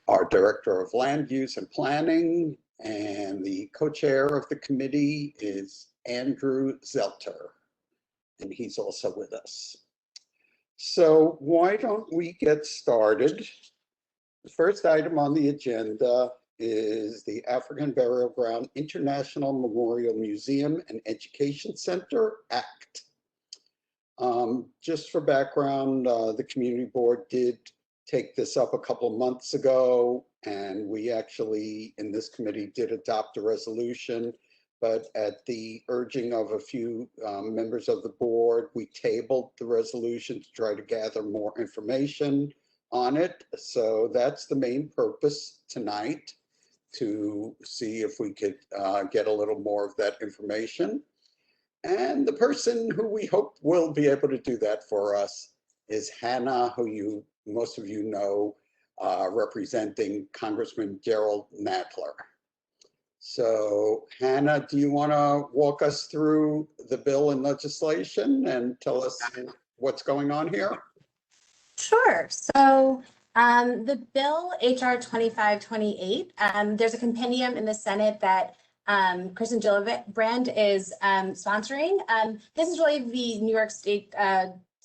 our Director of Land Use and Planning, and the co-chair of the committee is Andrew Zelter, and he's also with us. So why don't we get started? The first item on the agenda is the African Burial Ground International Memorial Museum and Education Center Act. Just for background, the community board did take this up a couple of months ago, and we actually in this committee did adopt a resolution, but at the urging of a few members of the board, we tabled the resolution to try to gather more information on it. So that's the main purpose tonight, to see if we could get a little more of that information. And the person who we hope will be able to do that for us is Hannah, who most of you know, representing Congressman Gerald Nadler. So Hannah, do you want to walk us through the bill and legislation and tell us what's going on here? Sure. So the bill, HR 2528, there's a compendium in the Senate that Kristen Gillibrand is sponsoring. This is really the New York State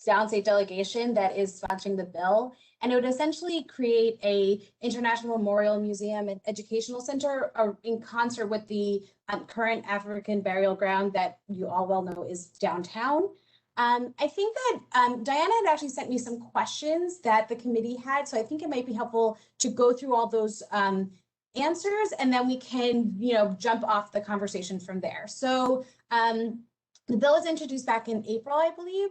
downstate delegation that is sponsoring the bill, and it would essentially create a International Memorial Museum and Educational Center in concert with the current African burial ground that you all well know is downtown. I think that Diana had actually sent me some questions that the committee had, so I think it might be helpful to go through all those answers, and then we can, jump off the conversation from there. So the bill was introduced back in April, I believe,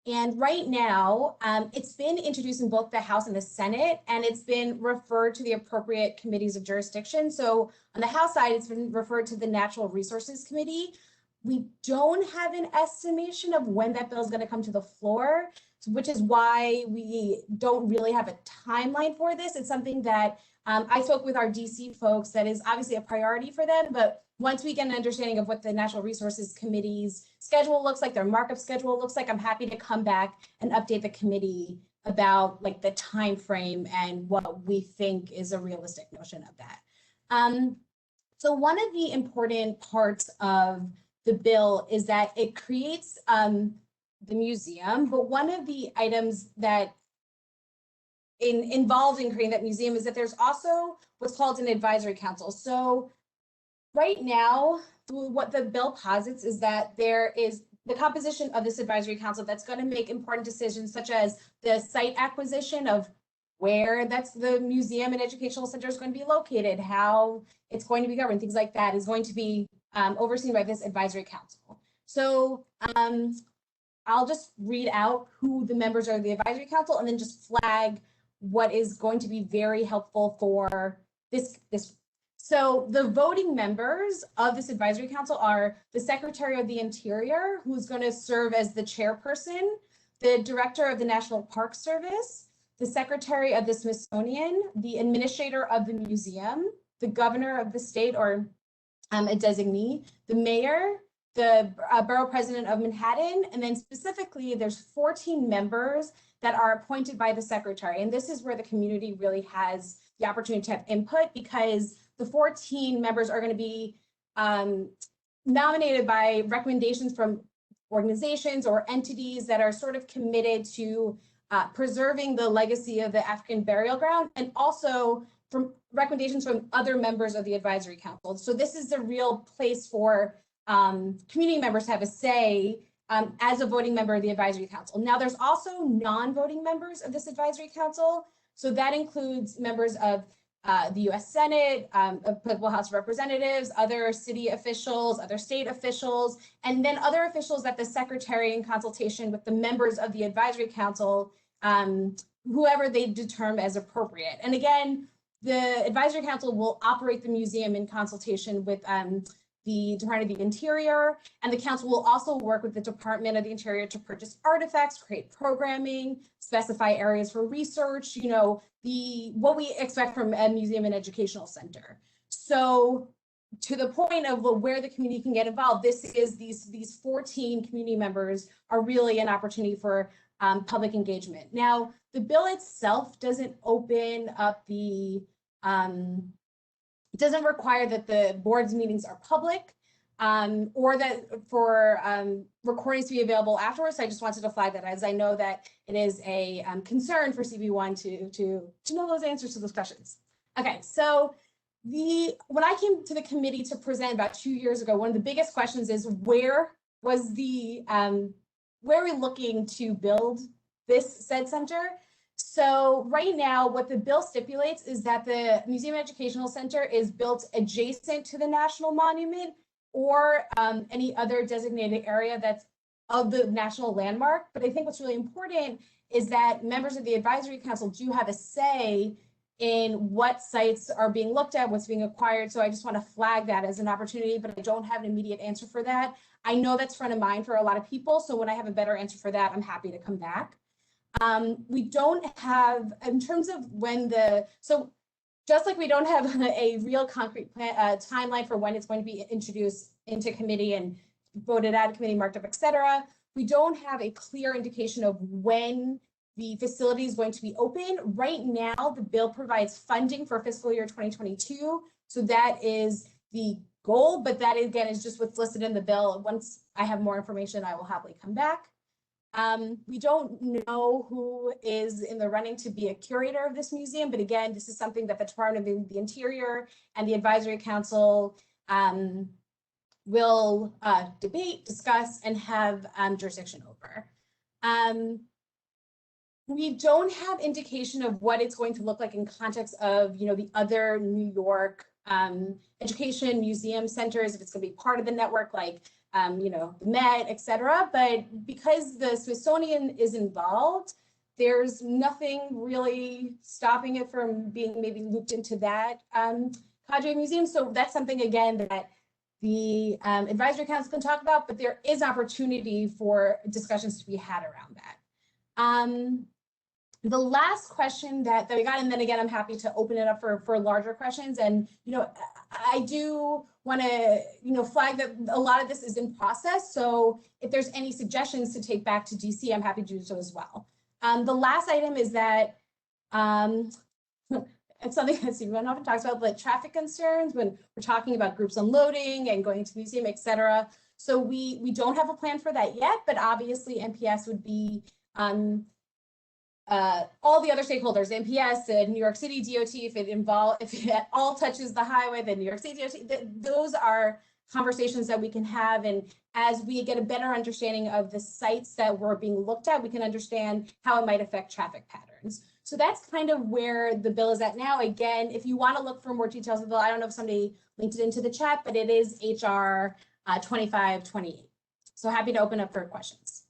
and right now it's been introduced in both the House and the Senate, and it's been referred to the appropriate committees of jurisdiction. So on the House side, it's been referred to the Natural Resources Committee. We don't have an estimation of when that bill is going to come to the floor, which is why we don't really have a timeline for this. It's something that I spoke with our DC folks that is obviously a priority for them, but once we get an understanding of what the Natural Resources Committee's schedule looks like, their markup schedule looks like, I'm happy to come back and update the committee about like the time frame and what we think is a realistic notion of that. So one of the important parts of the bill is that it creates the museum, but one of the items that involved in creating that museum is that there's also what's called an advisory council. So right now, what the bill posits is that there is the composition of this advisory council that's going to make important decisions, such as the site acquisition of where the museum and educational center is going to be located, how it's going to be governed, things like that is going to be overseen by this advisory council. So I'll just read out who the members are of the advisory council and then just flag what is going to be very helpful for this. So the voting members of this advisory council are the Secretary of the Interior, who's going to serve as the chairperson, the Director of the National Park Service, the Secretary of the Smithsonian, the Administrator of the Museum, the Governor of the state or a designee, the Mayor, the Borough President of Manhattan, and then specifically there's 14 members that are appointed by the Secretary. And this is where the community really has the opportunity to have input, because the 14 members are going to be nominated by recommendations from organizations or entities that are sort of committed to preserving the legacy of the African burial ground, and also from recommendations from other members of the advisory council. So this is a real place for community members to have a say as a voting member of the advisory council. Now, there's also non-voting members of this advisory council. So that includes members of the U.S. Senate, applicable House of Representatives, other city officials, other state officials, and then other officials that the Secretary, in consultation with the members of the advisory council, whoever they determine as appropriate. And again, the advisory council will operate the museum in consultation with the Department of the Interior, and the council will also work with the Department of the Interior to purchase artifacts, create programming, specify areas for research, what we expect from a museum and educational center. So to the point of where the community can get involved, these 14 community members are really an opportunity for public engagement. Now, the bill itself doesn't open up the, it doesn't require that the board's meetings are public, or that for recordings to be available afterwards. So I just wanted to flag that, as I know that it is a concern for CB1 to know those answers to those questions. Okay, so when I came to the committee to present about 2 years ago, one of the biggest questions is where are we looking to build this said center? So right now, what the bill stipulates is that the Museum Educational Center is built adjacent to the National Monument or any other designated area that's of the national landmark. But I think what's really important is that members of the advisory council do have a say in what sites are being looked at, what's being acquired. So I just want to flag that as an opportunity, but I don't have an immediate answer for that. I know that's front of mind for a lot of people. So when I have a better answer for that, I'm happy to come back. We don't have, in terms of when so just like we don't have a real concrete plan, timeline for when it's going to be introduced into committee and voted out of committee, marked up, et cetera, we don't have a clear indication of when the facility is going to be open. Right now, the bill provides funding for fiscal year 2022. So that is the goal, but that again is just what's listed in the bill. Once I have more information, I will happily come back. We don't know who is in the running to be a curator of this museum, but again, this is something that the Department of the Interior and the Advisory Council will debate, discuss, and have jurisdiction over. We don't have indication of what it's going to look like in context of, the other New York education museum centers, if it's going to be part of the network, like the Met, et cetera. But because the Smithsonian is involved, there's nothing really stopping it from being maybe looped into that cadre museum. So that's something, again, that the advisory council can talk about, but there is opportunity for discussions to be had around that. The last question that we got, and then again, I'm happy to open it up for larger questions. And, I do want to, flag that a lot of this is in process. So if there's any suggestions to take back to DC, I'm happy to do so as well. The last item is that it's something that CB1 often talks about, but traffic concerns when we're talking about groups unloading and going to the museum, et cetera. So we don't have a plan for that yet, but obviously NPS would be all the other stakeholders, NPS, New York City DOT, if it at all touches the highway, then New York City DOT, those are conversations that we can have. And as we get a better understanding of the sites that were being looked at, we can understand how it might affect traffic patterns. So that's kind of where the bill is at now. Again, if you want to look for more details of the bill, I don't know if somebody linked it into the chat, but it is HR 2528. So happy to open up for questions.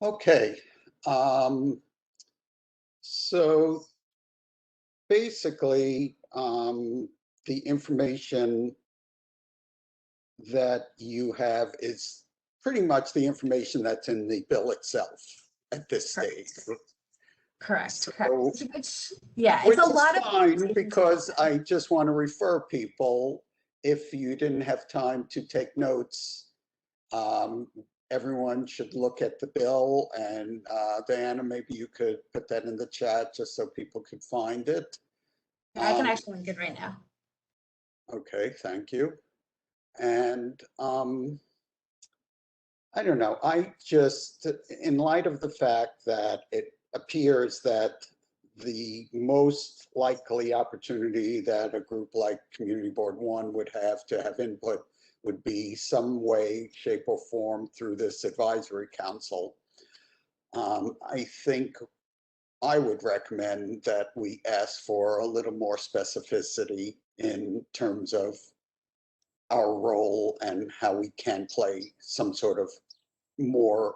Okay, so basically, the information that you have is pretty much the information that's in the bill itself at this stage. Correct. So, correct. Yeah, it's a lot of fine, because I just want to refer people, if you didn't have time to take notes, everyone should look at the bill, and Diana, maybe you could put that in the chat just so people could find it. I can actually link it right now. Okay, thank you. And I don't know, I just, in light of the fact that it appears that the most likely opportunity that a group like Community Board 1 would have to have input would be some way, shape, or form through this advisory council. I think I would recommend that we ask for a little more specificity in terms of our role and how we can play some sort of more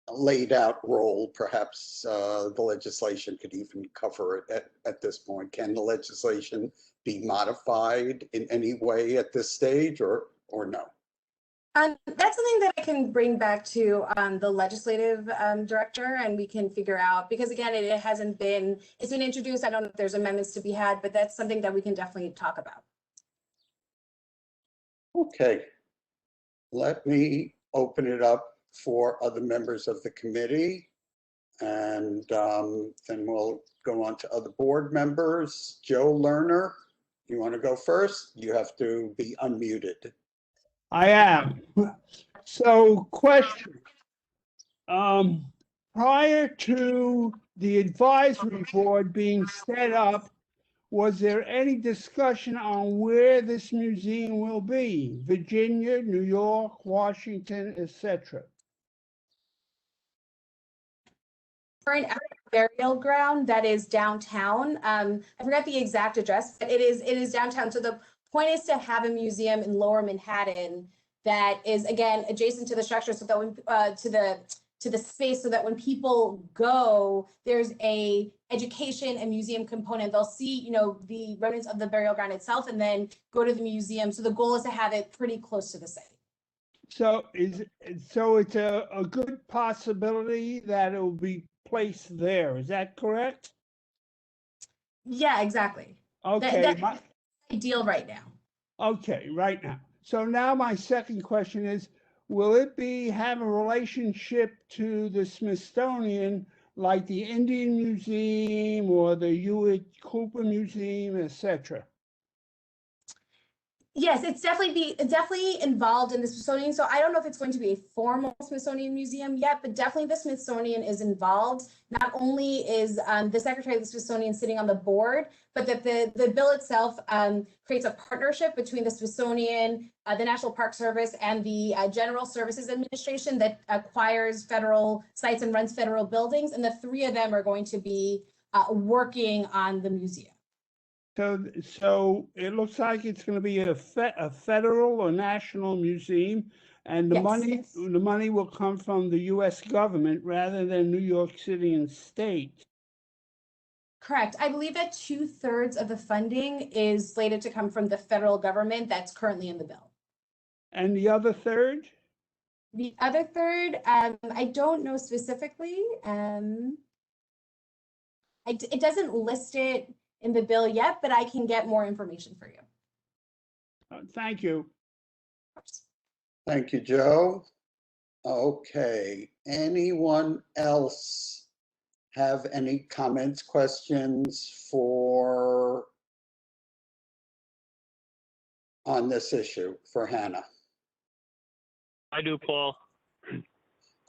laid out role. Perhaps the legislation could even cover it at this point. Can the legislation be modified in any way at this stage, or no? That's something that I can bring back to the legislative director, and we can figure out, because again, it's been introduced. I don't know if there's amendments to be had, but that's something that we can definitely talk about. Okay, let me open it up for other members of the committee. And then we'll go on to other board members. Joe Lerner, you want to go first? You have to be unmuted. I am. So, question. Prior to the advisory board being set up, was there any discussion on where this museum will be? Virginia, New York, Washington, etc. Current burial ground that is downtown. I forgot the exact address, but it is downtown. So the point is to have a museum in Lower Manhattan that is, again, adjacent to the structure, so that when to the space, so that when people go, there's a education and museum component. They'll see, you know, the remnants of the burial ground itself, and then go to the museum. So the goal is to have it pretty close to the site. So it's a good possibility that it will be placed there. Is that correct? Yeah, exactly. Okay. That's ideal right now. Okay, right now. So now my second question is, will it have a relationship to the Smithsonian, like the Indian Museum or the Hewitt Cooper Museum, etc.? Yes, it's definitely involved in the Smithsonian. So I don't know if it's going to be a formal Smithsonian museum yet, but definitely the Smithsonian is involved. Not only is the Secretary of the Smithsonian sitting on the board, but that the bill itself creates a partnership between the Smithsonian, the National Park Service, and the General Services Administration that acquires federal sites and runs federal buildings. And the three of them are going to be working on the museum. So it looks like it's going to be a federal or national museum, and the money will come from the U.S. government rather than New York City and state. Correct. I believe that 2/3 of the funding is slated to come from the federal government that's currently in the bill. And the other third? The other third, I don't know specifically. It doesn't list it in the bill yet, but I can get more information for you. Thank you. Thank you, Joe. Okay, anyone else have any comments, questions on this issue for Hannah? I do, Paul.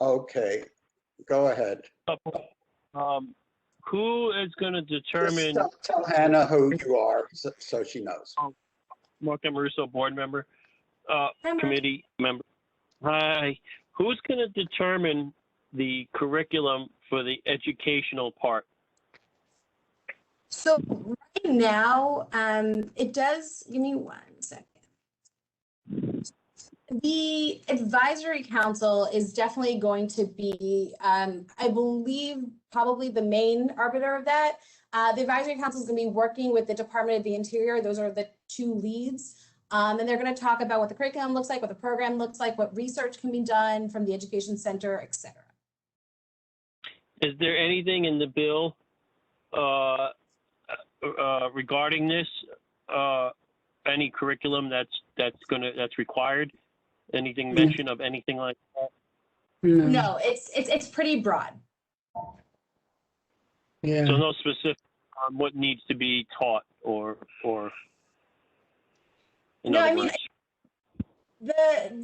Okay, go ahead. Who is going to determine? Just tell Hannah who you are so she knows. Mark Russo, board member, Mark. committee member. Hi. Who's going to determine the curriculum for the educational part? So right now, it does, give me 1 second. The advisory council is definitely going to be, I believe, probably the main arbiter of that. The advisory council is going to be working with the Department of the Interior. Those are the two leads. And they're going to talk about what the curriculum looks like, what the program looks like, what research can be done from the education center, et cetera. Is there anything in the bill regarding this? Any curriculum that's required? Anything mention of anything like that? No, it's pretty broad. Yeah. So no specific on what needs to be taught or in No, other I mean, words.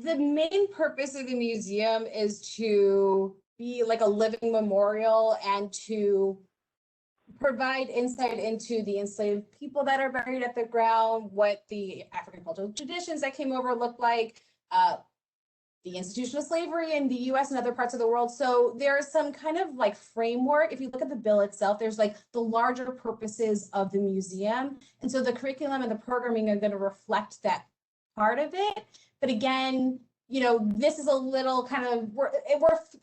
the main purpose of the museum is to be like a living memorial and to provide insight into the enslaved people that are buried at the ground, what the African cultural traditions that came over look like, the institution of slavery in the US and other parts of the world. So there's some kind of like framework. If you look at the bill itself, there's like the larger purposes of the museum. And so the curriculum and the programming are going to reflect that part of it. But again, you know, this is a little kind of, we're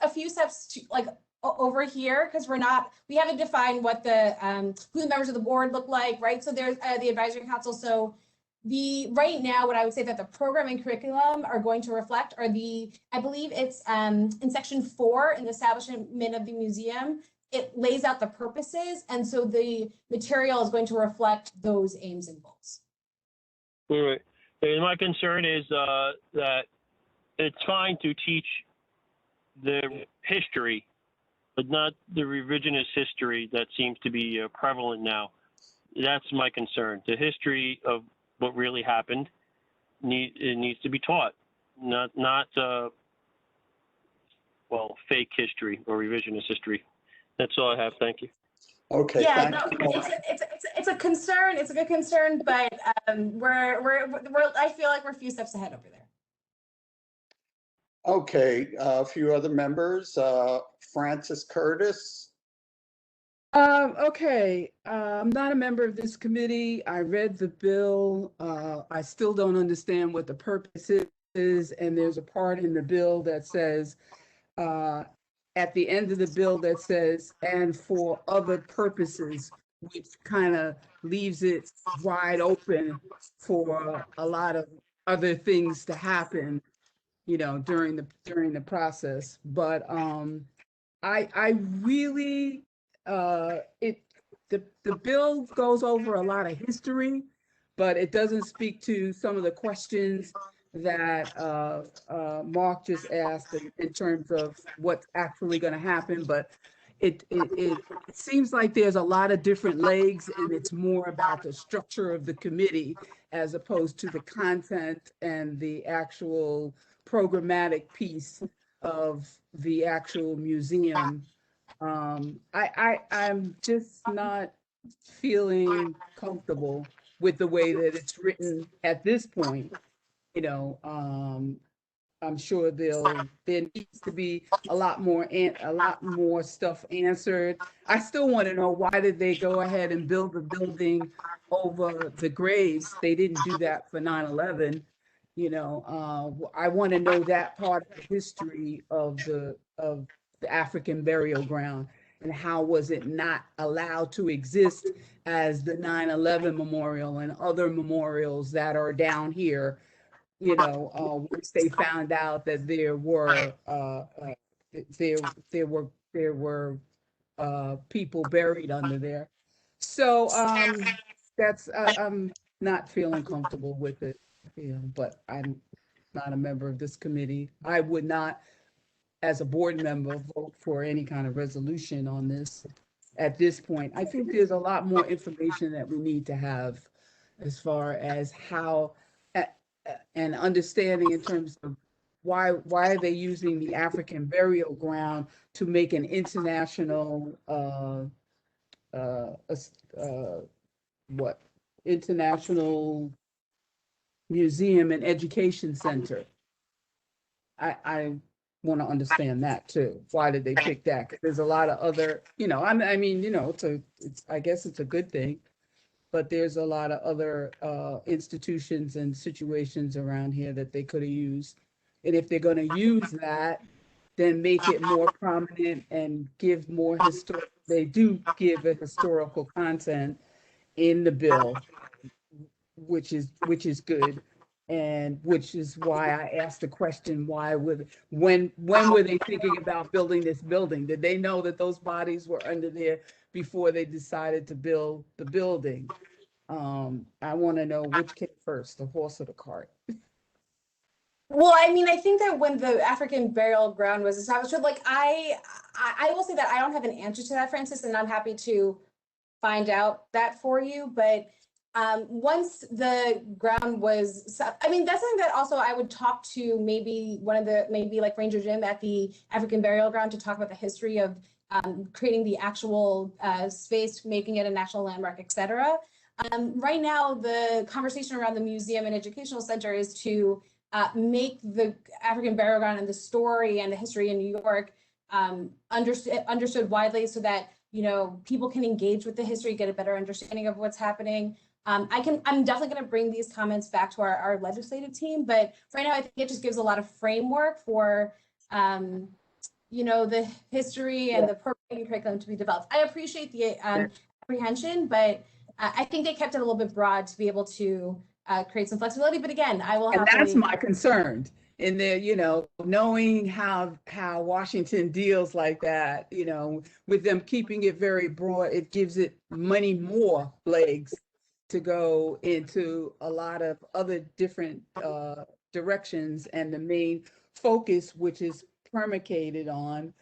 a few steps like over here, because we haven't defined what the who the members of the board look like, right? So there's the advisory council. So right now, what I would say that the program and curriculum are going to reflect are I believe it's in section 4 in the establishment of the museum, it lays out the purposes. And so the material is going to reflect those aims and goals. Right. And my concern is that it's fine to teach the history, but not the revisionist history that seems to be prevalent now. That's my concern. The history of what really happened needs to be taught, not well, fake history or revisionist history. That's all I have. Thank you. Okay, Yeah, thank no, you. it's a concern. It's a good concern, but we're I feel like we're a few steps ahead over there. Okay, a few other members, Francis Curtis. Okay, I'm not a member of this committee. I read the bill. I still don't understand what the purpose is, and there's a part in the bill that says, at the end of the bill that says, and for other purposes, which kind of leaves it wide open for a lot of other things to happen, during the process. But I really the bill goes over a lot of history, but it doesn't speak to some of the questions that Mark just asked in terms of what's actually going to happen. But it seems like there's a lot of different legs, and it's more about the structure of the committee as opposed to the content and the actual programmatic piece of the actual museum. I'm just not feeling comfortable with the way that it's written at this point. I'm sure there needs to be a lot more stuff answered. I still want to know, why did they go ahead and build the building over the graves? They didn't do that for 9/11. I want to know that part of the history of the African burial ground, and how was it not allowed to exist as the 9/11 memorial and other memorials that are down here, once they found out that there were people buried under there. So that's I'm not feeling comfortable with it, but I'm not a member of this committee. I would not, as a board member, vote for any kind of resolution on this at this point. I think there's a lot more information that we need to have as far as how and understanding in terms of why are they using the African burial ground to make an international international museum and education center. I want to understand that too. Why did they pick that? Because there's a lot of other, I guess it's a good thing, but there's a lot of other institutions and situations around here that they could have used. And if they're going to use that, then make it more prominent and give more they do give a historical content in the bill, which is good. And which is why I asked the question, when were they thinking about building this building? Did they know that those bodies were under there before they decided to build the building? I want to know which came first, the horse or the cart. Well, I mean, I think that when the African burial ground was established, I will say that I don't have an answer to that, Francis, and I'm happy to find out that for you. But once the ground was, I mean, that's something that also I would talk to maybe like Ranger Jim at the African burial ground to talk about the history of creating the actual space, making it a national landmark, et cetera. Right now, the conversation around the museum and educational center is to make the African burial ground and the story and the history in New York understood widely, so that people can engage with the history, get a better understanding of what's happening. I'm definitely going to bring these comments back to our legislative team, but right now I think it just gives a lot of framework for the history and the programming curriculum to be developed. I appreciate the apprehension, but I think they kept it a little bit broad to be able to create some flexibility. But again, I will have. And that's my concern. And then, knowing how Washington deals like that, with them keeping it very broad, it gives it many more legs to go into a lot of other different directions. And the main focus, which is predicated on,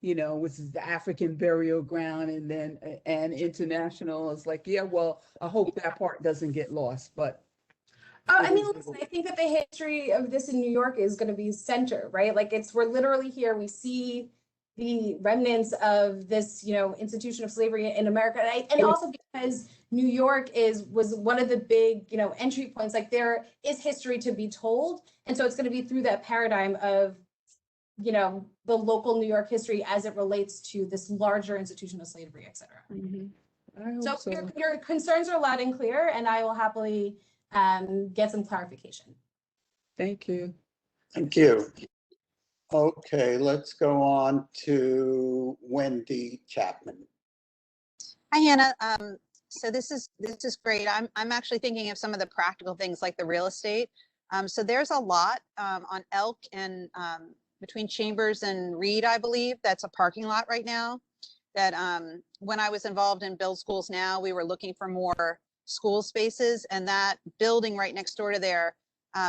you know, which is the African burial ground, and then and international is like, yeah, well, I hope that part doesn't get lost, but. Oh, I mean, listen, I think that the history of this in New York is going to be center, right? Like we're literally here. We see the remnants of this, you know, institution of slavery in America. And also because New York was one of the big, you know, entry points, like there is history to be told. And so it's going to be through that paradigm of, you know, the local New York history as it relates to this larger institution of slavery, et cetera. I hope so. Your concerns are loud and clear, and I will happily get some clarification. Thank you. Thank you. Okay, let's go on to Wendy Chapman. Hi, Hannah. So this is great. I'm actually thinking of some of the practical things like the real estate. So there's a lot on Elk and between Chambers and Reed, I believe, that's a parking lot right now. That when I was involved in Build Schools Now, we were looking for more school spaces, and that building right next door to there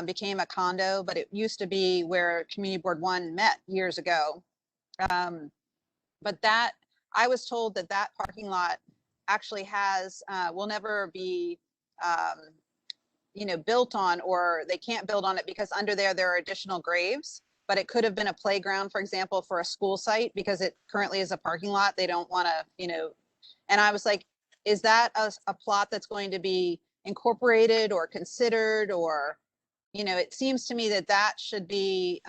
became a condo, but it used to be where Community Board 1 met years ago. But that, I was told that that parking lot actually has, will never be, you know, built on, or they can't build on it because under there are additional graves, but it could have been a playground, for example, for a school site, because it currently is a parking lot. They don't want to, you know, and I was like, is that a plot that's going to be incorporated or considered, or, you know, it seems to me that that should be,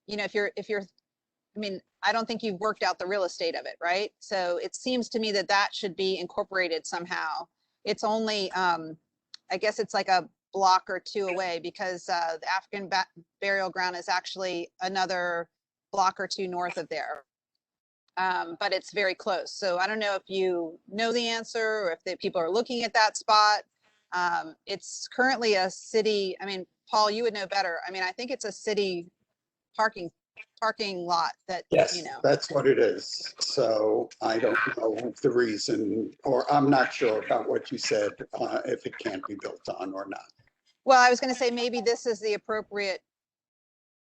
you know, if you're, I mean, I don't think you've worked out the real estate of it, right? So it seems to me that that should be incorporated somehow. It's only, I guess it's like a block or two away, because the African burial ground is actually another block or two north of there. But it's very close. So I don't know if you know the answer, or if the people are looking at that spot. It's currently a city, I mean, Paul, you would know better. I mean, I think it's a city parking lot that, Yes, you know. that's what it is. So I don't know the reason, or I'm not sure about what you said, if it can't be built on or not. Well, I was going to say maybe this is the appropriate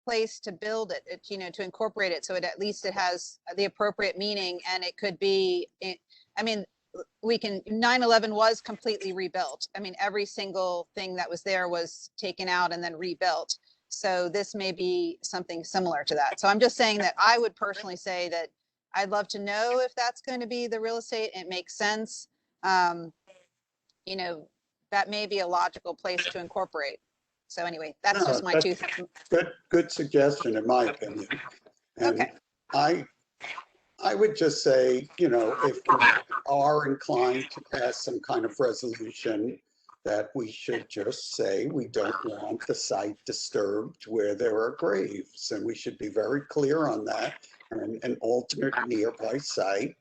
place to build it, you know, to incorporate it, so it at least it has the appropriate meaning. And it could be, I mean, we can, 9/11 was completely rebuilt. I mean, every single thing that was there was taken out and then rebuilt. So this may be something similar to that. So I'm just saying that I would personally say that I'd love to know if that's going to be the real estate. It makes sense. You know, that may be a logical place to incorporate. So anyway, that's just my two. Good suggestion, in my opinion. And Okay. I would just say, you know, if we are inclined to pass some kind of resolution, that we should just say we don't want the site disturbed where there are graves, and we should be very clear on that. And an alternate nearby site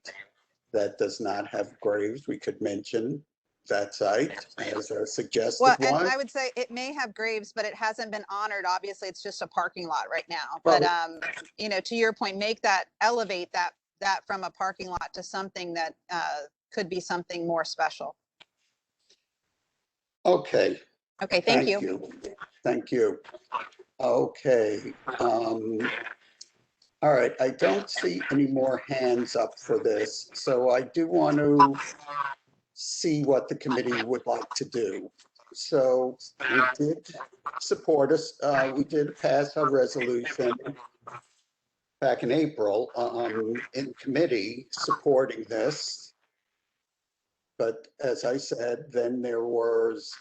that does not have graves, we could mention that site as a suggested Well, and one. I would say it may have graves, but it hasn't been honored. Obviously, it's just a parking lot right now. But you know, to your point, elevate that from a parking lot to something that could be something more special. Okay. Okay, thank you. Thank you. Okay. All right, I don't see any more hands up for this, so I do want to see what the committee would like to do. So we did support us. We did pass a resolution back in April in committee supporting this. But as I said, then there was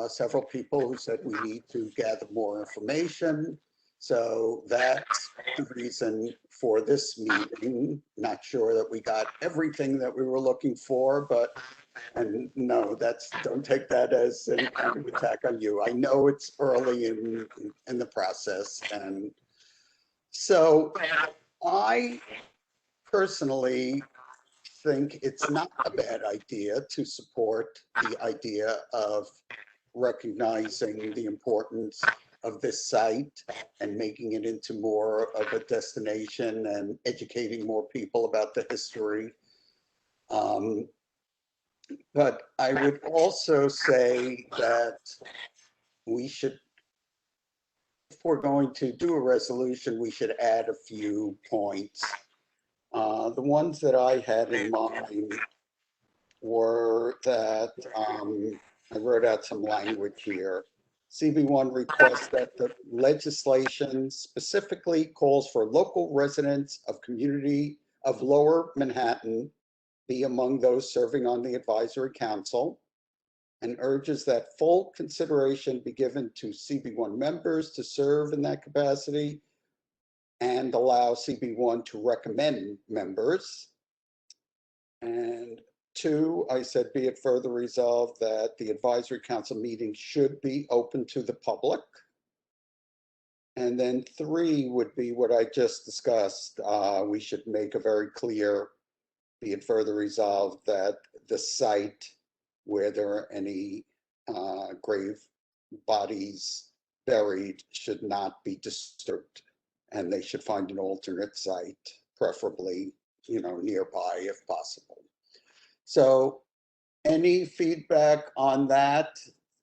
several people who said we need to gather more information. So that's the reason for this meeting. Not sure that we got everything that we were looking for, but, and no, don't take that as any kind of attack on you. I know it's early in the process. And so I personally think it's not a bad idea to support the idea of recognizing the importance of this site and making it into more of a destination and educating more people about the history. But I would also say that we should we're going to do a resolution, we should add a few points. The ones that I had in mind were that, I wrote out some language here. CB1 requests that the legislation specifically calls for local residents of community of Lower Manhattan be among those serving on the advisory council, and urges that full consideration be given to CB1 members to serve in that capacity and allow CB1 to recommend members. And 2, I said, be it further resolved that the advisory council meeting should be open to the public. And then 3 would be what I just discussed. We should make a very clear, be it further resolved that the site where there are any grave bodies buried should not be disturbed, and they should find an alternate site, preferably, nearby if possible. So any feedback on that?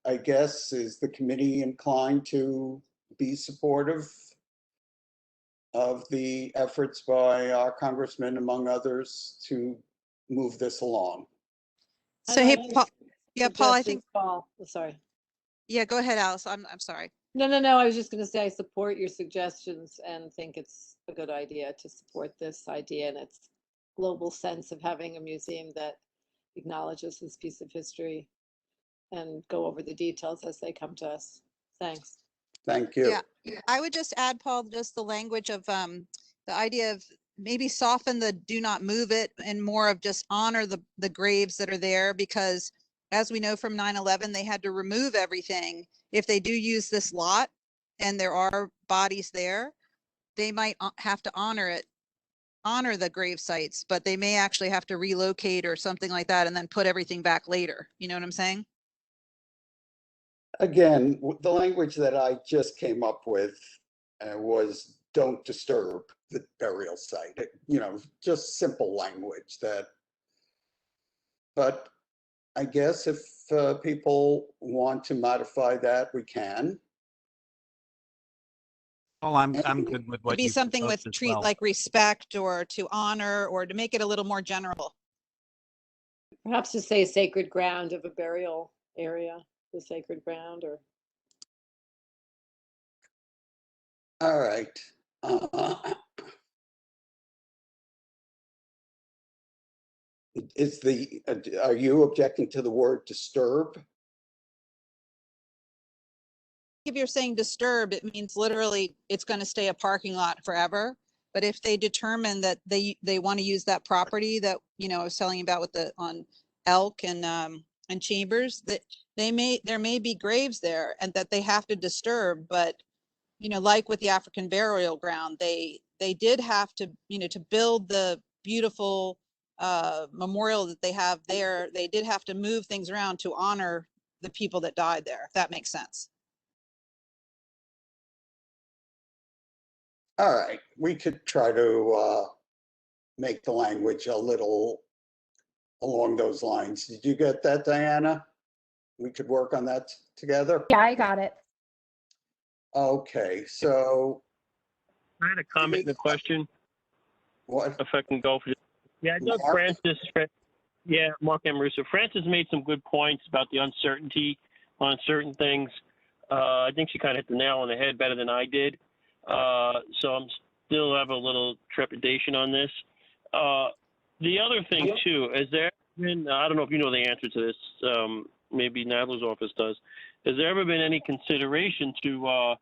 I guess, is the committee inclined to be supportive of the efforts by our congressman, among others, to move this along? So hey, Paul, yeah, Paul, I think, Paul, sorry. yeah, go ahead, Alice. I'm sorry. No, I was just going to say I support your suggestions and think it's a good idea to support this idea and its global sense of having a museum that acknowledges this piece of history and go over the details as they come to us. Thanks. Thank you. Yeah, I would just add, Paul, just the language of the idea of maybe soften the do not move it and more of just honor the graves that are there, because as we know from 9/11, they had to remove everything. If they do use this lot and there are bodies there, they might have to honor the grave sites, but they may actually have to relocate or something like that and then put everything back later. You know what I'm saying? Again, the language that I just came up with was don't disturb the burial site. Just simple language that, but I guess if people want to modify that, we can. Oh, I'm good with what It'd be you something with proposed as treat well. like respect or to honor or to make it a little more general. Perhaps to say sacred ground of a burial area, the sacred ground, or. All right. Are you objecting to the word disturb? If you're saying disturb, it means literally it's going to stay a parking lot forever. But if they determine that they want to use that property that, I was telling you about with on Elk and Chambers, that there may be graves there and that they have to disturb, but like with the African burial ground, they did have to, to build the beautiful memorial that they have there, they did have to move things around to honor the people that died there, if that makes sense. All right, we could try to make the language a little along those lines. Did you get that, Diana? We could work on that together? Yeah, I got it. Okay, so. I had a comment and a question, What? if I can go for it. Yeah, I know Mark? Mark and Russo. Francis made some good points about the uncertainty on certain things. I think she kind of hit the nail on the head better than I did. So I'm still have a little trepidation on this. The other thing too, is there been, I don't know if you know the answer to this, maybe Nadler's office does. Has there ever been any consideration to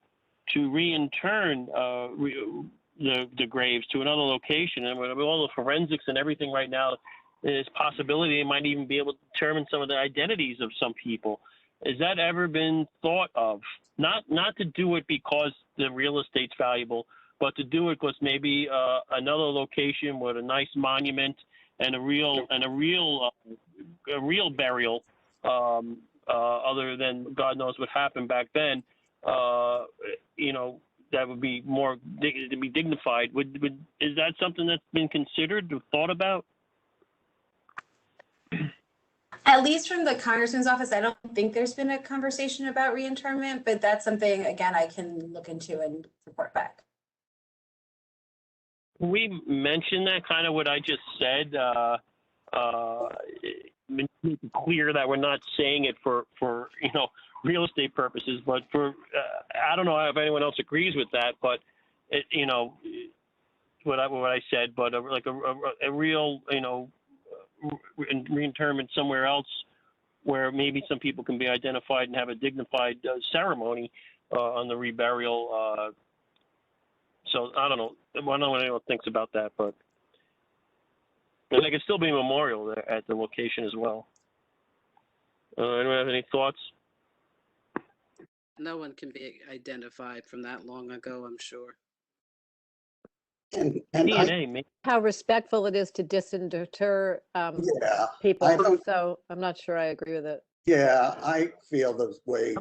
re-intern the graves to another location? And with all the forensics and everything right now, there's possibility they might even be able to determine some of the identities of some people. Has that ever been thought of? Not to do it because the real estate's valuable, but to do it because maybe another location with a nice monument and a real burial, other than God knows what happened back then. That would be more to be dignified. Is that something that's been considered or thought about? At least from the congressman's office, I don't think there's been a conversation about reinterment, but that's something, again, I can look into and report back. We mentioned that kind of what I just said. Make it clear that we're not saying it for real estate purposes, but for I don't know if anyone else agrees with that, but it, what I said, but a real reinterment somewhere else where maybe some people can be identified and have a dignified ceremony on the reburial. So I don't know. I don't know what anyone thinks about that, but there could still be a memorial there at the location as well. Anyone have any thoughts? No one can be identified from that long ago, I'm sure. And DNA, How respectful it is to disinter yeah, people. So I'm not sure I agree with it. yeah, I feel the way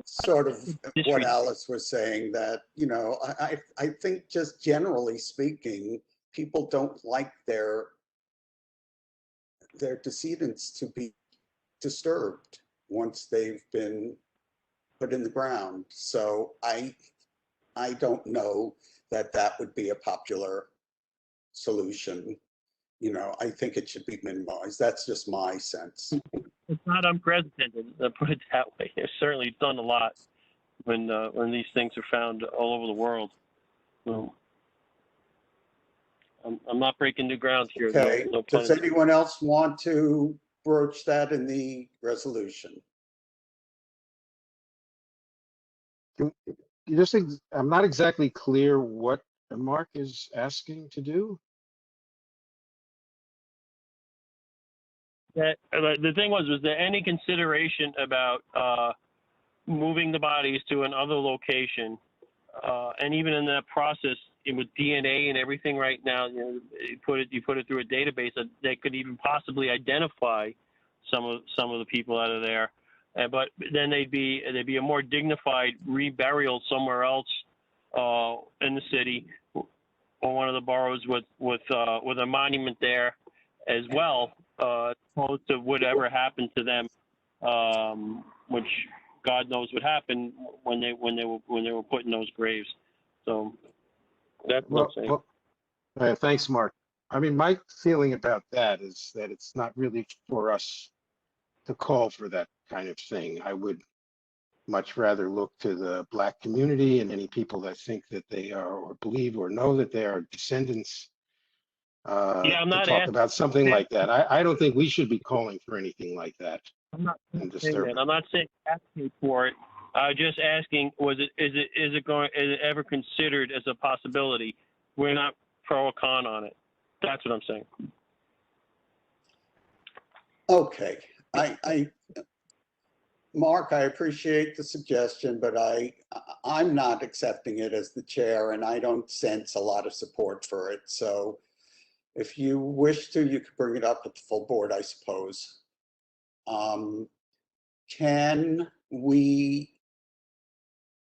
sort of what Alice was saying, that, I think just generally speaking, people don't like their decedents to be disturbed once they've been put in the ground. So I don't know that would be a popular solution. I think it should be minimized. That's just my sense. it's not unprecedented, put it that way. It's certainly done a lot when these things are found all over the world. So I'm not breaking new ground here. Okay, no does anyone else want to broach that in the resolution? I'm not exactly clear what Mark is asking to do. The thing was there any consideration about moving the bodies to another location? And even in that process, with DNA and everything right now, you put it through a database that they could even possibly identify some of the people out of there. But then they'd be a more dignified reburial somewhere else in the city or one of the boroughs with a monument there as well, opposed to whatever happened to them, which God knows what happened when they were put in those graves. So that's what I'm saying. Well, thanks, Mark. I mean, my feeling about that is that it's not really for us to call for that kind of thing. I would much rather look to the Black community and any people that think that they are or believe or know that they are descendants I'm to not talk asking about something like that. I don't think we should be calling for anything like that. I'm not and saying that. I'm not saying asking for it. Just asking, is it ever considered as a possibility? We're not pro or con on it. That's what I'm saying. Okay, Mark, I appreciate the suggestion, but I'm not accepting it as the chair, and I don't sense a lot of support for it. So if you wish to, you could bring it up at the full board, I suppose.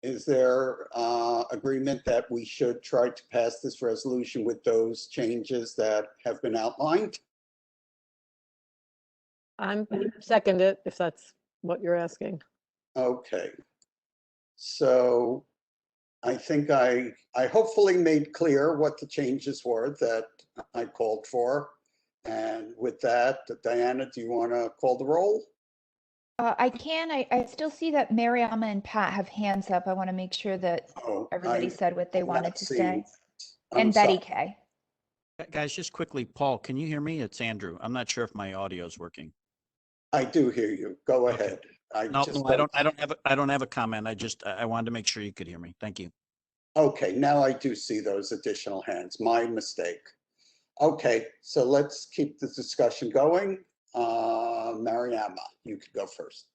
Is there agreement that we should try to pass this resolution with those changes that have been outlined? I'm second it, if that's what you're asking. Okay. So I think I hopefully made clear what the changes were that I called for. And with that, Diana, do you want to call the roll? I can. I still see that Mariama and Pat have hands up. I want to make sure that everybody said what they wanted to say. And Betty Kay. Guys, just quickly, Paul, can you hear me? It's Andrew. I'm not sure if my audio is working. I do hear you. Go ahead. No, I don't have a comment. I wanted to make sure you could hear me. Thank you. Okay, now I do see those additional hands. My mistake. Okay, so let's keep the discussion going. Mariama, you could go first.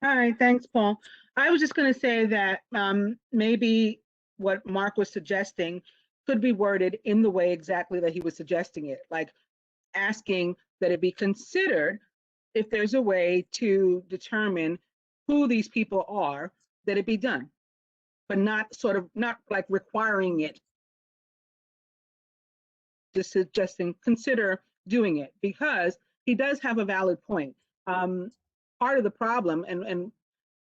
All right, thanks, Paul. I was just going to say that maybe what Mark was suggesting could be worded in the way exactly that he was suggesting it, like asking that it be considered if there's a way to determine who these people are, that it be done, but not like requiring it. Just suggesting consider doing it, because he does have a valid point. Part of the problem, and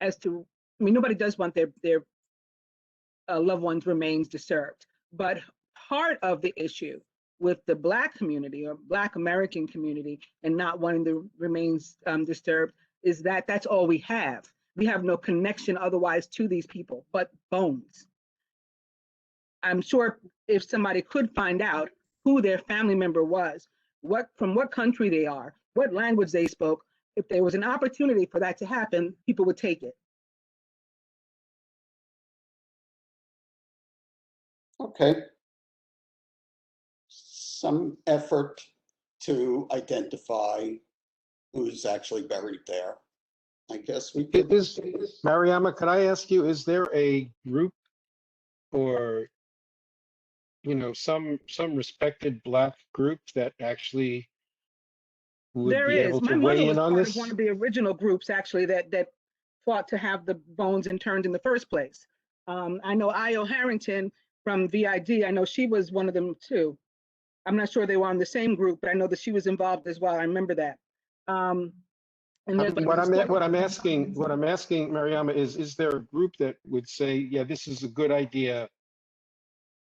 as to, I mean, nobody does want their loved ones' remains disturbed, but part of the issue with the Black community or Black American community and not wanting the remains disturbed is that that's all we have. We have no connection otherwise to these people but bones. I'm sure if somebody could find out who their family member was, from what country they are, what language they spoke, if there was an opportunity for that to happen, people would take it. Okay. Some effort to identify who's actually buried there. I guess we could. Mariama, could I ask you, is there a group or, you know, some respected Black group that actually would There be is. able My to mother weigh was in on part this? of one of the original groups actually that fought to have the bones interned in the first place. I know Io Harrington from VID. I know she was one of them too. I'm not sure they were on the same group, but I know that she was involved as well. I remember that. And there's like What I'm asking, Mariama, is there a group that would say, yeah, this is a good idea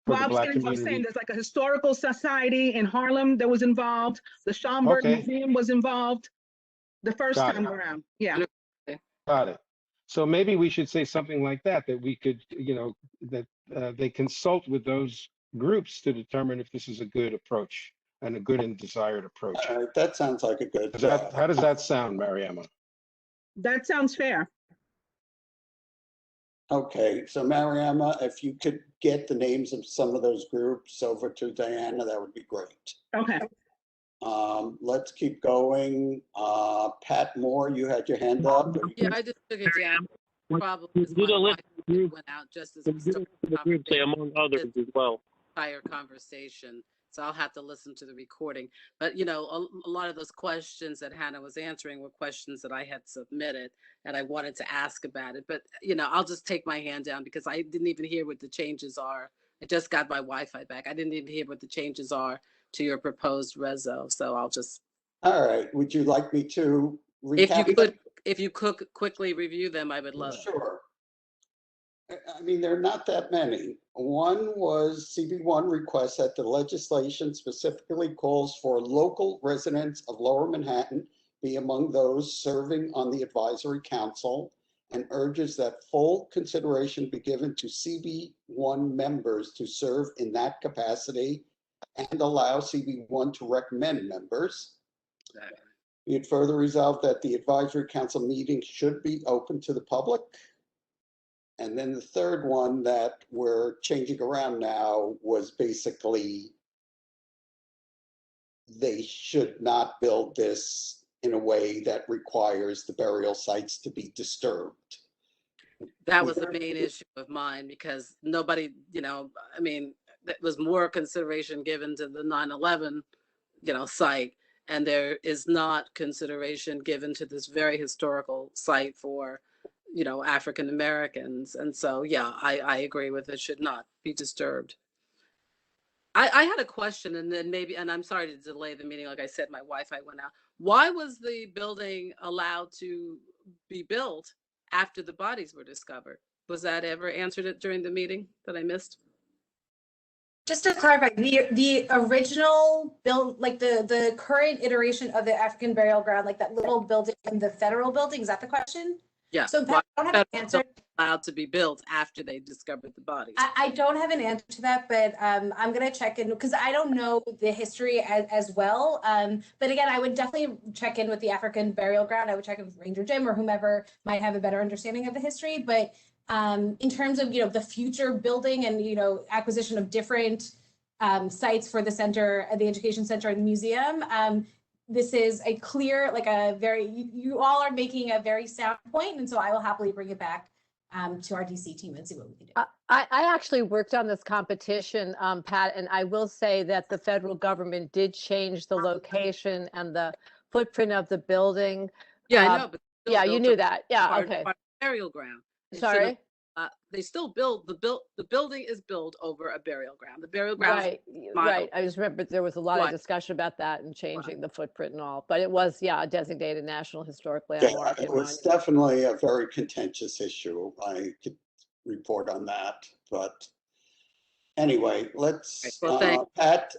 for well, the I was Black saying community? there's like a historical society in Harlem that was involved. The Schomburg Okay. Museum was involved the first Got time it. around. Yeah. Got it. So maybe we should say something like that we could, you know, that they consult with those groups to determine if this is a good approach and a good and desired approach. All right, that sounds like a good. How does that sound, Mariama? That sounds fair. Okay, so Mariama, if you could get the names of some of those groups over to Diana, that would be great. Okay. Let's keep going. Pat Moore, you had your hand up. Yeah, I just took it down. Problem is Do my the list Wi-Fi went out just as we started the group say among others as well. the entire conversation. So I'll have to listen to the recording. But, you know, a lot of those questions that Hannah was answering were questions that I had submitted and I wanted to ask about it. But, you know, I'll just take my hand down because I didn't even hear what the changes are. I just got my Wi-Fi back. I didn't even hear what the changes are to your proposed reso. So I'll just. All right, would you like me to recap? If you could quickly review them, I would love it. Sure. I mean, there are not that many. One was CB1 requests that the legislation specifically calls for local residents of Lower Manhattan be among those serving on the advisory council and urges that full consideration be given to CB1 members to serve in that capacity and allow CB1 to recommend members. Exactly. Be it further resolved that the advisory council meeting should be open to the public. And then the third one that we're changing around now was basically they should not build this in a way that requires the burial sites to be disturbed. That was the main issue of mine because nobody, you know, I mean, there was more consideration given to the 9/11, you know, site, and there is not consideration given to this very historical site for, you know, African Americans. And so, yeah, I agree with it should not be disturbed. I had a question and then maybe, and I'm sorry to delay the meeting. Like I said, my Wi-Fi went out. Why was the building allowed to be built after the bodies were discovered? Was that ever answered during the meeting that I missed? Just to clarify, the original build, like the current iteration of the African burial ground, like that little building in the federal building, is that the question? Yeah. So Pat, I don't have an answer. Allowed to be built after they discovered the bodies. I don't have an answer to that, but I'm gonna check in because I don't know the history as well. But again, I would definitely check in with the African burial ground. I would check in with Ranger Jim or whomever might have a better understanding of the history. But in terms of, you know, the future building and, you know, acquisition of different sites for the center, the education center and museum, this is a clear, like a very, you all are making a very sound point, and so I will happily bring it back to our DC team and see what we can do. I actually worked on this competition, Pat, and I will say that the federal government did change the location and the footprint of the building. Yeah, I know. But yeah, you knew that. Yeah, okay. Burial ground. Sorry? they still the building is built over a burial ground. The burial ground. Right, right. I just remember there was a lot of Right. discussion about that and changing the footprint and all, but it was, yeah, a designated National Historic Yeah, Landmark. it and was monument. definitely a very contentious issue. I could report on that, but anyway, let's, Well, Pat,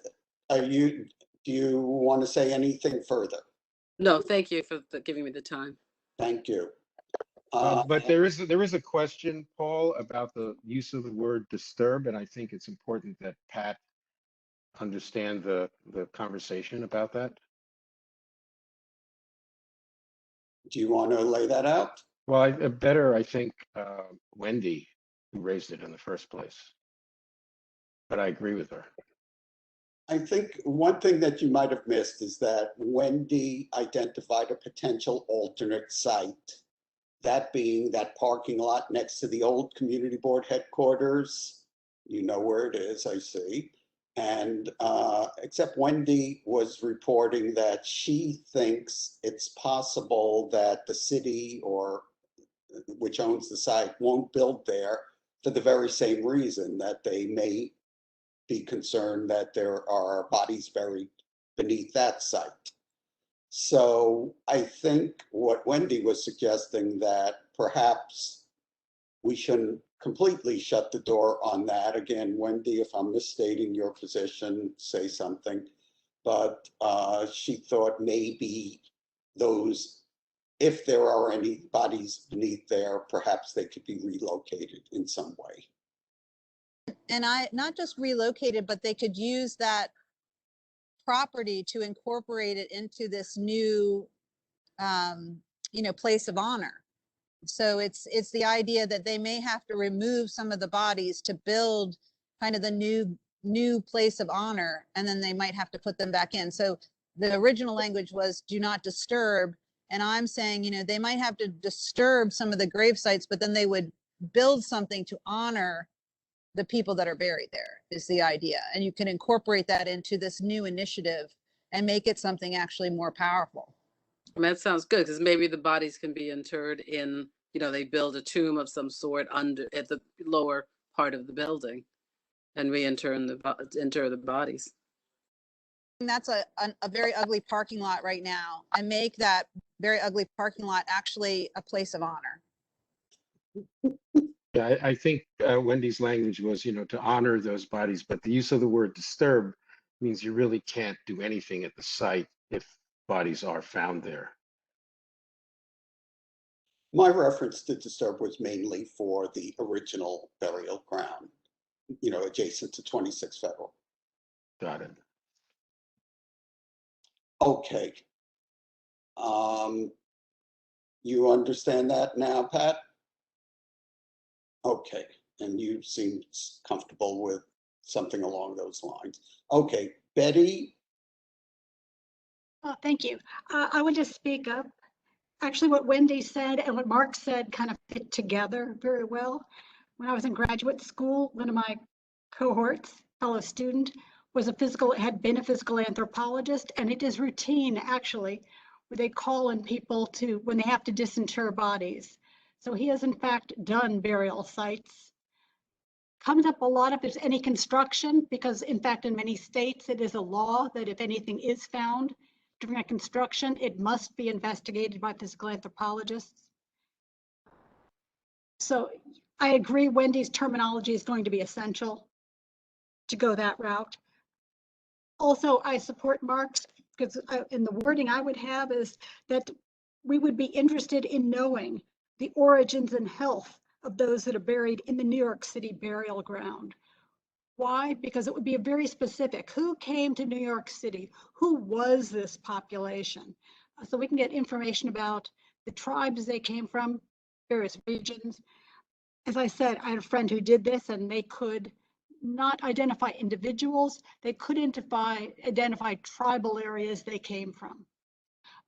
do you want to say anything further? No, thank you for giving me the time. Thank you. But there is a question, Paul, about the use of the word disturb, and I think it's important that Pat understand the conversation about that. Do you want to lay that out? Well, I think Wendy, who raised it in the first place, but I agree with her. I think one thing that you might have missed is that Wendy identified a potential alternate site, that being that parking lot next to the old community board headquarters. You know where it is, I see. And except Wendy was reporting that she thinks it's possible that the city or which owns the site won't build there for the very same reason, that they may be concerned that there are bodies buried beneath that site. So I think what Wendy was suggesting, that perhaps we shouldn't completely shut the door on that. Again, Wendy, if I'm misstating your position, say something. But she thought maybe those, if there are any bodies beneath there, perhaps they could be relocated in some way. And not just relocated, but they could use that property to incorporate it into this new, place of honor. So it's the idea that they may have to remove some of the bodies to build kind of the new place of honor, and then they might have to put them back in. So the original language was do not disturb, and I'm saying, they might have to disturb some of the grave sites, but then they would build something to honor the people that are buried there, is the idea. And you can incorporate that into this new initiative and make it something actually more powerful. I mean, that sounds good, because maybe the bodies can be interred in, they build a tomb of some sort at the lower part of the building and inter the bodies. And that's a very ugly parking lot right now, and make that very ugly parking lot actually a place of honor. Yeah, I think Wendy's language was, to honor those bodies, but the use of the word disturb means you really can't do anything at the site if bodies are found there. My reference to disturb was mainly for the original burial ground, adjacent to 26 Federal. Got it. Okay. You understand that now, Pat? Okay, and you seem comfortable with something along those lines. Okay, Betty? Oh, thank you. I would just speak up. Actually, what Wendy said and what Mark said kind of fit together very well. When I was in graduate school, one of my cohorts, fellow student, had been a physical anthropologist, and it is routine actually, where they call in people when they have to disinter bodies. So he has in fact done burial sites. Comes up a lot if there's any construction, because in fact in many states it is a law that if anything is found during a construction, it must be investigated by physical anthropologists. So I agree Wendy's terminology is going to be essential to go that route. Also, I support Mark's, because in the wording I would have is that we would be interested in knowing the origins and health of those that are buried in the New York City burial ground. Why? Because it would be very specific. Who came to New York City? Who was this population? So we can get information about the tribes they came from, various regions. As I said, I had a friend who did this, and they could not identify individuals. They could identify tribal areas they came from.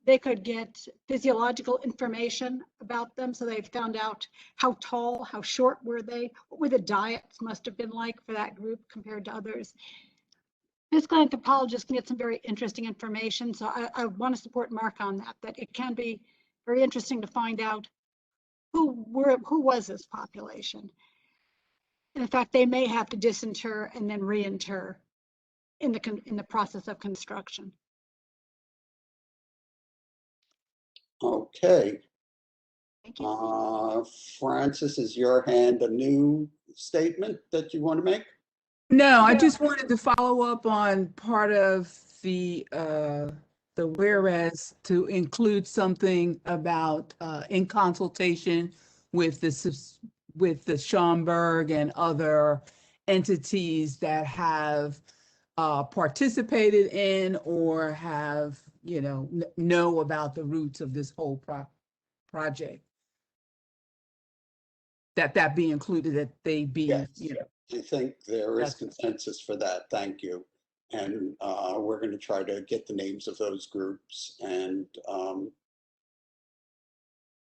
They could get physiological information about them. So they found out how tall, how short were they, what were the diets must have been like for that group compared to others. Physical anthropologists can get some very interesting information. So I want to support Mark on that it can be very interesting to find out who was this population? And in fact, they may have to disinter and then reinter in the process of construction. Okay. Thank you. Francis, is your hand a new statement that you want to make? No, I just wanted to follow up on part of the whereas to include something about in consultation with the Schaumburg and other entities that have participated in or have, know about the roots of this whole project. That be included, that they be, Yes. I think there is Yes. consensus for that. Thank you. And we're going to try to get the names of those groups and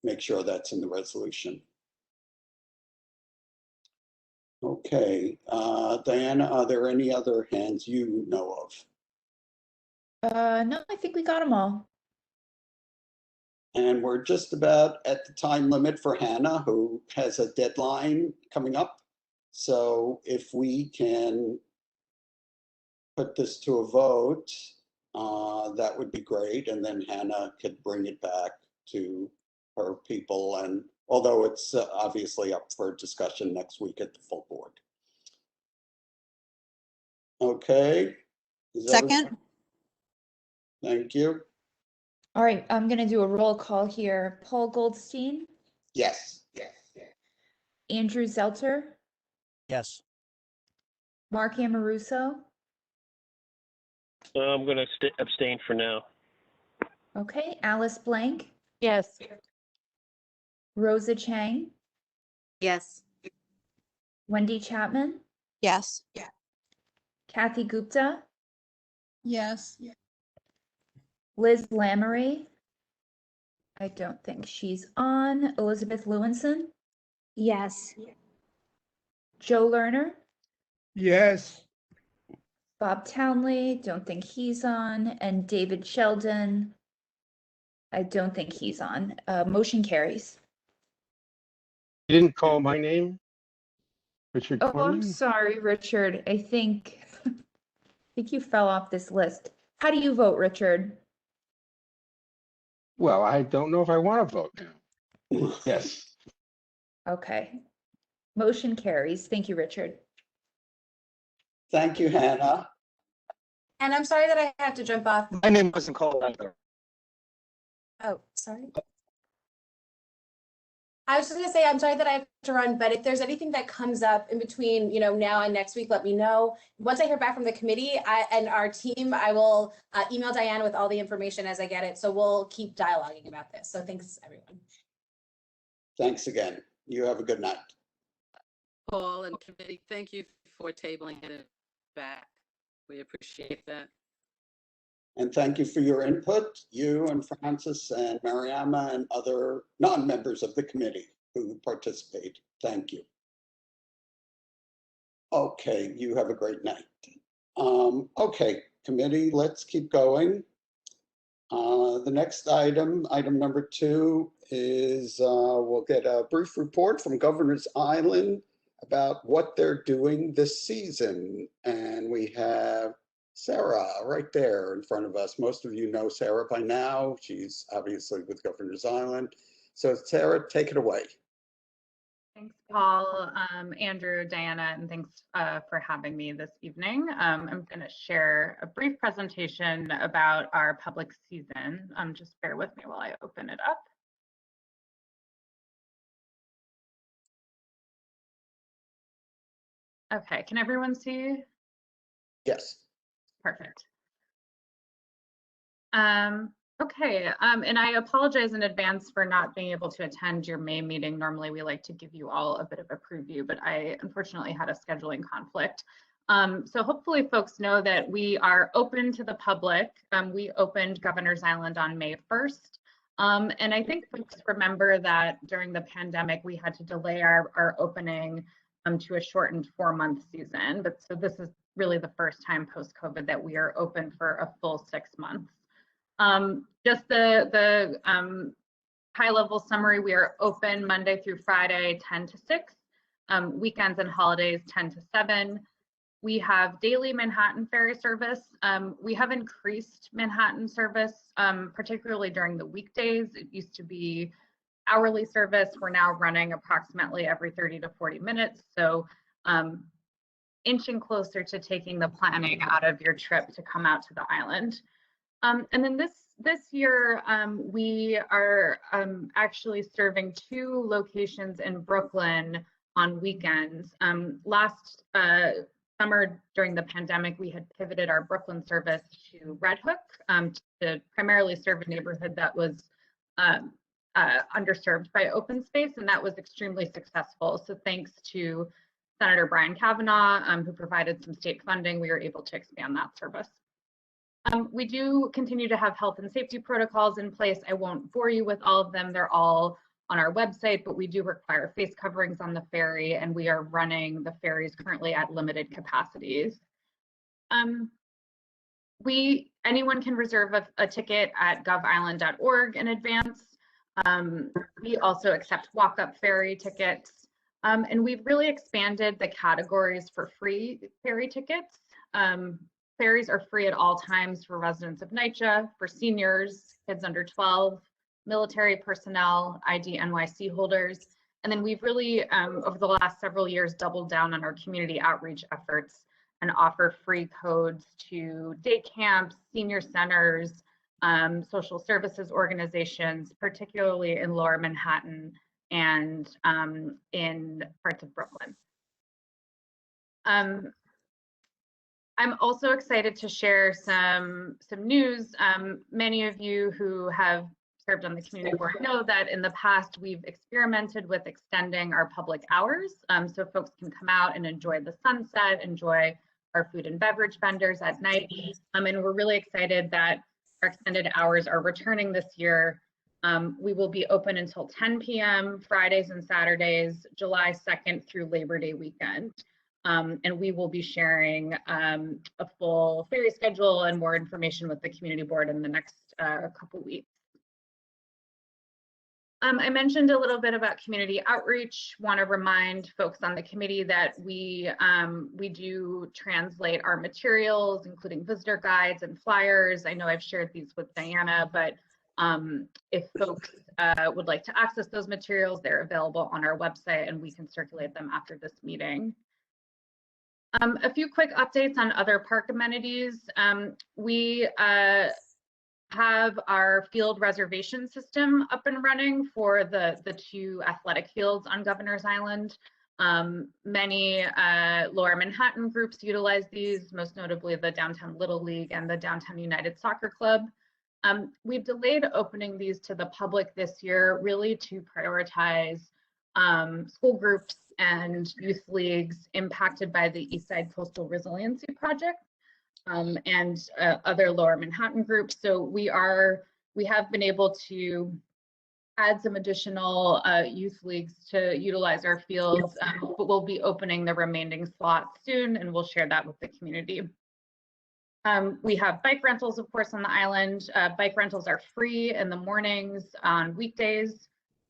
make sure that's in the resolution. Okay. Diana, are there any other hands you know of? No, I think we got them all. And we're just about at the time limit for Hannah, who has a deadline coming up. So if we can put this to a vote, that would be great. And then Hannah could bring it back to her people. And although it's obviously up for discussion next week at the full board. Okay. Second. Thank you. All right, I'm gonna do a roll call here. Paul Goldstein, Yes. Andrew Zelter, Yes. Mark Amoruso. I'm going to abstain for now. Okay, Alice Blank, Yes. Rosa Chang, Yes. Wendy Chapman, Yes. Kathy Gupta, Yes. Liz Lamoury. I don't think she's on. Elizabeth Lewinson, Yes. Joe Lerner, Yes. Bob Townley, don't think he's on, and David Sheldon. I don't think he's on. Motion carries. You didn't call my name? Richard Oh, I'm Corman? sorry, Richard. I think you fell off this list. How do you vote, Richard? Well, I don't know if I want to vote now. Yes. Okay. Motion carries. Thank you, Richard. Thank you, Hannah. And I'm sorry that I have to jump off. My name wasn't called either. Oh, sorry. I was just gonna say, I'm sorry that I have to run, but if there's anything that comes up in between, now and next week, let me know. Once I hear back from the committee and our team, I will email Diane with all the information as I get it. So we'll keep dialoguing about this. So thanks, everyone. Thanks again. You have a good night. Paul and committee, thank you for tabling it back. We appreciate that. And thank you for your input, you and Francis and Mariama and other non-members of the committee who participate. Thank you. Okay, you have a great night. Okay, committee, let's keep going. The next item number 2, is we'll get a brief report from Governor's Island about what they're doing this season. And we have Sarah right there in front of us. Most of you know Sarah by now. She's obviously with Governor's Island. So Sarah, take it away. Thanks, Paul, Andrew, Diana, and thanks for having me this evening. I'm going to share a brief presentation about our public season. Just bear with me while I open it up. Okay, can everyone see? Yes. Perfect. Okay, and I apologize in advance for not being able to attend your May meeting. Normally we like to give you all a bit of a preview, but I unfortunately had a scheduling conflict. So hopefully folks know that we are open to the public. We opened Governor's Island on May 1st. And I think folks remember that during the pandemic, we had to delay our opening to a shortened 4-month season. But so this is really the first time post-COVID that we are open for a full 6 months. Just the high level summary, we are open Monday through Friday, 10 to 6, weekends and holidays, 10 to 7. We have daily Manhattan ferry service. We have increased Manhattan service, particularly during the weekdays. It used to be hourly service. We're now running approximately every 30 to 40 minutes. So inching closer to taking the planning out of your trip to come out to the island. And then this year, we are actually serving 2 locations in Brooklyn on weekends. Last summer during the pandemic, we had pivoted our Brooklyn service to Red Hook to primarily serve a neighborhood that was underserved by open space, and that was extremely successful. So thanks to Senator Brian Kavanaugh, who provided some state funding, we were able to expand that service. We do continue to have health and safety protocols in place. I won't bore you with all of them. They're all on our website, but we do require face coverings on the ferry, and we are running the ferries currently at limited capacities. Anyone can reserve a ticket at govisland.org in advance. We also accept walk-up ferry tickets, and we've really expanded the categories for free ferry tickets. Ferries are free at all times for residents of NYCHA, for seniors, kids under 12, military personnel, ID NYC holders. And then we've really, over the last several years, doubled down on our community outreach efforts and offer free codes to day camps, senior centers, social services organizations, particularly in Lower Manhattan and in parts of Brooklyn. I'm also excited to share some news. Many of you who have served on the community board know that in the past we've experimented with extending our public hours, so folks can come out and enjoy the sunset, enjoy our food and beverage vendors at night. And we're really excited that our extended hours are returning this year. We will be open until 10 p.m. Fridays and Saturdays, July 2nd through Labor Day weekend. And we will be sharing a full ferry schedule and more information with the community board in the next couple weeks. I mentioned a little bit about community outreach. Want to remind folks on the committee that we do translate our materials, including visitor guides and flyers. I know I've shared these with Diana, but if folks would like to access those materials, they're available on our website and we can circulate them after this meeting. A few quick updates on other park amenities. We have our field reservation system up and running for the 2 athletic fields on Governor's Island. Many Lower Manhattan groups utilize these, most notably the Downtown Little League and the Downtown United Soccer Club. We've delayed opening these to the public this year, really to prioritize school groups and youth leagues impacted by the Eastside Coastal Resiliency Project and other Lower Manhattan groups. So we have been able to add some additional youth leagues to utilize our fields, but we'll be opening the remaining slots soon and we'll share that with the community. We have bike rentals, of course, on the island. Bike rentals are free in the mornings on weekdays.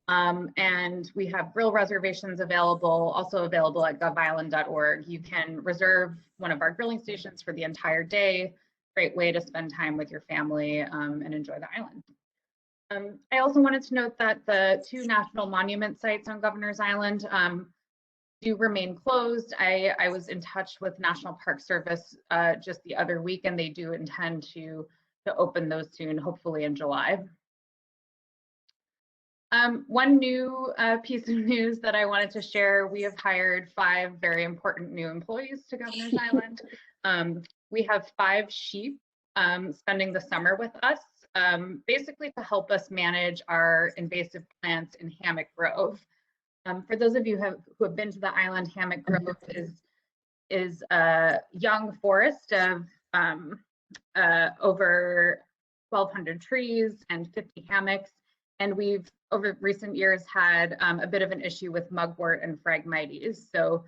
And we have grill reservations available, also available at govisland.org. You can reserve one of our grilling stations for the entire day. Great way to spend time with your family and enjoy the island. I also wanted to note that the 2 national monument sites on Governor's Island do remain closed. I was in touch with National Park Service just the other week, and they do intend to open those soon, hopefully in July. One new piece of news that I wanted to share, we have hired 5 very important new employees to Governor's Island. We have 5 sheep spending the summer with us, basically to help us manage our invasive plants in Hammock Grove. For those of you who have been to the island, Hammock Grove is a young forest of over 1,200 trees and 50 hammocks. And we've, over recent years, had a bit of an issue with Mugwort and Phragmites. So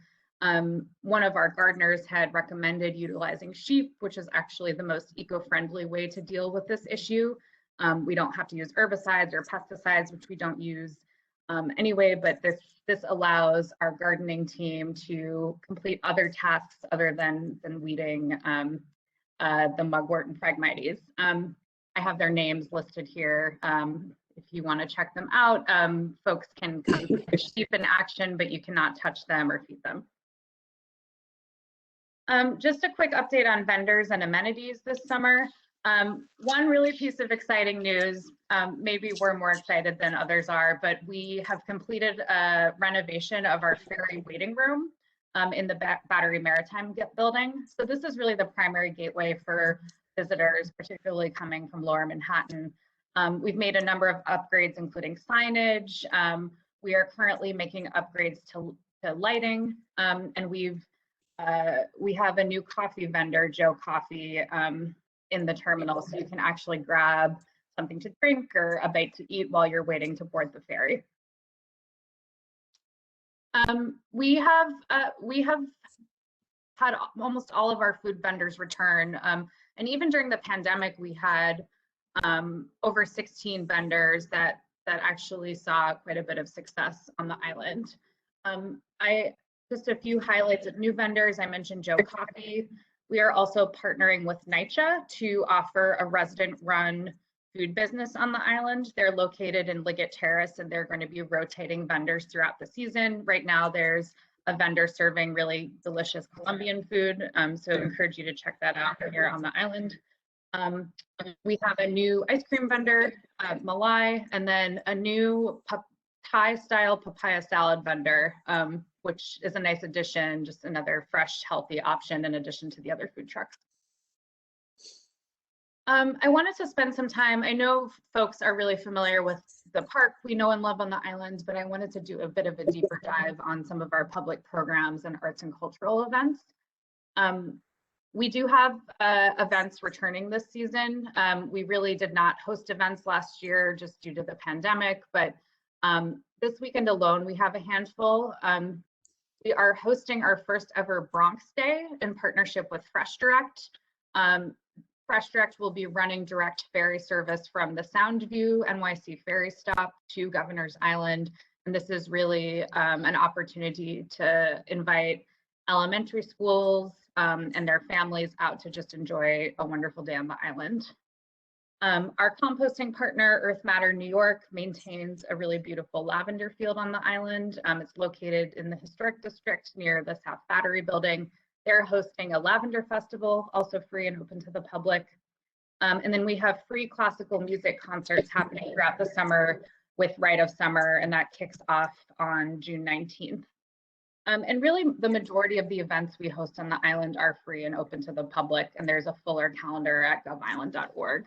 one of our gardeners had recommended utilizing sheep, which is actually the most eco-friendly way to deal with this issue. We don't have to use herbicides or pesticides, which we don't use anyway, but this allows our gardening team to complete other tasks other than weeding the Mugwort and Phragmites. I have their names listed here. If you want to check them out, folks can come see the sheep in action, but you cannot touch them or feed them. Just a quick update on vendors and amenities this summer. One really piece of exciting news, maybe we're more excited than others are, but we have completed a renovation of our Ferry waiting room in the Battery Maritime building. So this is really the primary gateway for visitors, particularly coming from Lower Manhattan. We've made a number of upgrades, including signage. We are currently making upgrades to lighting, and we have a new coffee vendor, Joe Coffee, in the terminal, so you can actually grab something to drink or a bite to eat while you're waiting to board the ferry. We have had almost all of our food vendors return, and even during the pandemic, we had over 16 vendors that actually saw quite a bit of success on the island. Just a few highlights of new vendors. I mentioned Joe Coffee. We are also partnering with NYCHA to offer a resident-run food business on the island. They're located in Liggett Terrace, and they're going to be rotating vendors throughout the season. Right now, there's a vendor serving really delicious Colombian food, so I encourage you to check that out when you're on the island. We have a new ice cream vendor, Malai, and then a new Thai-style papaya salad vendor, which is a nice addition, just another fresh, healthy option in addition to the other food trucks. I wanted to spend some time, I know folks are really familiar with the park we know and love on the island, but I wanted to do a bit of a deeper dive on some of our public programs and arts and cultural events. We do have events returning this season. We really did not host events last year just due to the pandemic, but this weekend alone, we have a handful. We are hosting our first ever Bronx Day in partnership with Fresh Direct. Fresh Direct will be running direct ferry service from the Soundview NYC ferry stop to Governor's Island. And this is really an opportunity to invite elementary schools and their families out to just enjoy a wonderful day on the island. Our composting partner, Earth Matter New York, maintains a really beautiful lavender field on the island. It's located in the historic district near the South Battery building. They're hosting a lavender festival, also free and open to the public. And then we have free classical music concerts happening throughout the summer with Rite of Summer, and that kicks off on June 19th. And really, the majority of the events we host on the island are free and open to the public, and there's a fuller calendar at govisland.org.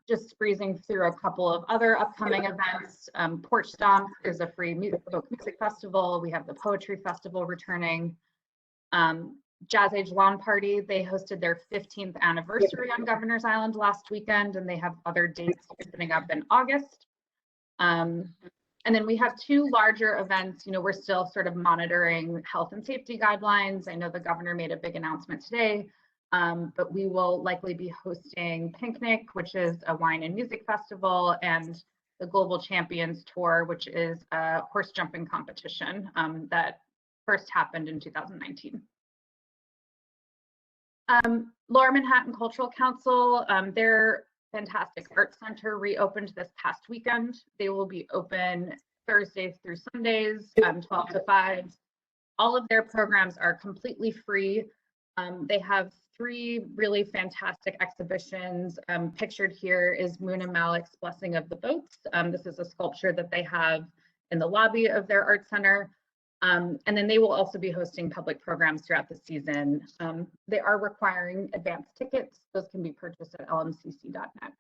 Just breezing through a couple of other upcoming events. Porch Stomp is a free music festival. We have the Poetry Festival returning. Jazz Age Lawn Party, they hosted their 15th anniversary on Governor's Island last weekend, and they have other dates opening up in August. And then we have two larger events. You know, we're still sort of monitoring health and safety guidelines. I know the governor made a big announcement today, but we will likely be hosting Picnic, which is a wine and music festival, and the Global Champions Tour, which is a horse jumping competition that first happened in 2019. Lower Manhattan Cultural Council, their fantastic art center reopened this past weekend. They will be open Thursdays through Sundays, 12 to 5. All of their programs are completely free. They have 3 really fantastic exhibitions. Pictured here is Moon and Malik's Blessing of the Boats. This is a sculpture that they have in the lobby of their art center. And then they will also be hosting public programs throughout the season. They are requiring advance tickets. Those can be purchased at lmcc.net.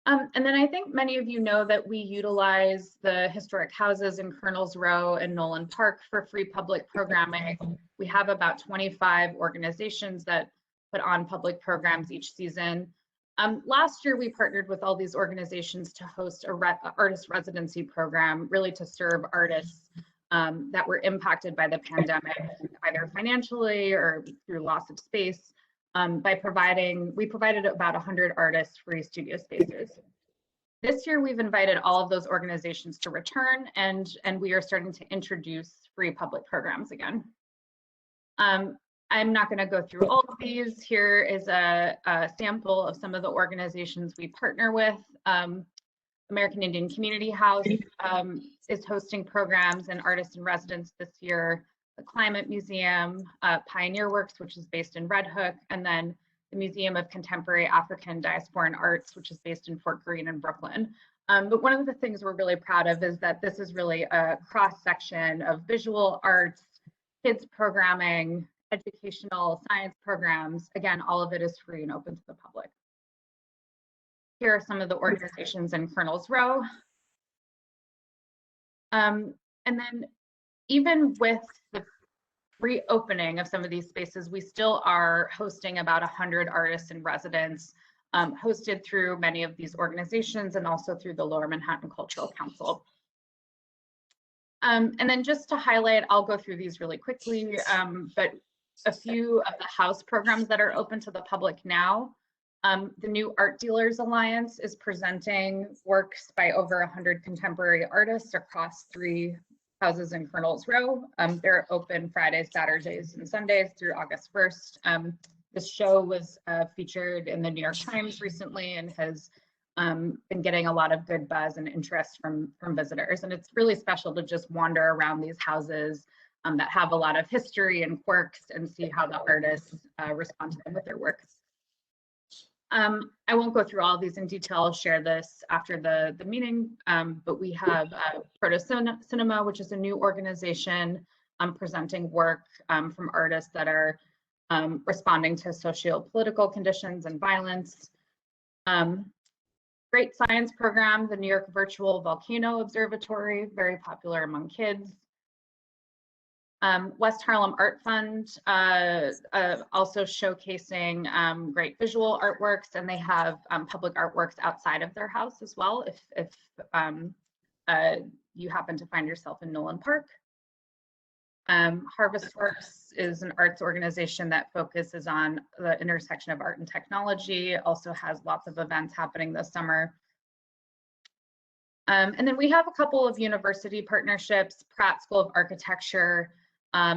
And then I think many of you know that we utilize the historic houses in Colonel's Row and Nolan Park for free public programming. We have about 25 organizations that put on public programs each season. Last year, we partnered with all these organizations to host a artist residency program, really to serve artists that were impacted by the pandemic, either financially or through loss of space. we provided about 100 artists free studio spaces. This year, we've invited all of those organizations to return, and we are starting to introduce free public programs again. I'm not going to go through all of these. Here is a sample of some of the organizations we partner with. American Indian Community House is hosting programs and artists in residence this year. The Climate Museum, Pioneer Works, which is based in Red Hook, and then the Museum of Contemporary African Diasporan Arts, which is based in Fort Greene in Brooklyn. But one of the things we're really proud of is that this is really a cross-section of visual arts, kids programming, educational science programs. Again, all of it is free and open to the public. Here are some of the organizations in Colonel's Row. And then even with the reopening of some of these spaces, we still are hosting about 100 artists in residence, hosted through many of these organizations and also through the Lower Manhattan Cultural Council. And then just to highlight, I'll go through these really quickly, but a few of the house programs that are open to the public now. The New Art Dealers Alliance is presenting works by over 100 contemporary artists across 3 houses in Colonel's Row. They're open Fridays, Saturdays, and Sundays through August 1st. This show was featured in the New York Times recently and has been getting a lot of good buzz and interest from visitors. And it's really special to just wander around these houses that have a lot of history and quirks and see how the artists respond to them with their works. I won't go through all of these in detail. I'll share this after the meeting, but we have Proto Cinema, which is a new organization presenting work from artists that are responding to socio-political conditions and violence. Great science program, the New York Virtual Volcano Observatory, very popular among kids. West Harlem Art Fund, also showcasing great visual artworks, and they have public artworks outside of their house as well, if you happen to find yourself in Nolan Park. Harvest Works is an arts organization that focuses on the intersection of art and technology, also has lots of events happening this summer. And then we have a couple of university partnerships. Pratt School of Architecture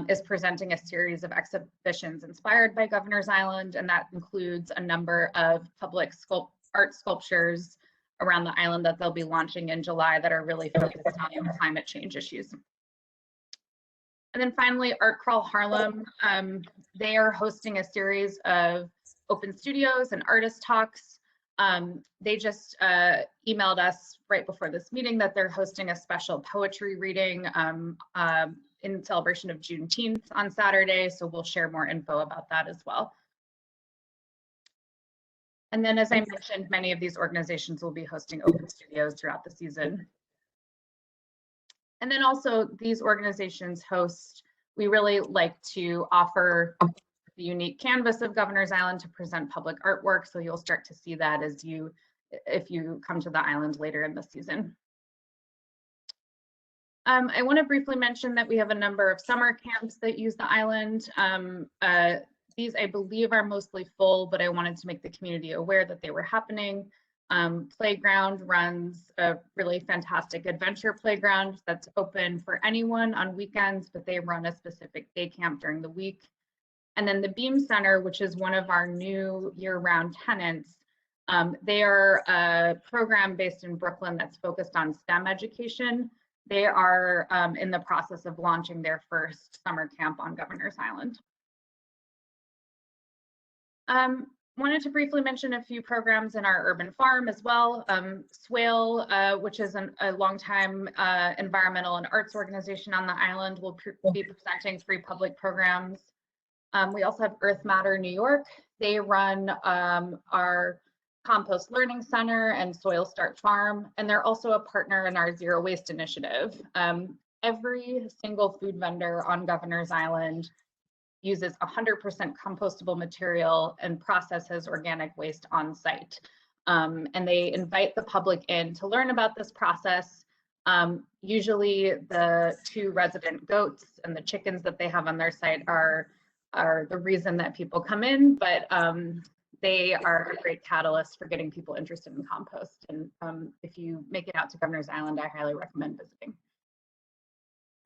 is presenting a series of exhibitions inspired by Governor's Island, and that includes a number of public art sculptures around the island that they'll be launching in July that are really focused on climate change issues. And then finally, Art Crawl Harlem. They are hosting a series of open studios and artist talks. They just emailed us right before this meeting that they're hosting a special poetry reading in celebration of Juneteenth on Saturday, so we'll share more info about that as well. And then, as I mentioned, many of these organizations will be hosting open studios throughout the season. And then also these organizations host, we really like to offer the unique canvas of Governor's Island to present public artwork, so you'll start to see that if you come to the island later in the season. I want to briefly mention that we have a number of summer camps that use the island. These, I believe, are mostly full, but I wanted to make the community aware that they were happening. Playground runs a really fantastic adventure playground that's open for anyone on weekends, but they run a specific day camp during the week. And then the Beam Center, which is one of our new year-round tenants, they are a program based in Brooklyn that's focused on STEM education. They are in the process of launching their first summer camp on Governor's Island. Wanted to briefly mention a few programs in our urban farm as well. Swale, which is a longtime environmental and arts organization on the island, will be presenting free public programs. We also have Earth Matter New York. They run our Compost Learning Center and Soil Start Farm, and they're also a partner in our Zero Waste Initiative. Every single food vendor on Governor's Island uses 100% compostable material and processes organic waste on site. And they invite the public in to learn about this process. Usually the 2 resident goats and the chickens that they have on their site are are the reason that people come in, but they are a great catalyst for getting people interested in compost. And if you make it out to Governor's Island, I highly recommend visiting.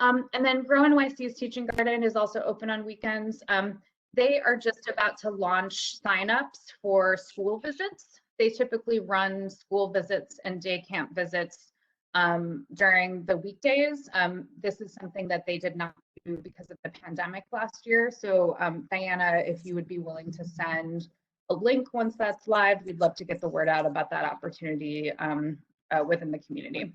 And then Grow NYC's Teaching Garden is also open on weekends. They are just about to launch signups for school visits. They typically run school visits and day camp visits during the weekdays. This is something that they did not do because of the pandemic last year. So Diana, if you would be willing to send a link once that's live, we'd love to get the word out about that opportunity within the community.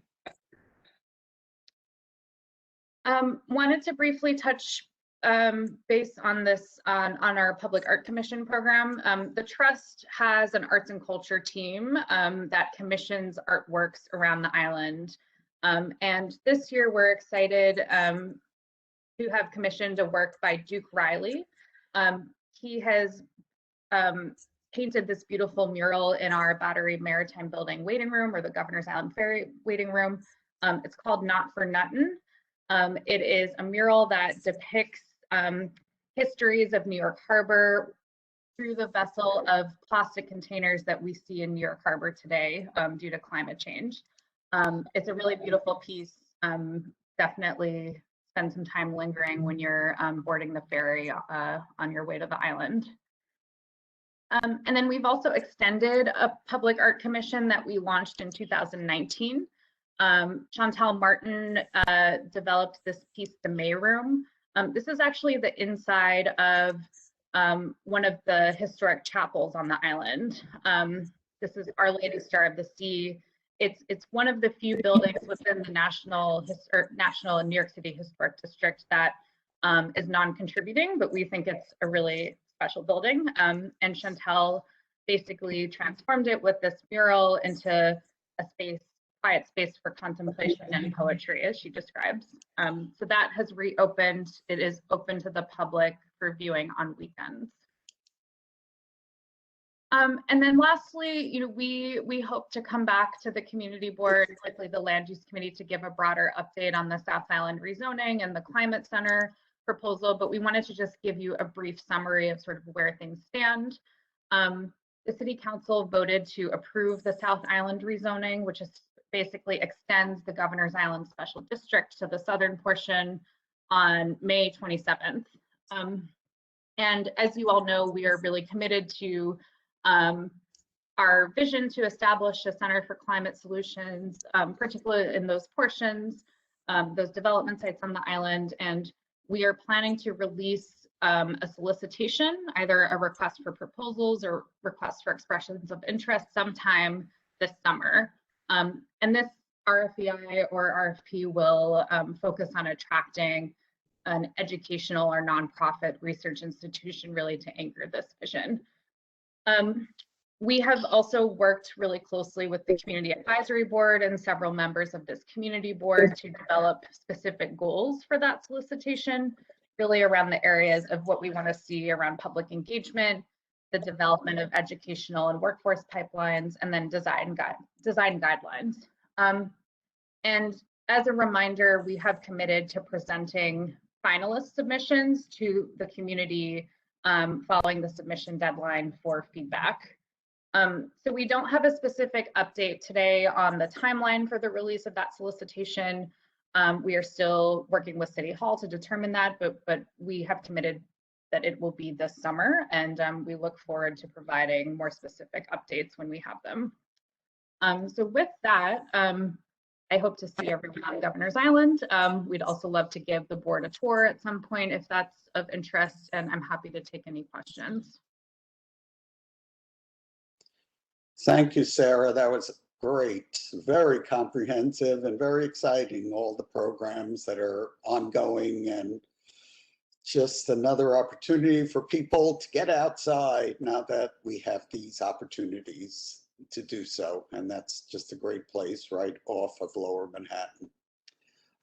Wanted to briefly touch base on this on our Public Art Commission program. The Trust has an arts and culture team that commissions artworks around the island. And this year we're excited to have commissioned a work by Duke Riley. He has painted this beautiful mural in our Battery Maritime Building waiting room, or the Governor's Island Ferry waiting room. It's called Not for Nuttin'. It is a mural that depicts histories of New York Harbor through the vessel of plastic containers that we see in New York Harbor today due to climate change. It's a really beautiful piece. Definitely spend some time lingering when you're boarding the ferry on your way to the island. And then we've also extended a public art commission that we launched in 2019. Chantal Martin developed this piece, The May Room. This is actually the inside of one of the historic chapels on the island. This is Our Lady Star of the Sea. It's one of the few buildings within the National and New York City Historic District that is non-contributing, but we think it's a really special building. And Chantal basically transformed it with this mural into a quiet space for contemplation and poetry, as she describes. So that has reopened. It is open to the public for viewing on weekends. And then lastly, we hope to come back to the community board, likely the land use committee, to give a broader update on the South Island rezoning and the climate center proposal, but we wanted to just give you a brief summary of sort of where things stand. The city council voted to approve the South Island rezoning, which is basically extends the Governor's Island Special District to the southern portion on May 27th. And as you all know, we are really committed to our vision to establish a Center for Climate Solutions, particularly in those portions, those development sites on the island. And we are planning to release a solicitation, either a request for proposals or request for expressions of interest sometime this summer. And this RFEI or RFP will focus on attracting an educational or nonprofit research institution really to anchor this vision. We have also worked really closely with the Community Advisory Board and several members of this community board to develop specific goals for that solicitation, really around the areas of what we want to see around public engagement, the development of educational and workforce pipelines, and then design guidelines. And as a reminder, we have committed to presenting finalist submissions to the community following the submission deadline for feedback. So we don't have a specific update today on the timeline for the release of that solicitation. We are still working with City Hall to determine that, but we have committed that it will be this summer, and we look forward to providing more specific updates when we have them. So with that, I hope to see everyone on Governor's Island. We'd also love to give the board a tour at some point if that's of interest, and I'm happy to take any questions. Thank you, Sarah. That was great. Very comprehensive and very exciting, all the programs that are ongoing, and just another opportunity for people to get outside now that we have these opportunities to do so. And that's just a great place right off of Lower Manhattan.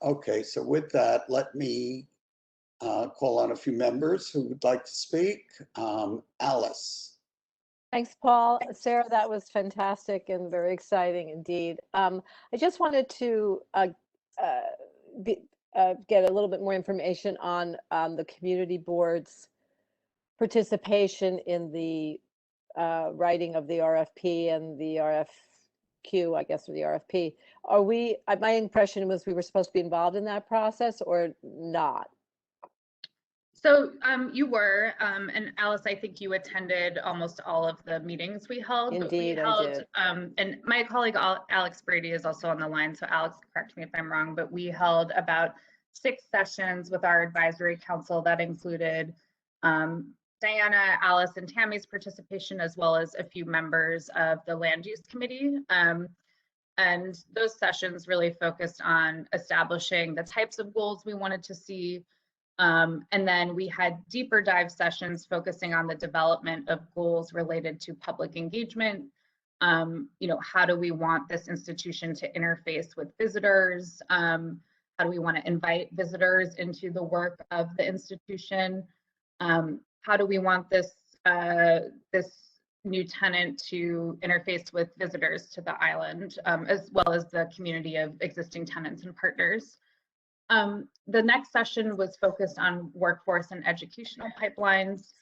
Okay, so with that, let me call on a few members who would like to speak. Alice. Thanks, Paul. Sarah, that was fantastic and very exciting indeed. I just wanted to get a little bit more information on the community board's participation in the writing of the RFP and the RFQ, I guess, or the RFP. Are we, my impression was we were supposed to be involved in that process or not? So you were, and Alice, I think you attended almost all of the meetings we held. Indeed, but we held, I did. And my colleague Alex Brady is also on the line. So Alex, correct me if I'm wrong, but we held about 6 sessions with our advisory council that included Diana, Alice, and Tammy's participation, as well as a few members of the land use committee. And those sessions really focused on establishing the types of goals we wanted to see. And then we had deeper dive sessions focusing on the development of goals related to public engagement. You know, how do we want this institution to interface with visitors? How do we want to invite visitors into the work of the institution? How do we want this new tenant to interface with visitors to the island, as well as the community of existing tenants and partners? The next session was focused on workforce and educational pipelines.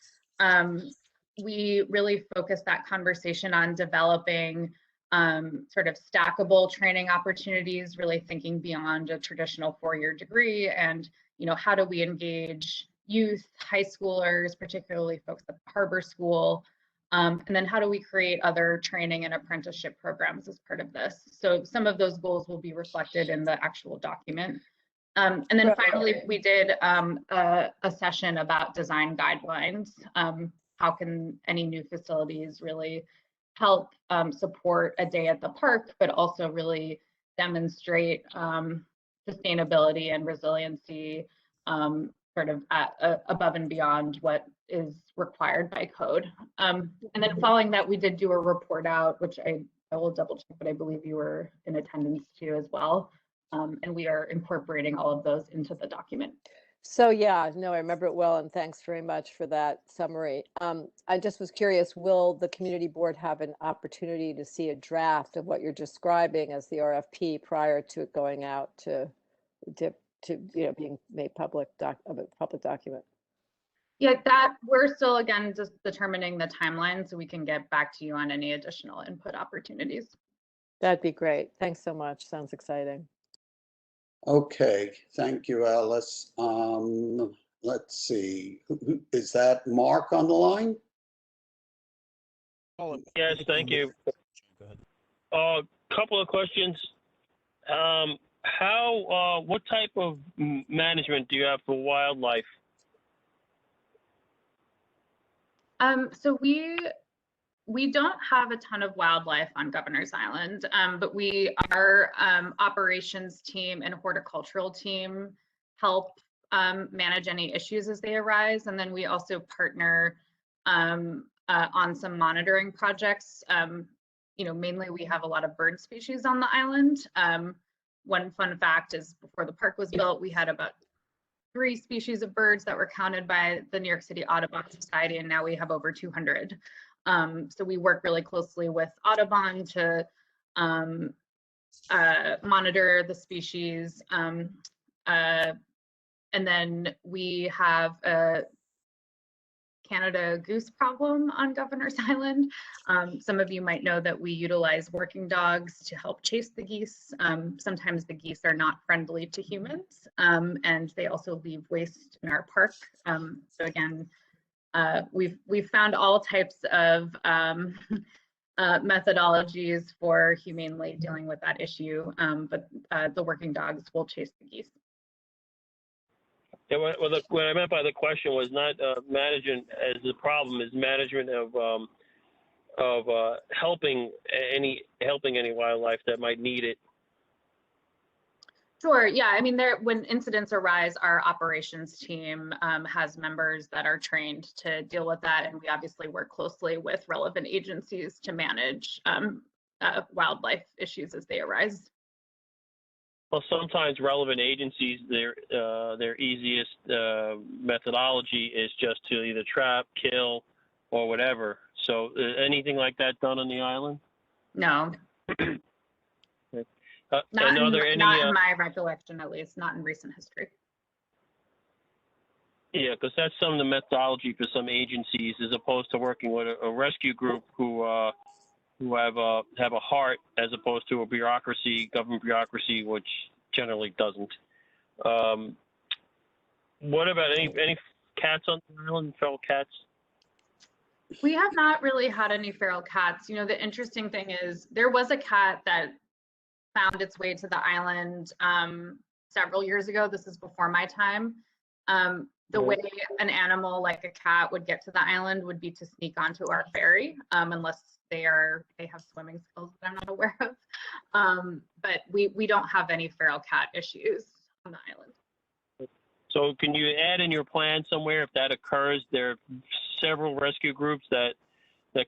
We really focused that conversation on developing sort of stackable training opportunities, really thinking beyond a traditional 4-year degree, and you know, how do we engage youth, high schoolers, particularly folks at Harbor School, and then how do we create other training and apprenticeship programs as part of this? So some of those goals will be reflected in the actual document. And then finally, we did a session about design guidelines. How can any new facilities really help support a day at the park, but also really demonstrate sustainability and resiliency sort of above and beyond what is required by code. And then following that, we did do a report out, which I will double check, but I believe you were in attendance too as well. And we are incorporating all of those into the document. So yeah, no, I remember it well, and thanks very much for that summary. I just was curious, will the community board have an opportunity to see a draft of what you're describing as the RFP prior to it going out to you know, being made public public document? Yeah, that we're still again just determining the timeline so we can get back to you on any additional input opportunities. That'd be great. Thanks so much. Sounds exciting. Okay, thank you, Alice. Let's see, is that Mark on the line? Yes, thank you. Go ahead. Couple of questions. What type of management do you have for wildlife? So we don't have a ton of wildlife on Governor's Island, but our operations team and horticultural team help manage any issues as they arise. And then we also partner on some monitoring projects. You know, mainly we have a lot of bird species on the island. One fun fact is before the park was built, we had about 3 species of birds that were counted by the New York City Audubon Society, and now we have over 200. So we work really closely with Audubon to monitor the species. And then we have a Canada goose problem on Governor's Island. Some of you might know that we utilize working dogs to help chase the geese. Sometimes the geese are not friendly to humans, and they also leave waste in our park. So again, we've found all types of methodologies for humanely dealing with that issue, but the working dogs will chase the geese. Yeah, what I meant by the question was not management as the problem, is management of helping any wildlife that might need it. Sure. Yeah. I mean, when incidents arise, our operations team has members that are trained to deal with that, and we obviously work closely with relevant agencies to manage wildlife issues as they arise. Well, sometimes relevant agencies, their easiest methodology is just to either trap, kill, or whatever. So anything like that done on the island? No. Not in my recollection, at least, not in recent history. Yeah, because that's some of the methodology for some agencies, as opposed to working with a rescue group who have a heart, as opposed to a bureaucracy, government bureaucracy, which generally doesn't. What about any cats on the island? Feral cats? We have not really had any feral cats. You know, the interesting thing is there was a cat that found its way to the island several years ago. This is before my time. The way an animal like a cat would get to the island would be to sneak onto our ferry, unless they have swimming skills that I'm not aware of. But we don't have any feral cat issues on the island. So can you add in your plan somewhere, if that occurs, there are several rescue groups that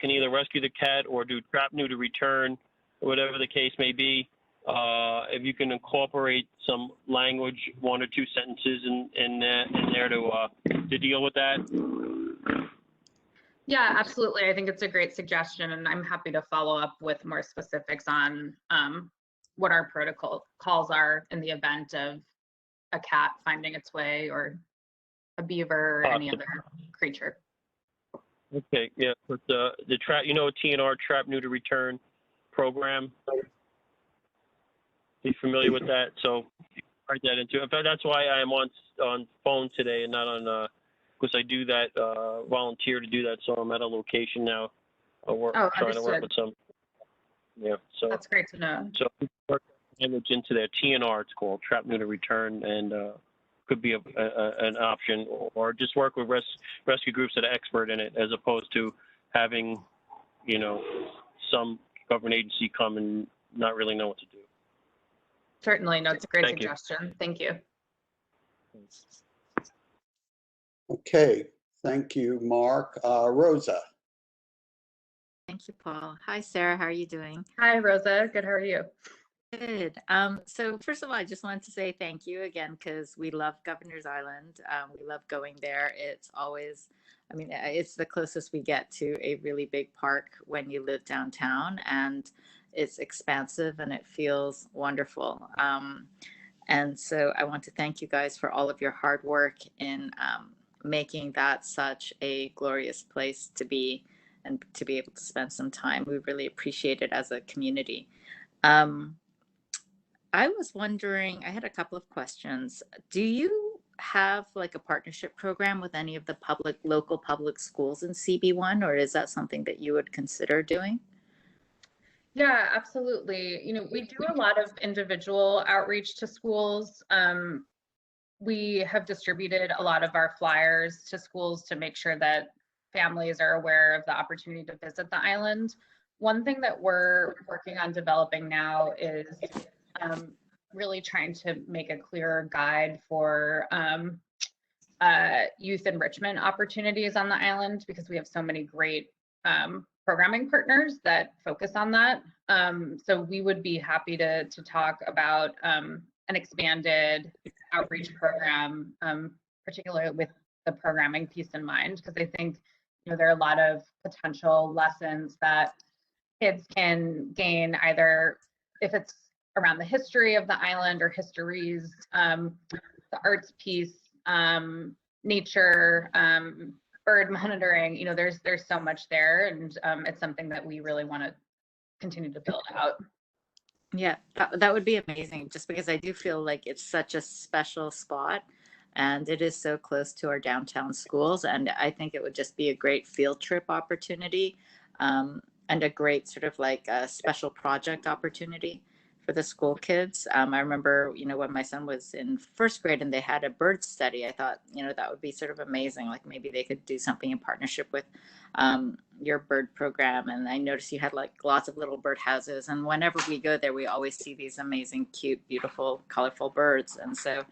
can either rescue the cat or do trap, neuter, return, whatever the case may be. If you can incorporate some language, 1 or 2 sentences in there to deal with that. Yeah, absolutely. I think it's a great suggestion, and I'm happy to follow up with more specifics on what our protocols are in the event of a cat finding its way, or a beaver, or any other creature. Okay, yeah, but the trap, TNR, trap, neuter, return program. Be familiar with that, so write that into it. That's why I'm on phone today and not on, because I do that, volunteer to do that, so I'm at a location now. Trying to work with some. Yeah, so that's great to know. So work language into their TNR, it's called trap, neuter, return, and could be an option, or just work with rescue groups that are expert in it, as opposed to having, some government agency come and not really know what to do. Certainly, no, it's a great Thank you. suggestion. Thank you. Okay, thank you, Mark. Rosa. Thank you, Paul. Hi, Sarah. How are you doing? Hi, Rosa. Good. How are you? Good. So first of all, I just wanted to say thank you again, because we love Governor's Island. We love going there. It's always, it's the closest we get to a really big park when you live downtown, and it's expansive and it feels wonderful. And so I want to thank you guys for all of your hard work in making that such a glorious place to be, and to be able to spend some time. We really appreciate it as a community. I was wondering, I had a couple of questions. Do you have like a partnership program with any of the local public schools in CB1, or is that something that you would consider doing? Yeah, absolutely. We do a lot of individual outreach to schools. We have distributed a lot of our flyers to schools to make sure that families are aware of the opportunity to visit the island. One thing that we're working on developing now is really trying to make a clearer guide for youth enrichment opportunities on the island, because we have so many great programming partners that focus on that. So we would be happy to talk about an expanded outreach program, particularly with the programming piece in mind, because I think there are a lot of potential lessons that kids can gain, either if it's around the history of the island or histories, the arts piece, nature, bird monitoring. There's so much there, and it's something that we really want to continue to build out. Yeah, that would be amazing, just because I do feel like it's such a special spot, and it is so close to our downtown schools, and I think it would just be a great field trip opportunity, and a great sort of like a special project opportunity for the school kids. I remember, when my son was in first grade and they had a bird study, I thought, that would be sort of amazing. Like maybe they could do something in partnership with your bird program. And I noticed you had like lots of little bird houses. And whenever we go there, we always see these amazing, cute, beautiful, colorful birds. And so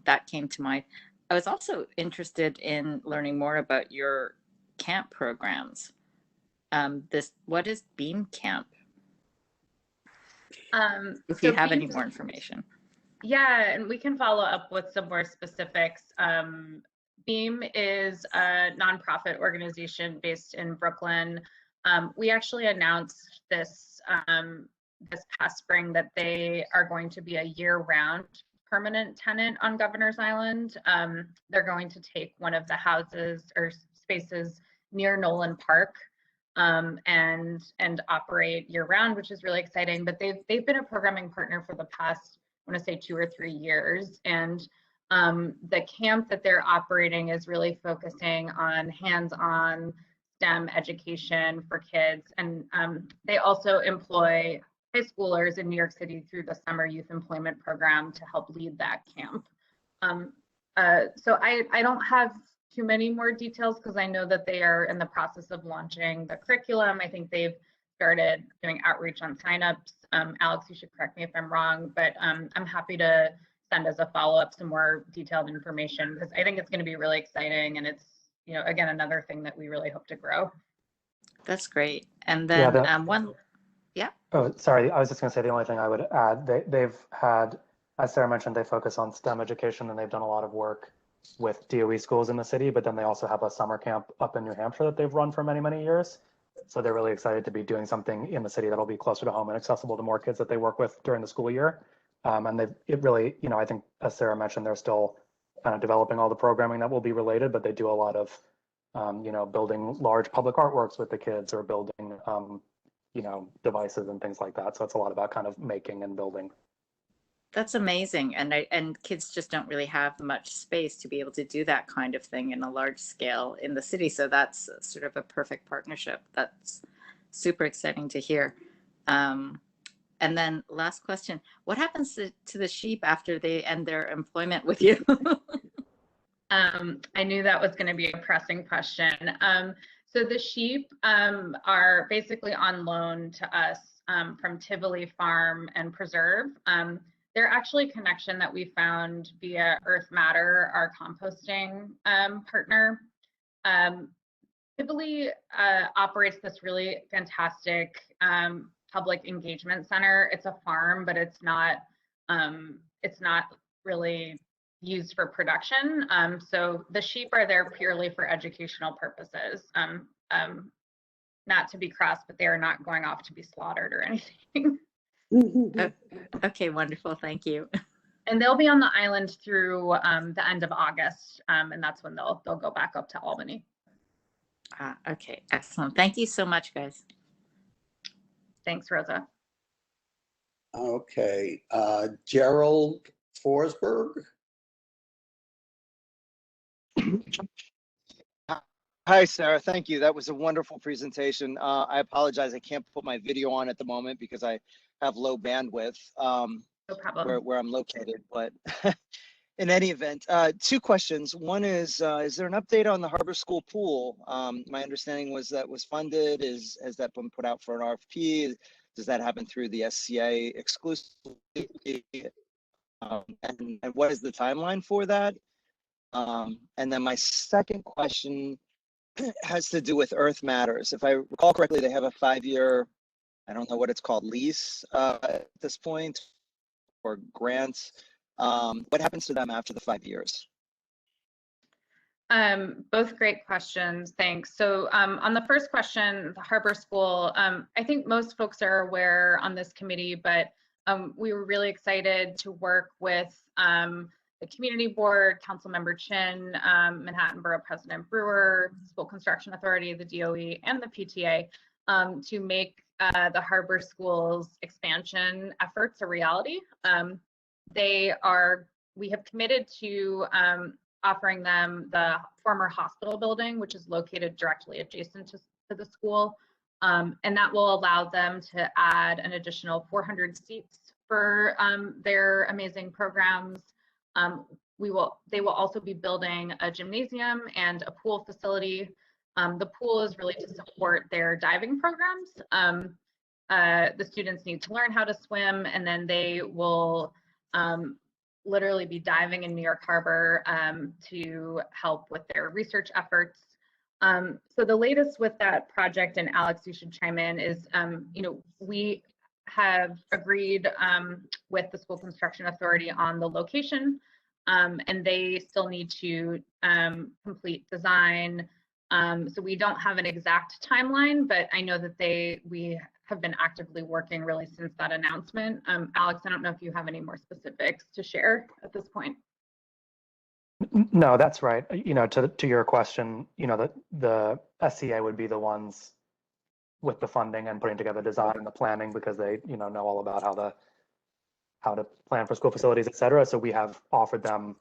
that came to mind. I was also interested in learning more about your camp programs. What is Beam Camp? If you have any more information. Yeah, and we can follow up with some more specifics. Beam is a nonprofit organization based in Brooklyn. We actually announced this past spring that they are going to be a year-round permanent tenant on Governor's Island. They're going to take one of the houses or spaces near Nolan Park and operate year round, which is really exciting. But they've been a programming partner for the past, I want to say 2 or 3 years. And the camp that they're operating is really focusing on hands-on STEM education for kids. And they also employ high schoolers in New York City through the Summer Youth Employment Program to help lead that camp. So I don't have too many more details because I know that they are in the process of launching the curriculum. I think they've started doing outreach on signups. Alex, you should correct me if I'm wrong, but I'm happy to send as a follow-up some more detailed information because I think it's going to be really exciting, and it's, you know, again, another thing that we really hope to grow. That's great. And then yeah. Oh, sorry. I was just going to say the only thing I would add, they've had, as Sarah mentioned, they focus on STEM education, and they've done a lot of work with DOE schools in the city, but then they also have a summer camp up in New Hampshire that they've run for many, many years. So they're really excited to be doing something in the city that'll be closer to home and accessible to more kids that they work with during the school year. And it really, you know, I think as Sarah mentioned, they're still kind of developing all the programming that will be related, but they do a lot of, you know, building large public artworks with the kids or building, you know, devices and things like that. So it's a lot about kind of making and building. That's amazing. And kids just don't really have much space to be able to do that kind of thing in a large scale in the city. So that's sort of a perfect partnership. That's super exciting to hear. And then last question, what happens to the sheep after they end their employment with you? I knew that was going to be a pressing question. So the sheep are basically on loan to us from Tivoli Farm and Preserve. They're actually a connection that we found via Earth Matter, our composting partner. Tivoli operates this really fantastic public engagement center. It's a farm, but it's not really used for production. So the sheep are there purely for educational purposes. Not to be cross, but they are not going off to be slaughtered or anything. Okay, wonderful. Thank you. And they'll be on the island through the end of August, and that's when they'll go back up to Albany. Okay, excellent. Thank you so much, guys. Thanks, Rosa. Okay, Gerald Forsberg. Hi, Sarah. Thank you. That was a wonderful presentation. I apologize. I can't put my video on at the moment because I have low bandwidth no problem. where I'm located. But in any event, 2 questions. One is there an update on the Harbor School pool? My understanding was that was funded. Has that been put out for an RFP? Does that happen through the SCA exclusively? And what is the timeline for that? And then my second question has to do with Earth Matters. If I recall correctly, they have a 5-year, I don't know what it's called, lease at this point, or grants. What happens to them after the 5 years? Both great questions, thanks. So on the first question, the Harbor School, I think most folks are aware on this committee, but we were really excited to work with the Community Board, Councilmember Chin, Manhattan Borough President Brewer, School Construction Authority, the DOE, and the PTA to make the Harbor School's expansion efforts a reality. We have committed to offering them the former hospital building, which is located directly adjacent to the school. And that will allow them to add an additional 400 seats for their amazing programs. They will also be building a gymnasium and a pool facility. The pool is really to support their diving programs. The students need to learn how to swim, and then they will literally be diving in New York Harbor to help with their research efforts. So the latest with that project, and Alex, you should chime in, is we have agreed with the School Construction Authority on the location, and they still need to complete design. So we don't have an exact timeline, but I know that we have been actively working really since that announcement. Alex, I don't know if you have any more specifics to share at this point. No, that's right. To your question, the SCA would be the ones with the funding and putting together design and the planning, because they know all about how to plan for school facilities, et cetera. So we have offered them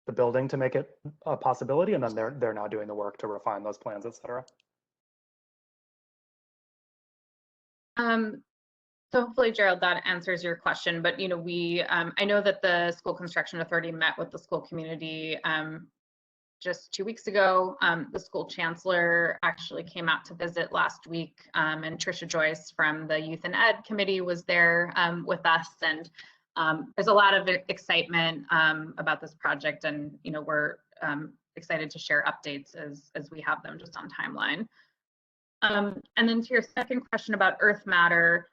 the building to make it a possibility, and then they're now doing the work to refine those plans, et cetera. So hopefully, Gerald, that answers your question. But I know that the School Construction Authority met with the school community just 2 weeks ago. The school chancellor actually came out to visit last week, and Tricia Joyce from the Youth and Ed Committee was there with us. And there's a lot of excitement about this project, and we're excited to share updates as we have them, just on timeline. And then to your second question about Earth Matter,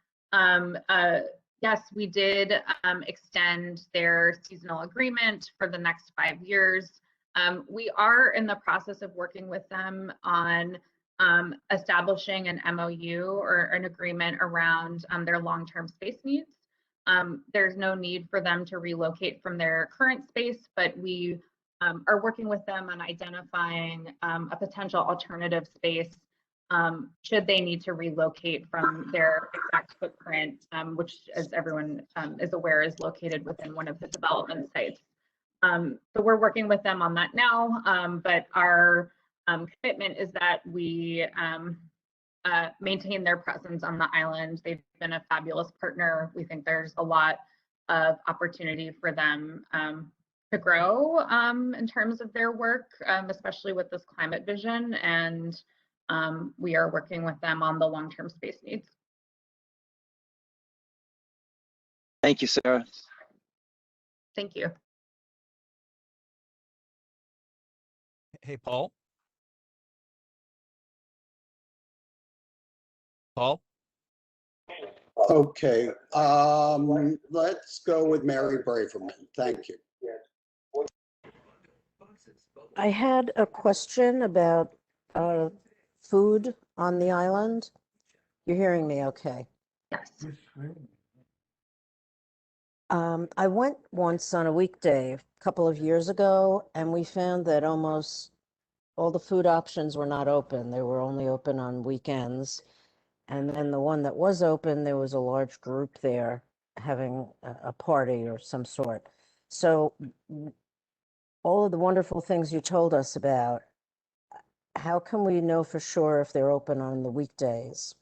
yes, we did extend their seasonal agreement for the next 5 years. We are in the process of working with them on establishing an MOU or an agreement around their long-term space needs. There's no need for them to relocate from their current space, but we are working with them on identifying a potential alternative space should they need to relocate from their exact footprint, which, as everyone is aware, is located within one of the development sites. So we're working with them on that now, but our commitment is that we maintain their presence on the island. They've been a fabulous partner. We think there's a lot of opportunity for them to grow in terms of their work, especially with this climate vision. And we are working with them on the long-term space needs. Thank you, Sarah. Thank you. Hey, Paul. Paul? Okay, let's go with Mary Braverman. Thank you. I had a question about food on the island. You're hearing me okay? Yes. I went once on a weekday a couple of years ago, and we found that almost all the food options were not open. They were only open on weekends. And then the one that was open, there was a large group there having a party or some sort. So all of the wonderful things you told us about, how can we know for sure if they're open on the weekdays?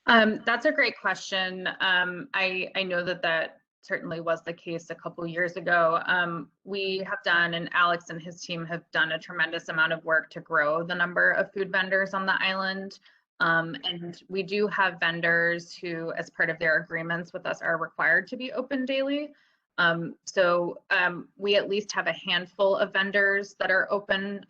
That's a great question. I know that certainly was the case a couple years ago. We have done, and Alex and his team have done, a tremendous amount of work to grow the number of food vendors on the island. And we do have vendors who, as part of their agreements with us, are required to be open daily. So we at least have a handful of vendors that are open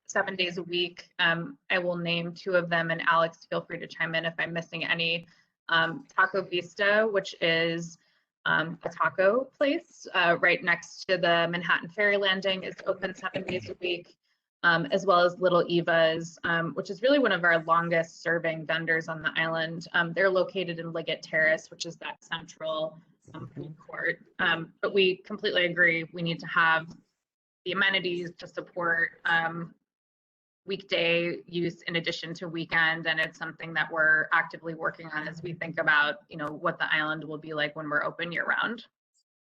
7 days a week. I will name 2 of them, and Alex, feel free to chime in if I'm missing any. Taco Vista, which is a taco place right next to the Manhattan Ferry landing, is open 7 days a week. As well as Little Eva's, which is really one of our longest serving vendors on the island. They're located in Liggett Terrace, which is that central food court. But we completely agree, we need to have the amenities to support weekday use in addition to weekend. And it's something that we're actively working on as we think about, what the island will be like when we're open year round.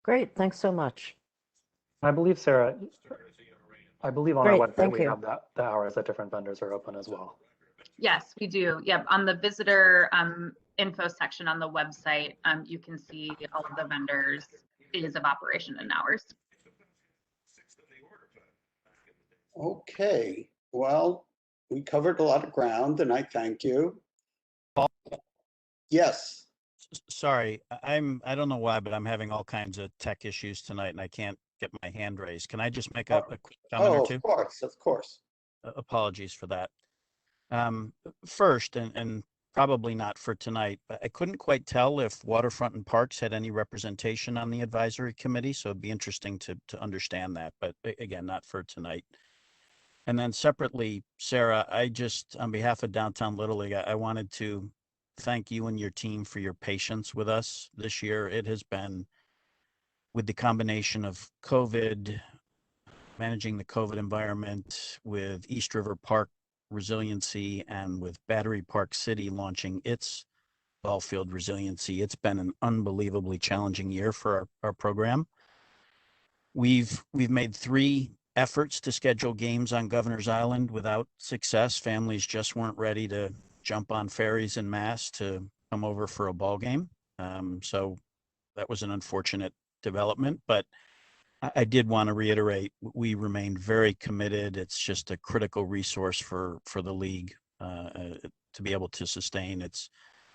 Great, thanks so much. I believe, Sarah, on Great, our website, thank we you. have the hours that different vendors are open as well. Yes, we do. Yep, on the visitor info section on the website, you can see all of the vendors' days of operation and hours. Okay, well, we covered a lot of ground, and I thank you. Paul? Yes. Sorry, I don't know why, but I'm having all kinds of tech issues tonight, and I can't get my hand raised. Can I just make a quick comment or two? Of course, of course. Apologies for that. First, and probably not for tonight, but I couldn't quite tell if Waterfront and Parks had any representation on the advisory committee, so it'd be interesting to understand that, but again, not for tonight. And then separately, Sarah, I just, on behalf of Downtown Little League, I wanted to thank you and your team for your patience with us this year. It has been, with the combination of COVID, managing the COVID environment, with East River Park resiliency, and with Battery Park City launching its ball field resiliency. It's been an unbelievably challenging year for our program. We've made 3 efforts to schedule games on Governor's Island without success. Families just weren't ready to jump on ferries en masse to come over for a ball game. So that was an unfortunate development, but I did want to reiterate, we remain very committed. It's just a critical resource for the league to be able to sustain its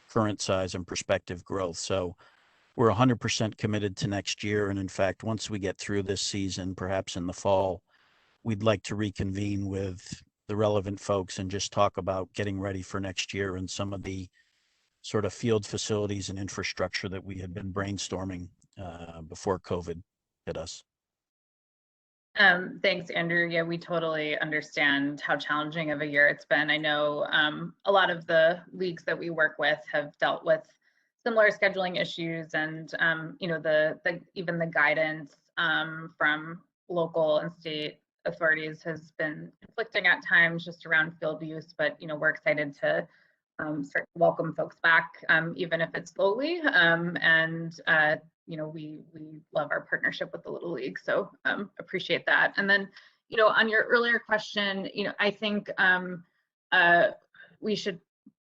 current size and prospective growth. So we're 100% committed to next year. And in fact, once we get through this season, perhaps in the fall, we'd like to reconvene with the relevant folks and just talk about getting ready for next year and some of the sort of field facilities and infrastructure that we had been brainstorming before COVID hit us. Thanks, Andrew. Yeah, we totally understand how challenging of a year it's been. I know a lot of the leagues that we work with have dealt with similar scheduling issues, and you know, even the guidance from local and state authorities has been conflicting at times just around field use. But you know, we're excited to start to welcome folks back, even if it's slowly. And you know, we love our partnership with the Little League, so appreciate that. And then, you know, on your earlier question, you know, I think we should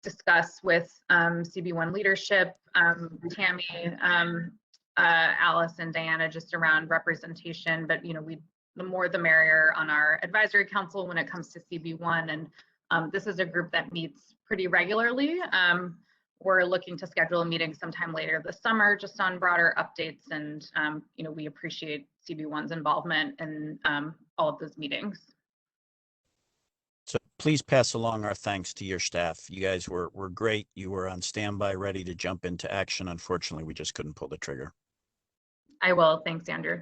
discuss with CB1 leadership, Tammy, Alice, and Diana, just around representation. But you know, the more the merrier on our advisory council when it comes to CB1, and this is a group that meets pretty regularly. We're looking to schedule a meeting sometime later this summer just on broader updates, and you know, we appreciate CB1's involvement in all of those meetings. So please pass along our thanks to your staff. You guys were great. You were on standby, ready to jump into action. Unfortunately, we just couldn't pull the trigger. I will. Thanks, Andrew.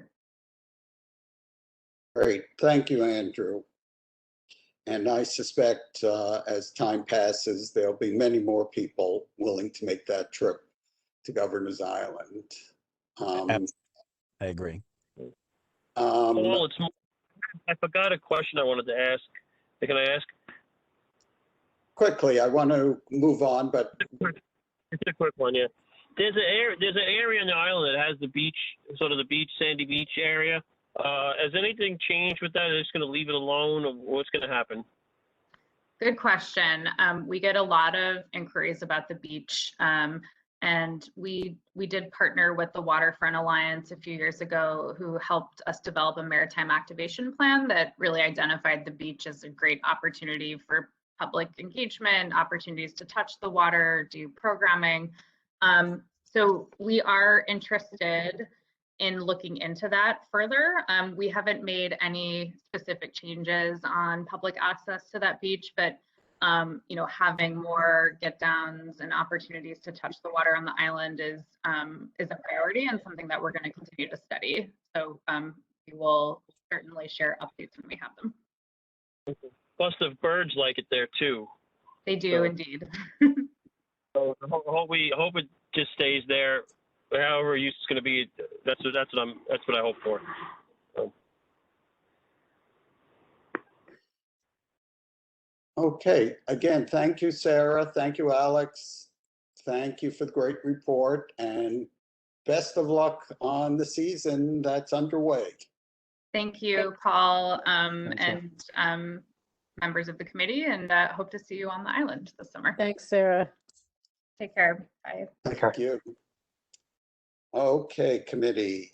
Great. Thank you, Andrew. And I suspect as time passes, there'll be many more people willing to make that trip to Governor's Island. I agree. Paul, I forgot a question I wanted to ask. Can I ask? Quickly, I want to move on, but it's a quick one. Yeah, there's an area on the island that has the beach, sort of the beach, sandy beach area. Has anything changed with that? Are they just going to leave it alone, or what's going to happen? Good question. We get a lot of inquiries about the beach, and we did partner with the Waterfront Alliance a few years ago, who helped us develop a maritime activation plan that really identified the beach as a great opportunity for public engagement, opportunities to touch the water, do programming. So we are interested in looking into that further. We haven't made any specific changes on public access to that beach, but you know, having more get downs and opportunities to touch the water on the island is a priority and something that we're going to continue to study. So we will certainly share updates when we have them. Plus the birds like it there too. They do, indeed. So I hope it just stays there. However use it's going to be, that's what I hope for. okay. Again, thank you, Sarah. Thank you, Alex. Thank you for the great report, and best of luck on the season that's underway. Thank you, Paul, and members of the committee, and hope to see you on the island this summer. Thanks, Sarah. Take care. Bye. Thank you. Okay, committee.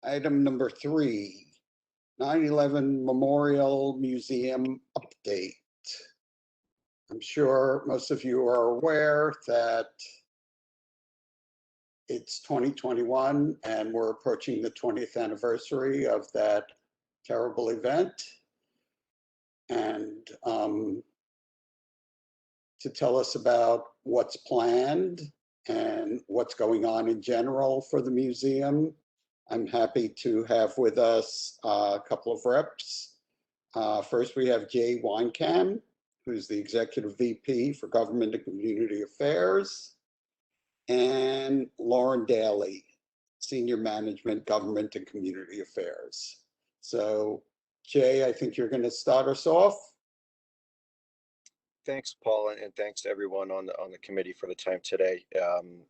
Item number 3, 9/11 Memorial Museum update. I'm sure most of you are aware that it's 2021 and we're approaching the 20th anniversary of that terrible event. And to tell us about what's planned and what's going on in general for the museum, I'm happy to have with us a couple of reps. First, we have Jay Weinkamp, who's the Executive VP for Government and Community Affairs, and Lauren Daly, Senior Management, Government and Community Affairs. So Jay, I think you're going to start us off. Thanks, Paul, and thanks to everyone on the committee for the time today.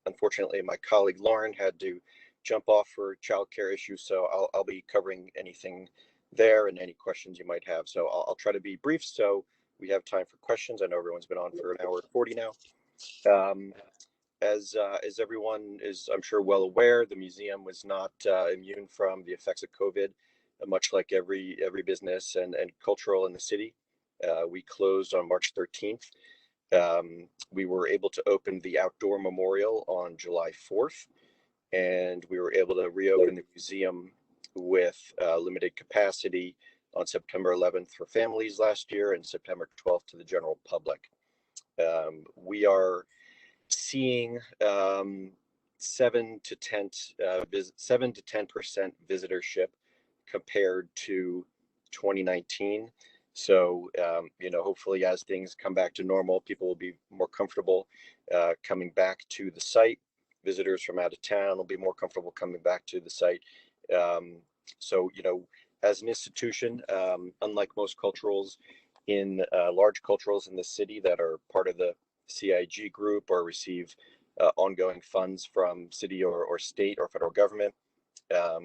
Unfortunately, my colleague Lauren had to jump off for childcare issues, so I'll be covering anything there and any questions you might have. So I'll try to be brief so we have time for questions. I know everyone's been on for an hour 40 now. As everyone is, I'm sure, well aware, the museum was not immune from the effects of COVID, much like every business and cultural in the city. We closed on March 13th. We were able to open the outdoor memorial on July 4th, and we were able to reopen the museum with limited capacity on September 11th for families last year and September 12th to the general public. We are seeing 7 to 10% visitorship compared to 2019. So, hopefully as things come back to normal, people will be more comfortable coming back to the site. Visitors from out of town will be more comfortable coming back to the site. So, as an institution, unlike most culturals large culturals in the city that are part of the CIG group or receive ongoing funds from city or state or federal government,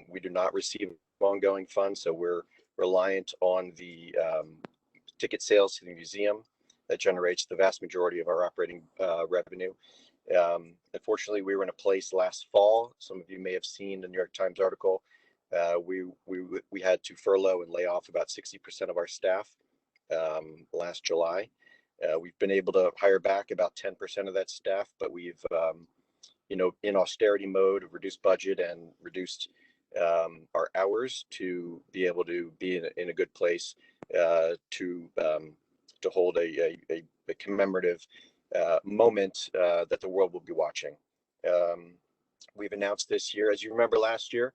we do not receive ongoing funds, so we're reliant on the ticket sales to the museum that generates the vast majority of our operating revenue. Unfortunately, we were in a place last fall. Some of you may have seen the New York Times article. We had to furlough and lay off about 60% of our staff last July. We've been able to hire back about 10% of that staff, but we've, in austerity mode, reduced budget and reduced our hours to be able to be in a good place to hold a commemorative moment that the world will be watching. We've announced this year, as you remember last year,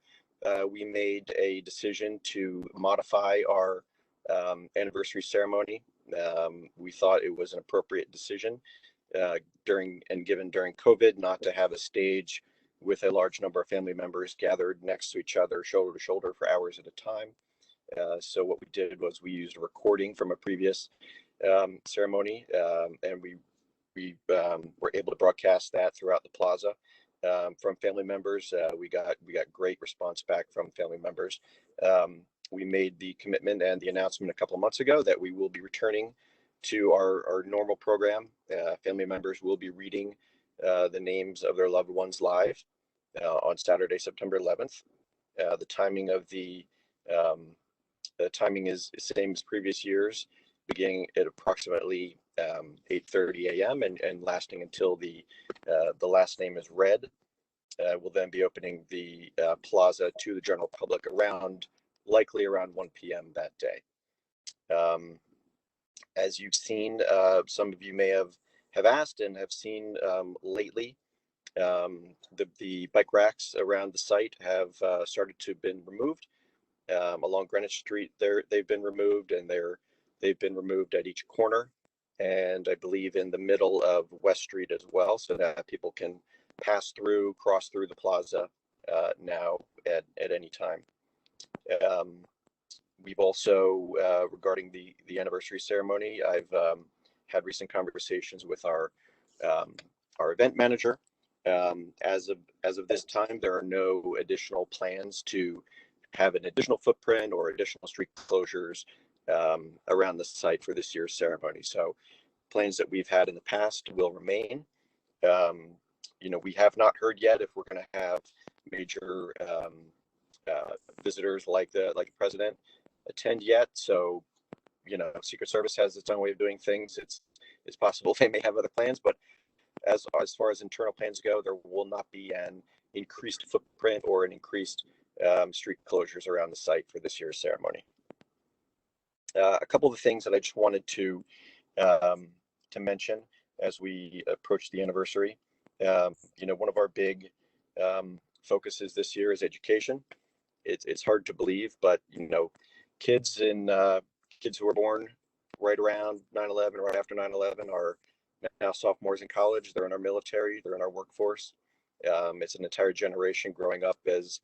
we made a decision to modify our anniversary ceremony. We thought it was an appropriate decision during COVID not to have a stage with a large number of family members gathered next to each other, shoulder to shoulder for hours at a time. So what we did was we used a recording from a previous ceremony, and we were able to broadcast that throughout the plaza from family members. We got great response back from family members. We made the commitment and the announcement a couple of months ago that we will be returning to our normal program. Family members will be reading the names of their loved ones live on Saturday, September 11th. The timing of the timing is the same as previous years, beginning at approximately 8:30 a.m. and lasting until the last name is read. We'll then be opening the plaza to the general public likely around 1 p.m. that day. As you've seen, some of you may have asked and have seen lately, the bike racks around the site have started to been removed. Along Greenwich Street, they've been removed, and they've been removed at each corner, and I believe in the middle of West Street as well, so that people can cross through the plaza now at any time. We've also, regarding the anniversary ceremony, I've had recent conversations with our event manager. As of this time, there are no additional plans to have an additional footprint or additional street closures around the site for this year's ceremony. So plans that we've had in the past will remain. We have not heard yet if we're going to have major visitors like the president attend yet. So, Secret Service has its own way of doing things. It's possible they may have other plans, but as far as internal plans go, there will not be an increased footprint or an increased street closures around the site for this year's ceremony. A couple of the things that I just wanted to mention as we approach the anniversary. One of our big focuses this year is education. It's hard to believe, but kids who are born right around 9/11, right after 9/11 are now sophomores in college. They're in our military, they're in our workforce. It's an entire generation growing up as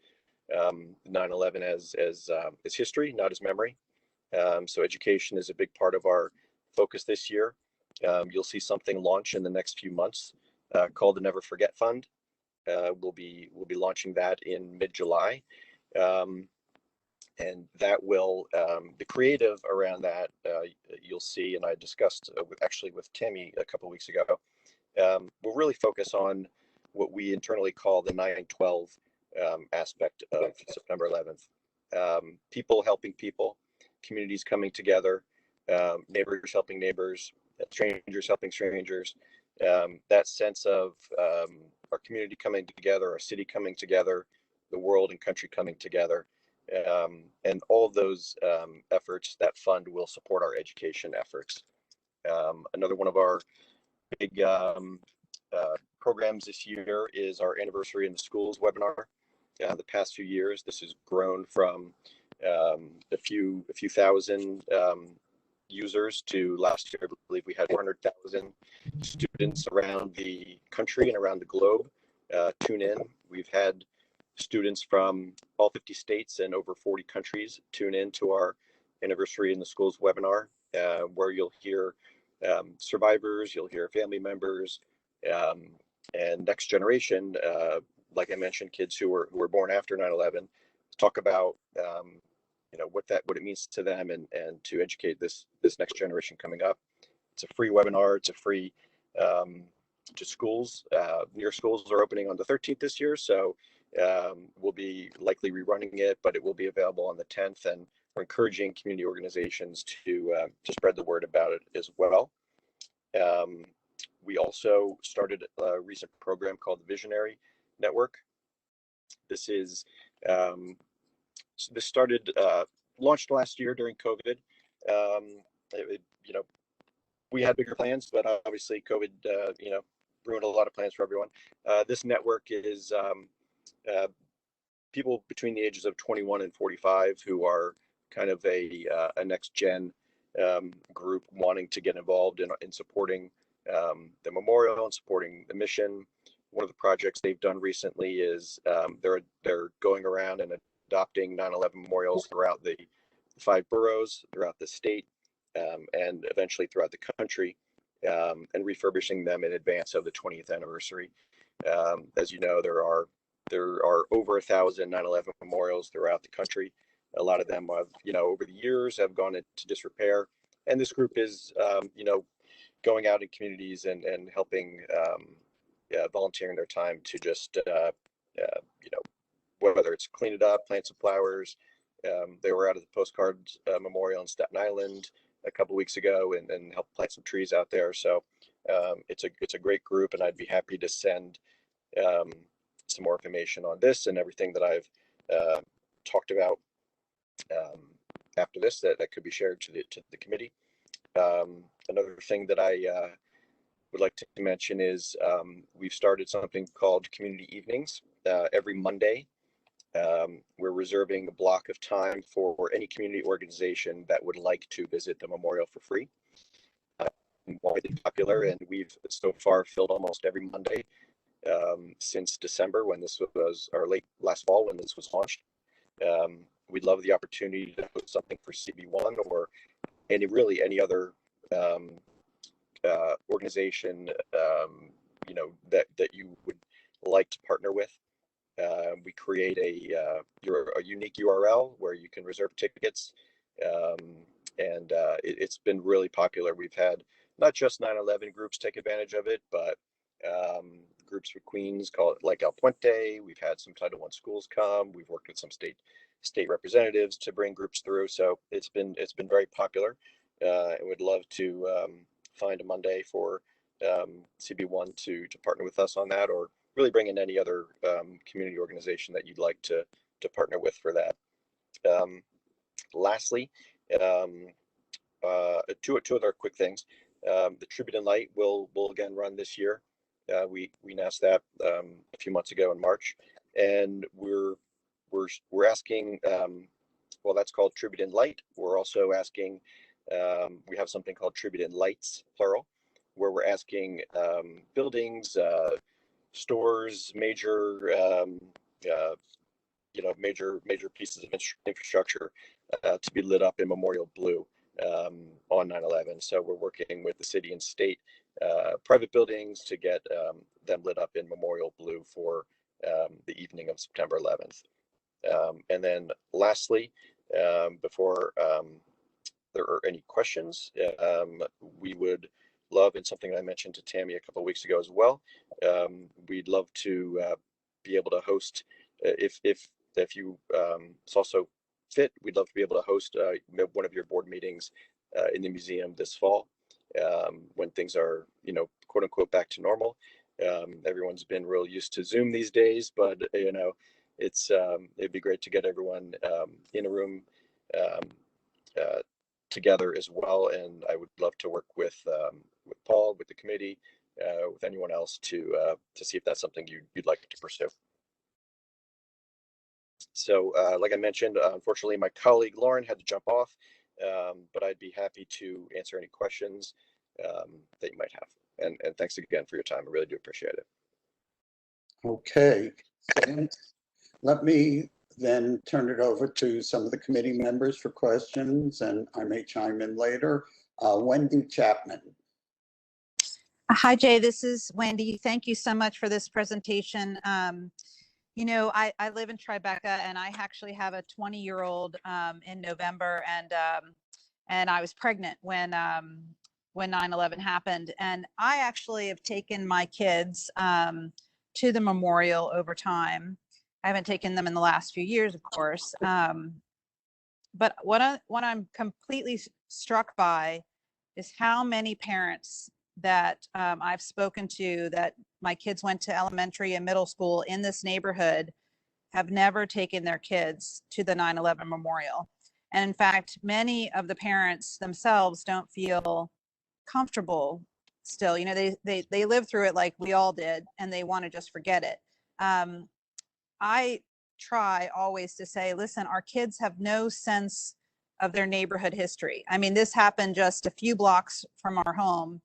9/11 as history, not as memory. So education is a big part of our focus this year. You'll see something launch in the next few months called the Never Forget Fund. We'll be launching that in mid-July. And that will, the creative around that, you'll see, and I discussed actually with Timmy a couple of weeks ago, we'll really focus on what we internally call the 9/12 aspect of September 11th. People helping people, communities coming together, neighbors helping neighbors, strangers helping strangers. That sense of our community coming together, our city coming together, the world and country coming together. And all of those efforts, that fund will support our education efforts. Another one of our big programs this year is our Anniversary in the Schools webinar. The past few years, this has grown from a few thousand users to last year, I believe we had 400,000 students around the country and around the globe tune in. We've had students from all 50 states and over 40 countries tune in to our Anniversary in the Schools webinar, where you'll hear survivors, you'll hear family members, and next generation, like I mentioned, kids who were born after 9/11, talk about what it means to them and to educate this next generation coming up. It's a free webinar. It's a free to schools. New York schools are opening on the 13th this year, so we'll be likely rerunning it, but it will be available on the 10th, and we're encouraging community organizations to spread the word about it as well. We also started a recent program called the Visionary Network. This is launched last year during COVID. We had bigger plans, but obviously COVID, ruined a lot of plans for everyone. This network is people between the ages of 21 and 45 who are kind of a next gen group wanting to get involved in supporting the memorial and supporting the mission. One of the projects they've done recently is they're going around and adopting 9/11 memorials throughout the 5 boroughs, throughout the state, and eventually throughout the country, and refurbishing them in advance of the 20th anniversary. As you know, there are over 1,000 9/11 memorials throughout the country. A lot of them have, over the years have gone into disrepair. And this group is, going out in communities and helping, volunteering their time to just, whether it's clean it up, plant some flowers. They were out at the postcards memorial in Staten Island a couple weeks ago and helped plant some trees out there. So it's a great group, and I'd be happy to send some more information on this and everything that I've talked about after this that could be shared to the committee. Another thing that I would like to mention is we've started something called Community Evenings every Monday. We're reserving a block of time for any community organization that would like to visit the memorial for free. Widely popular, and we've so far filled almost every Monday since December, when this was, or late last fall when this was launched. We'd love the opportunity to put something for CB1 or any other organization that you would like to partner with. We create a unique URL where you can reserve tickets, and it's been really popular. We've had not just 9/11 groups take advantage of it, but groups for Queens, call it like El Puente. We've had some Title I schools come. We've worked with some state representatives to bring groups through. So it's been very popular. I would love to find a Monday for CB1 to partner with us on that, or really bring in any other community organization that you'd like to partner with for that. Lastly, two other quick things. The Tribute and Light will again run this year. We announced that a few months ago in March, and we're asking. Well, that's called Tribute and Light. We're also asking we have something called Tribute in Lights, plural, where we're asking buildings, stores, major, major pieces of infrastructure to be lit up in memorial blue on 9/11. So we're working with the city and state private buildings to get them lit up in memorial blue for the evening of September 11th. And then lastly, before there are any questions, we would love, and something I mentioned to Tammy a couple of weeks ago as well, we'd love to be able to host, if you it's also fit, we'd love to be able to host one of your board meetings in the museum this fall, when things are, quote unquote, back to normal. Everyone's been real used to Zoom these days, but it'd be great to get everyone in a room together as well. And I would love to work with Paul, with the committee, with anyone else to see if that's something you'd like to pursue. So like I mentioned, unfortunately, my colleague Lauren had to jump off, but I'd be happy to answer any questions that you might have. And thanks again for your time. I really do appreciate it. Okay, so let me then turn it over to some of the committee members for questions, and I may chime in later. Wendy Chapman. Hi, Jay. This is Wendy. Thank you so much for this presentation. I live in Tribeca, and I actually have a 20-year-old in November, and I was pregnant when 9/11 happened. And I actually have taken my kids to the memorial over time. I haven't taken them in the last few years, of course. But what I'm completely struck by is how many parents that I've spoken to that my kids went to elementary and middle school in this neighborhood have never taken their kids to the 9/11 memorial. And in fact, many of the parents themselves don't feel comfortable still. They lived through it like we all did, and they want to just forget it. I try always to say, listen, our kids have no sense of their neighborhood history. I mean, this happened just a few blocks from our home.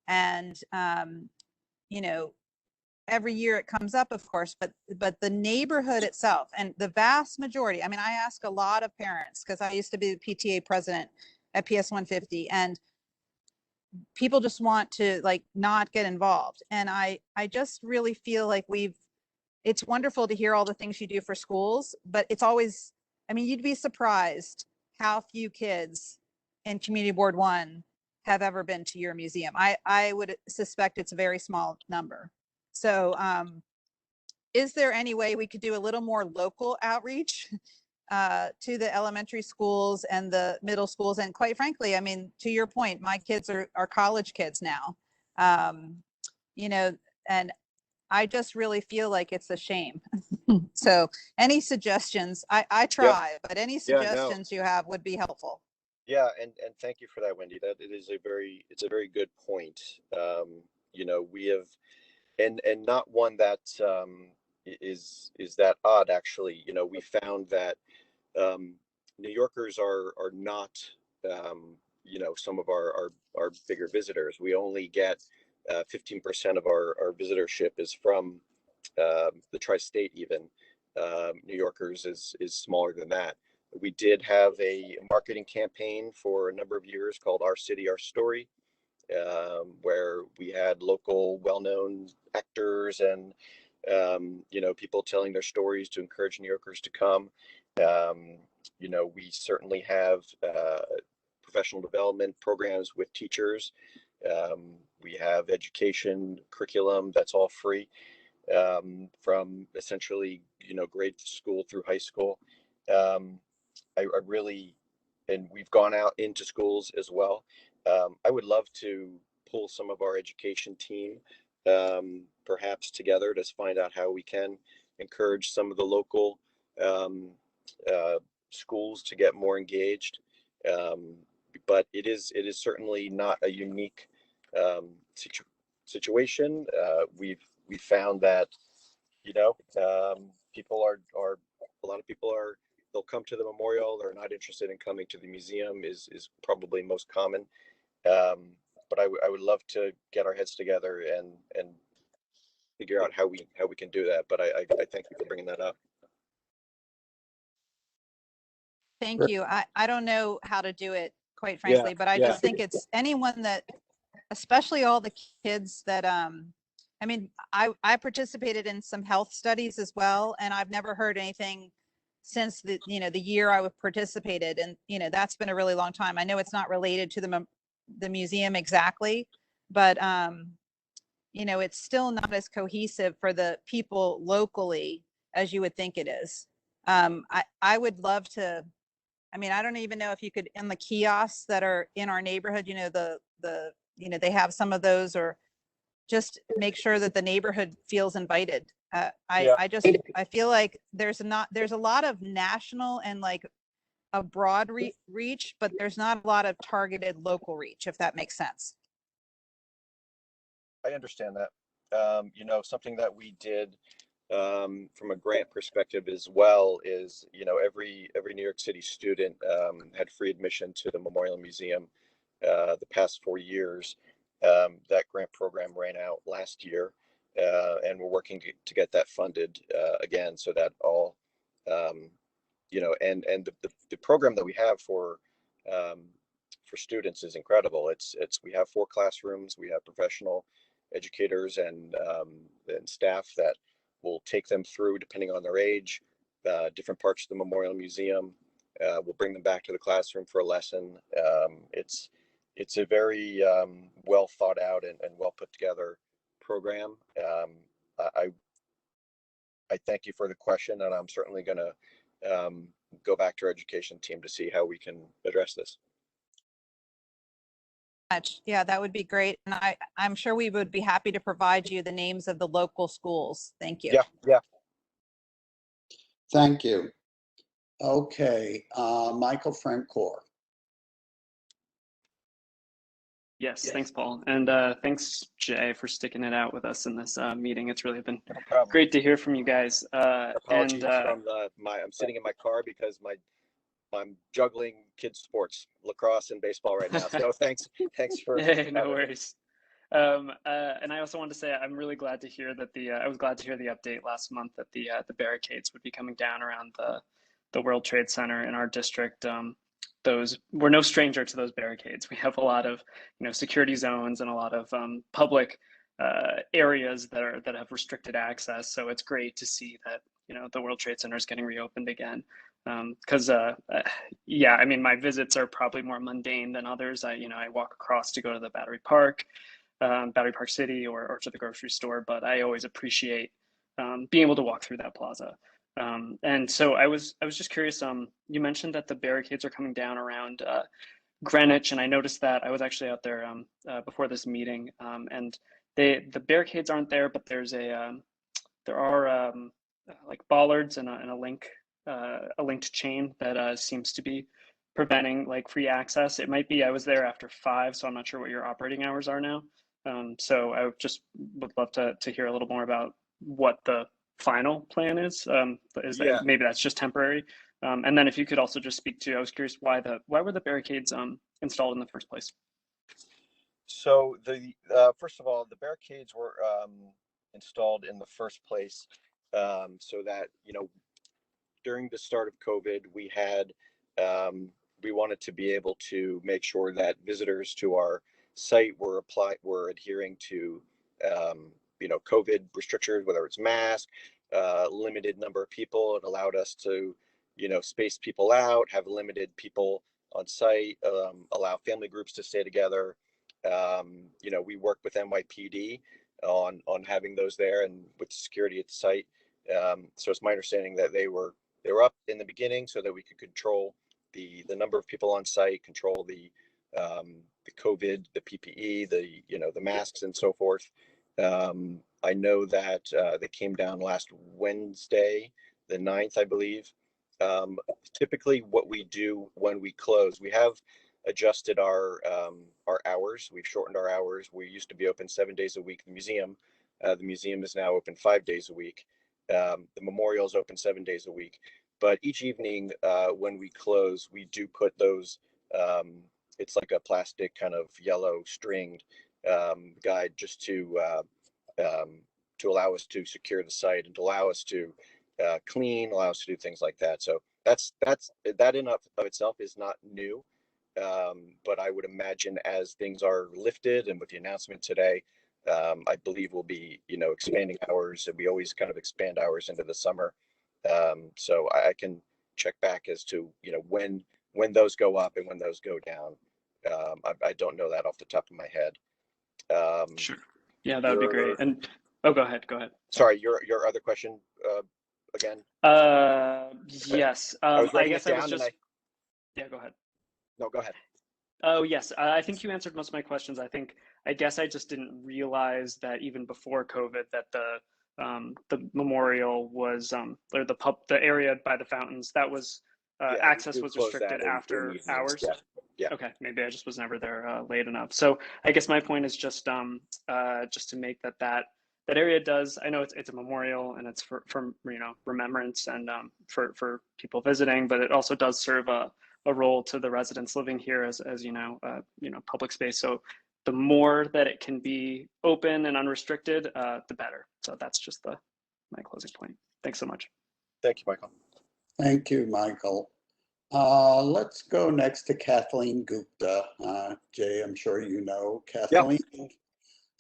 And, every year it comes up, of course, but the neighborhood itself and the vast majority, I mean, I ask a lot of parents because I used to be the PTA president at PS 150, and people just want to not get involved. And I just really feel like it's wonderful to hear all the things you do for schools, but it's always, I mean, you'd be surprised how few kids in Community Board 1 have ever been to your museum. I would suspect it's a very small number. So is there any way we could do a little more local outreach to the elementary schools and the middle schools? And quite frankly, I mean, to your point, my kids are college kids now, and I just really feel like it's a shame. So any suggestions, I try, but any suggestions you have would be helpful. Yeah, and thank you for that, Wendy. That it's a very good point. We have, and not one that is that odd, actually. We found that New Yorkers are not some of our bigger visitors. We only get 15% of our visitorship is from the tri-state. Even New Yorkers is smaller than that. We did have a marketing campaign for a number of years called Our City, Our Story, where we had local well-known actors and people telling their stories to encourage New Yorkers to come. We certainly have professional development programs with teachers. We have education curriculum that's all free, from essentially grade school through high school. I really, and we've gone out into schools as well. I would love to pull some of our education team perhaps together to find out how we can encourage some of the local schools to get more engaged. But it is certainly not a unique situation. We found that people are a lot of people are they'll come to the memorial. They're not interested in coming to the museum is probably most common. But I would love to get our heads together and figure out how we can do that. But I thank you for bringing that up. Thank you. I don't know how to do it, quite Yeah, frankly, but I yeah. just think it's anyone that, especially all the kids that, I mean, I participated in some health studies as well, and I've never heard anything since the year I participated, and that's been a really long time. I know it's not related to the museum exactly, but it's still not as cohesive for the people locally as you would think it is. I would love to. I mean, I don't even know if you could, in the kiosks that are in our neighborhood, they have some of those, or just make sure that the neighborhood feels invited. I feel like there's a lot of national and like a broad reach, but there's not a lot of targeted local reach, if that makes sense. I understand that. Something that we did from a grant perspective as well is, every New York City student had free admission to the Memorial Museum the past 4 years. That grant program ran out last year, and we're working to get that funded again, so that all, and the program that we have for students is incredible. We have 4 classrooms, we have professional educators and staff that will take them through, depending on their age, different parts of the Memorial Museum. We'll bring them back to the classroom for a lesson. It's a very well thought out and well put together program. I thank you for the question, and I'm certainly going to go back to our education team to see how we can address this. Yeah, that would be great. And I'm sure we would be happy to provide you the names of the local schools. Thank you. Yeah. Thank you. Okay, Michael Francoeur. Yes, thanks, Paul. And thanks, Jay, for sticking it out with us in this meeting. It's really been great to hear from you guys. Apologies from I'm sitting in my car because I'm juggling kids' sports, lacrosse and baseball right now. So thanks for. Hey, no worries. And I also wanted to say I'm really glad to hear that I was glad to hear the update last month that the barricades would be coming down around the World Trade Center in our district. We're no stranger to those barricades. We have a lot of security zones and a lot of public areas that have restricted access. So it's great to see that the World Trade Center is getting reopened again. Because yeah, I mean, my visits are probably more mundane than others. I walk across to go to the Battery Park City, or to the grocery store, but I always appreciate being able to walk through that plaza. And so I was just curious. You mentioned that the barricades are coming down around Greenwich, and I noticed that. I was actually out there before this meeting, and the barricades aren't there, but there are like bollards and a linked chain that seems to be preventing like free access. It might be I was there after 5, so I'm not sure what your operating hours are now. So I just would love to hear a little more about what the final plan is. Maybe that's just temporary. And then if you could also just speak to, I was curious why were the barricades installed in the first place? So first of all, the barricades were installed in the first place so that during the start of COVID, we wanted to be able to make sure that visitors to our site were adhering to COVID restrictions, whether it's mask, limited number of people. It allowed us to space people out, have limited people on site, allow family groups to stay together. We work with NYPD on having those there and with security at the site. So it's my understanding that they were up in the beginning so that we could control the number of people on site, control the COVID, the PPE, the masks and so forth. I know that they came down last Wednesday, the 9th, I believe. Typically what we do when we close, we have adjusted our hours. We've shortened our hours. We used to be open 7 days a week. The museum is now open 5 days a week. The memorial is open 7 days a week. But each evening when we close, we do put those, it's like a plastic kind of yellow stringed guide just to allow us to secure the site and to allow us to clean, allow us to do things like that. So that in of itself is not new. But I would imagine as things are lifted and with the announcement today, I believe we'll be, expanding hours, and we always kind of expand hours into the summer. So I can check back as to, when those go up and when those go down. I don't know that off the top of my head. Sure. Yeah, that would be great. And go ahead. Sorry, your other question again? Yes. I was writing guess it I was down just. and Yeah, go ahead. No, go ahead. Oh, yes. I think you answered most of my questions. I guess I just didn't realize that even before COVID, that the memorial was or the area by the fountains, that was access was restricted after hours. Yeah. Okay, maybe I just was never there late enough. So I guess my point is just to make that area does. I know it's a memorial and it's for remembrance and for people visiting, but it also does serve a role to the residents living here as public space. So the more that it can be open and unrestricted, the better. So that's just my closing point. Thanks so much. Thank you, Michael. Thank you, Michael. Let's go next to Kathleen Gupta. Jay, I'm sure you know Kathleen,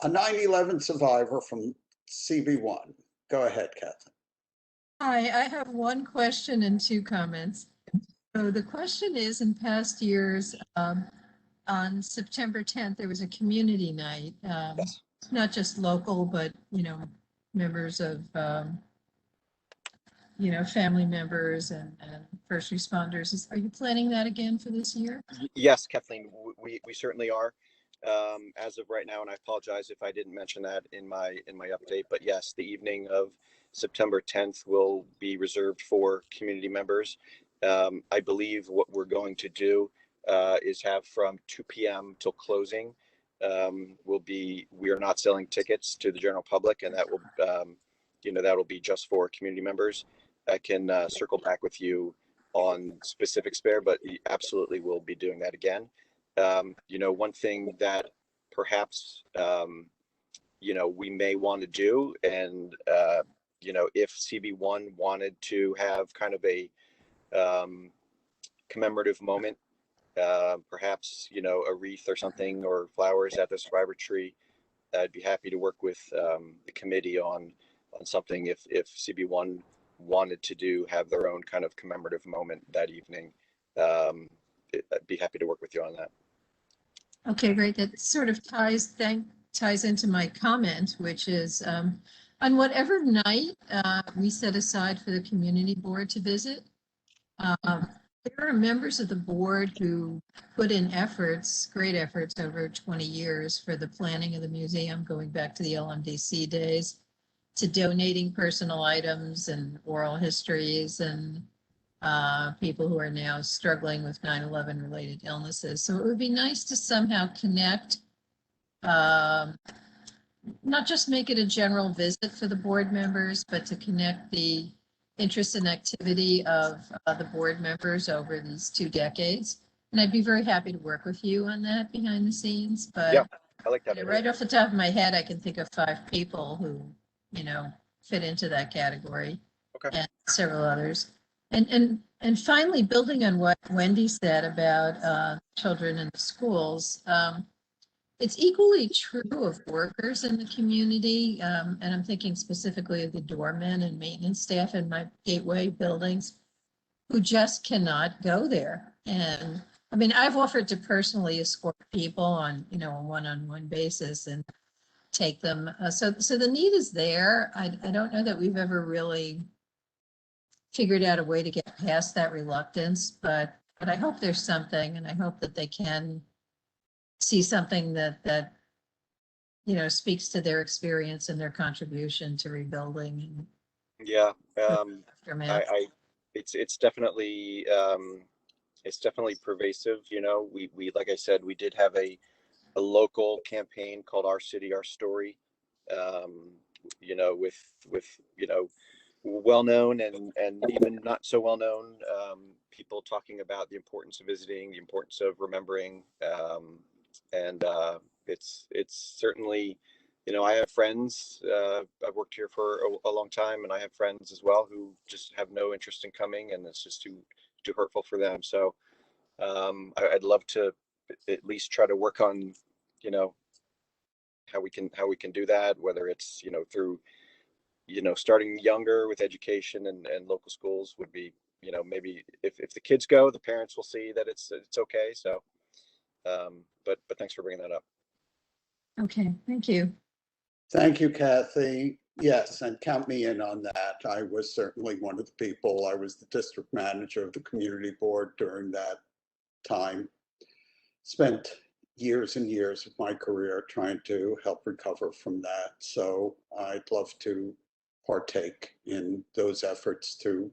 a 9/11 survivor from CB1. Go ahead, Kathleen. Hi, I have one question and two comments. So the question is, in past years, on September 10th, there was a community night, not just local, but, members of, family members and first responders. Are you planning that again for this year? Yes, Kathleen, we certainly are. As of right now, and I apologize if I didn't mention that in my update, but yes, the evening of September 10th will be reserved for community members. I believe what we're going to do is have from 2 p.m. till closing. We are not selling tickets to the general public, and that will, that'll be just for community members. I can circle back with you on specifics there, but absolutely we'll be doing that again. One thing that perhaps, we may want to do, and, if CB1 wanted to have kind of a commemorative moment, perhaps, a wreath or something or flowers at the survivor tree, I'd be happy to work with the committee on something if CB1 wanted to have their own kind of commemorative moment that evening. I'd be happy to work with you on that. Okay, great. That sort of ties into my comment, which is on whatever night we set aside for the community board to visit, there are members of the board who put in great efforts over 20 years for the planning of the museum, going back to the LMDC days, to donating personal items and oral histories and people who are now struggling with 9/11 related illnesses. So it would be nice to somehow connect, not just make it a general visit for the board members, but to connect the interest and activity of the board members over these 2 decades. And I'd be very happy to work with you on that behind the scenes. But yeah, I like that. Right off the top of my head, I can think of 5 people who, fit into that category, and several others. And finally, building on what Wendy said about children in the schools, it's equally true of workers in the community, and I'm thinking specifically of the doormen and maintenance staff in my gateway buildings who just cannot go there. And I mean, I've offered to personally escort people on, a one-on-one basis and take them. So the need is there. I don't know that we've ever really figured out a way to get past that reluctance, but I hope there's something, and I hope that they can see something that speaks to their experience and their contribution to rebuilding. Yeah, it's definitely pervasive. We like I said, we did have a local campaign called Our City, Our Story. With well-known and even not so well-known people talking about the importance of visiting, the importance of remembering, and it's certainly, you know, I have friends. I've worked here for a long time, and I have friends as well who just have no interest in coming, and it's just too hurtful for them. So I'd love to at least try to work on, you know, how we can do that, whether it's, you know, through, you know, starting younger with education and local schools would be, you know, maybe if the kids go, the parents will see that it's okay. So, but thanks for bringing that up. Okay, thank you. Thank you, Kathy. Yes, and count me in on that. I was certainly one of the people. I was the district manager of the community board during that time. Spent years and years of my career trying to help recover from that. So I'd love to partake in those efforts to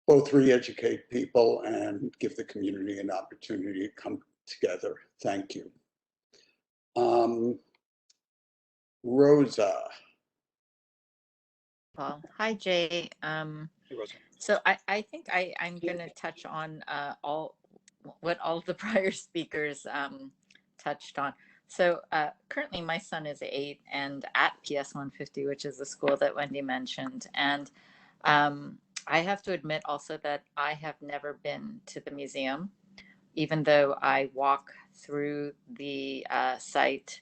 both re-educate people and give the community an opportunity to come together. Thank you. Rosa. Well, hi, Jay. Hey, Rosa. So I think I'm going to touch on what all the prior speakers touched on. So currently my son is 8 and at PS 150, which is the school that Wendy mentioned. And I have to admit also that I have never been to the museum, even though I walk through the site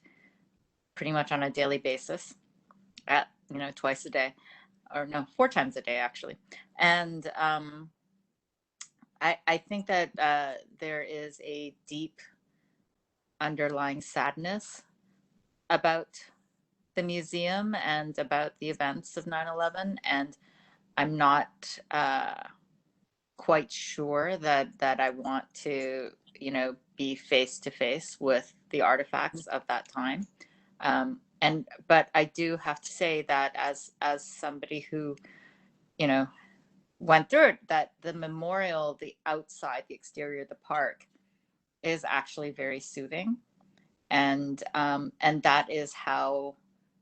pretty much on a daily basis at, you know, twice a day, or no, 4 times a day actually. And I think that there is a deep underlying sadness about the museum and about the events of 9/11, and I'm not quite sure that I want to, you know, be face to face with the artifacts of that time. But I do have to say that as somebody who, you know, went through it, that the memorial, the outside, the exterior of the park is actually very soothing. And that is how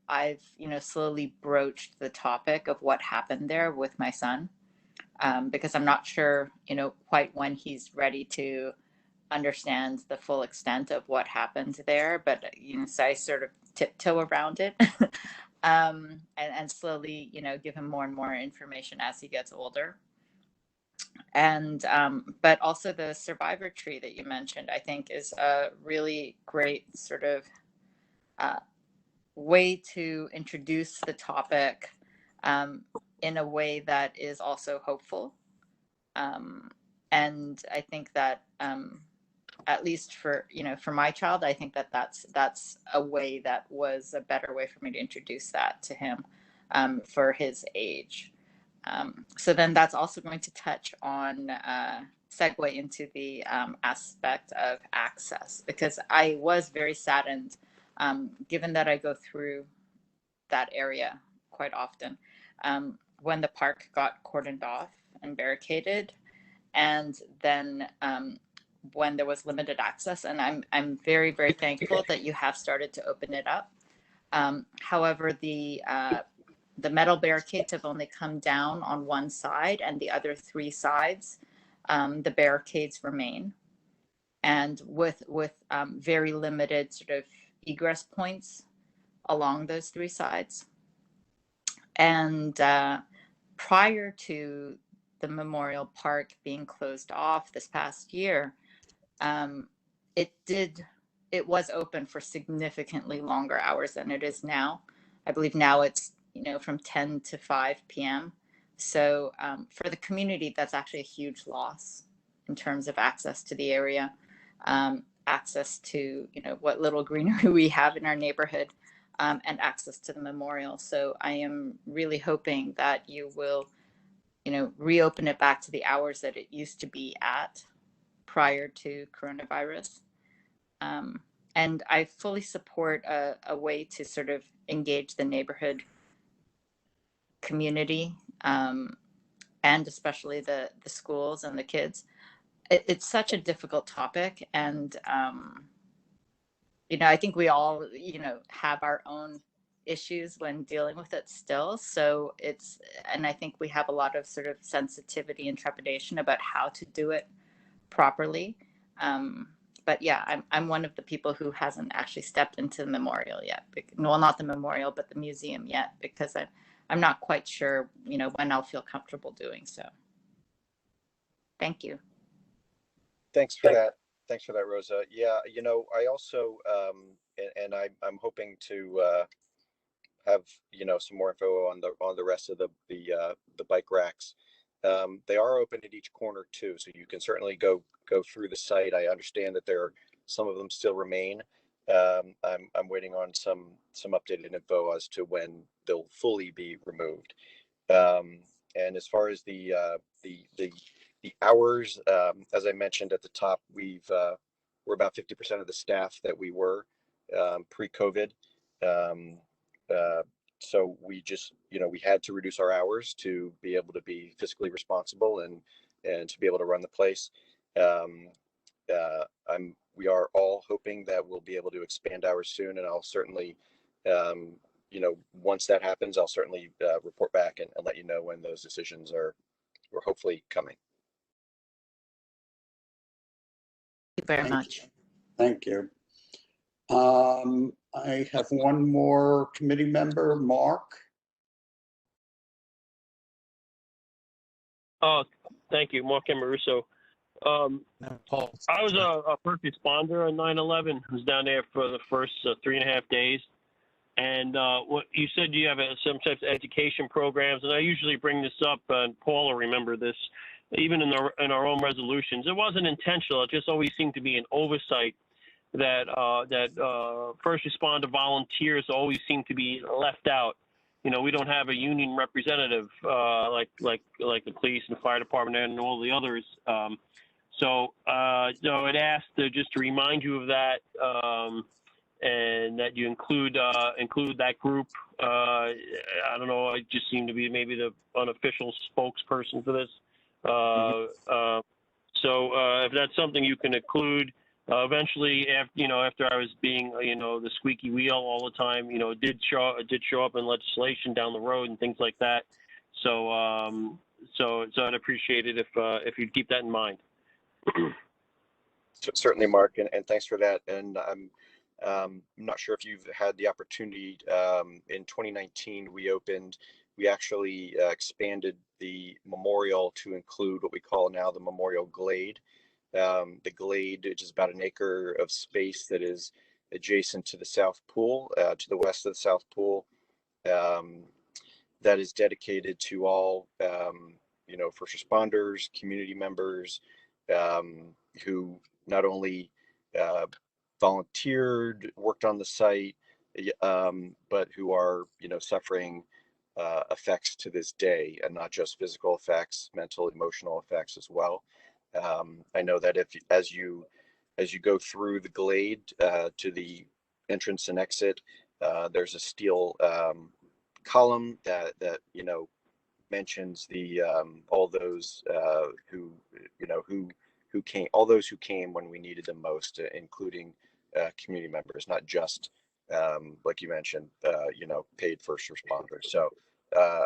I've, you know, slowly broached the topic of what happened there with my son, because I'm not sure, you know, quite when he's ready to understand the full extent of what happened there. But, you know, so I sort of tiptoe around it and slowly, you know, give him more and more information as he gets older. And but also the survivor tree that you mentioned, I think is a really great sort of way to introduce the topic in a way that is also hopeful. And I think that at least for, you know, for my child, I think that that's a way that was a better way for me to introduce that to him for his age. So then that's also going to touch on segue into the aspect of access, because I was very saddened, given that I go through that area quite often, when the park got cordoned off and barricaded, and then when there was limited access. And I'm very, very thankful that you have started to open it up. However, the metal barricades have only come down on one side, and the other 3 sides, the barricades remain, and with very limited sort of egress points along those 3 sides. And prior to the Memorial Park being closed off this past year, it was open for significantly longer hours than it is now. I believe now it's, you know, from 10 to 5 p.m. So for the community, that's actually a huge loss in terms of access to the area, access to, you know, what little greenery we have in our neighborhood, and access to the memorial. So I am really hoping that you will, you know, reopen it back to the hours that it used to be at prior to coronavirus. And I fully support a way to sort of engage the neighborhood community, and especially the schools and the kids. It's such a difficult topic. And, you know, I think we all, you know, have our own issues when dealing with it still. So and I think we have a lot of sort of sensitivity and trepidation about how to do it properly. But yeah, I'm one of the people who hasn't actually stepped into the memorial yet. Well, not the memorial, but the museum yet, because I'm not quite sure, when I'll feel comfortable doing so. Thank you. Thanks for that. Thanks for that, Rosa. Yeah, I also, and I'm hoping to have some more info on the rest of the bike racks. They are open at each corner too, so you can certainly go through the site. I understand that some of them still remain. I'm waiting on some updated info as to when they'll fully be removed. And as far as the hours, as I mentioned at the top, we're about 50% of the staff that we were pre-COVID. So we just, we had to reduce our hours to be able to be fiscally responsible and to be able to run the place. We are all hoping that we'll be able to expand hours soon, and I'll certainly, once that happens, I'll certainly report back and let you know when those decisions are hopefully coming. Thank you very much. Thank you. I have one more committee member, Mark. Oh, thank you, Mark Amaruso. Paul. I was a first responder on 9/11. I was down there for the first 3.5 days. And what you said, you have some types of education programs, and I usually bring this up, and Paul will remember this, even in our own resolutions. It wasn't intentional. It just always seemed to be an oversight that first responder volunteers always seem to be left out. We don't have a union representative like the police and fire department and all the others. So I'd asked just to remind you of that, and that you include that group. I don't know. I just seem to be maybe the unofficial spokesperson for this. So if that's something you can include, eventually, after I was being, the squeaky wheel all the time, it did show up in legislation down the road and things like that. So I'd appreciate it if you'd keep that in mind. Certainly, Mark, and thanks for that. And I'm not sure if you've had the opportunity. In 2019, we actually expanded the memorial to include what we call now the Memorial Glade. The Glade, which is about an acre of space that is adjacent to the South Pool, to the west of the South Pool, that is dedicated to all, first responders, community members, who not only volunteered, worked on the site, but who are, suffering effects to this day, and not just physical effects, mental, emotional effects as well. I know that as you go through the Glade to the entrance and exit, there's a steel column that mentions all those who came, all those who came when we needed them most, including community members, not just like you mentioned, paid first responders. So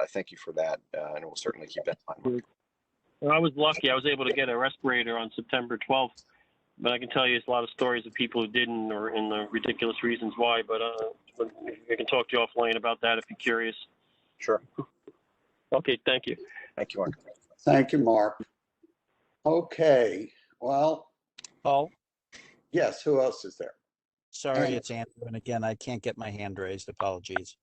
thank you for that, and we'll certainly keep that in mind. Well, I was lucky. I was able to get a respirator on September 12th, but I can tell you it's a lot of stories of people who didn't, or in the ridiculous reasons why. But I can talk to you offline about that if you're curious. Sure. Okay. Thank you. Thank you, Mark. Thank you, Mark. Okay. Well, Paul? Yes. Who else is there? Sorry, it's Andrew. And again, I can't get my hand raised. Apologies.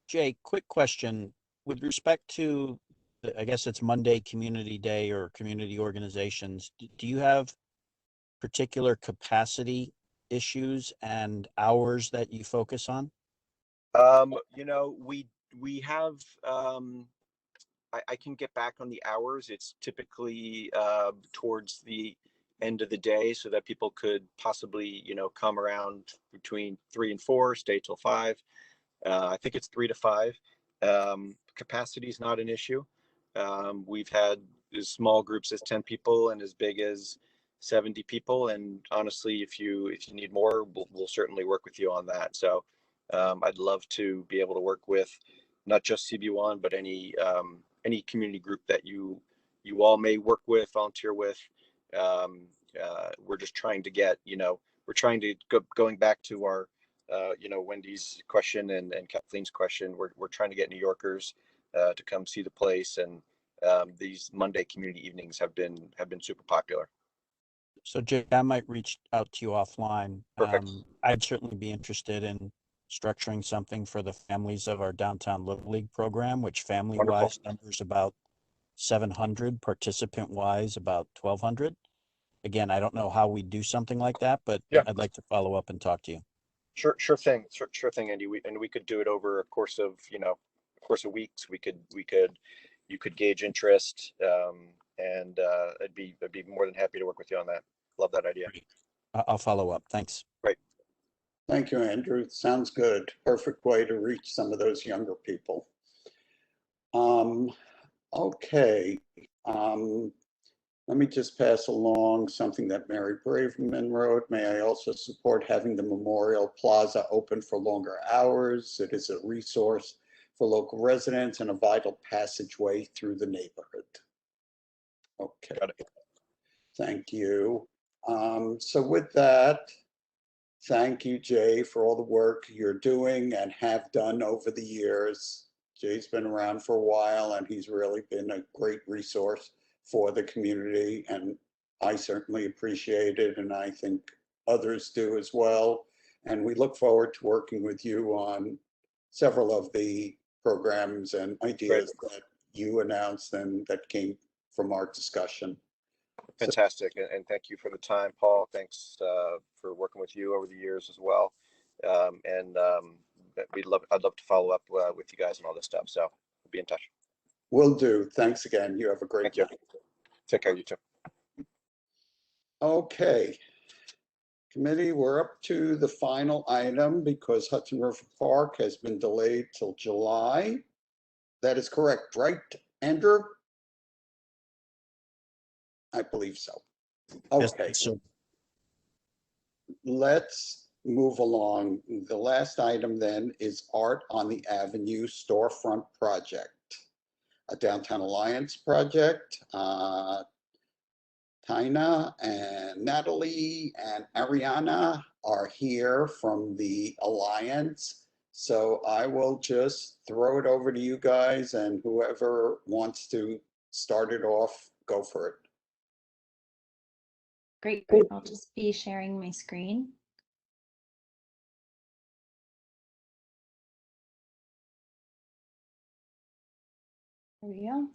Jay, quick question. With respect to, I guess it's Monday Community Day or community organizations, do you have particular capacity issues and hours that you focus on? We have, I can get back on the hours. It's typically towards the end of the day, so that people could possibly, come around between 3 and 4, stay till 5. I think it's 3 to 5. Capacity is not an issue. We've had as small groups as 10 people and as big as 70 people. And honestly, if you need more, we'll certainly work with you on that. So I'd love to be able to work with not just CB1, but any community group that you all may work with, volunteer with. We're just trying to get, we're trying to going back to our, Wendy's question and Kathleen's question. We're trying to get New Yorkers to come see the place, and these Monday community evenings have been super popular. So Jay, I might reach out to you offline. Perfect. I'd certainly be interested in structuring something for the families of our Downtown Little League program, which family-wise numbers about 700, participant-wise about 1,200. Again, I don't know how we do something like that, but yeah, I'd like to follow up and talk to you. Sure thing, Andy. We could do it over a course of weeks. You could gauge interest, and I'd be more than happy to work with you on that. Love that idea. Great. I'll follow up. Thanks. Great. Thank you, Andrew. Sounds good. Perfect way to reach some of those younger people. Okay. Let me just pass along something that Mary Braverman wrote. May I also support having the Memorial Plaza open for longer hours? It is a resource for local residents and a vital passageway through the neighborhood. Okay. Got it. Thank you. So with that, thank you, Jay, for all the work you're doing and have done over the years. Jay's been around for a while, and he's really been a great resource for the community, and I certainly appreciate it, and I think others do as well. And we look forward to working with you on several of the programs and ideas that you announced and that came from our discussion. Fantastic, and thank you for the time, Paul. Thanks for working with you over the years as well. I'd love to follow up with you guys on all this stuff. So we'll be in touch. Will do. Thanks again. You have a great day. Take care, you too. Okay. Committee, we're up to the final item because Hudson River Park has been delayed till July. That is correct, right, Andrew? I believe so. Okay. Yes, so let's move along. The last item then is Art on the Avenue storefront project, a Downtown Alliance project. Tina and Natalie and Ariana are here from the Alliance. So I will just throw it over to you guys, and whoever wants to start it off, go for it. Great. I'll just be sharing my screen. There we go.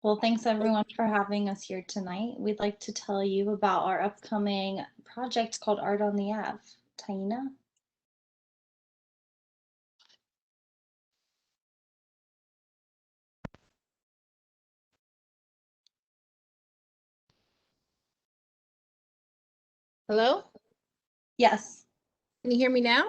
Well, thanks everyone for having us here tonight. We'd like to tell you about our upcoming project called Art on the Ave. Taina? Hello? Yes. Can you hear me now?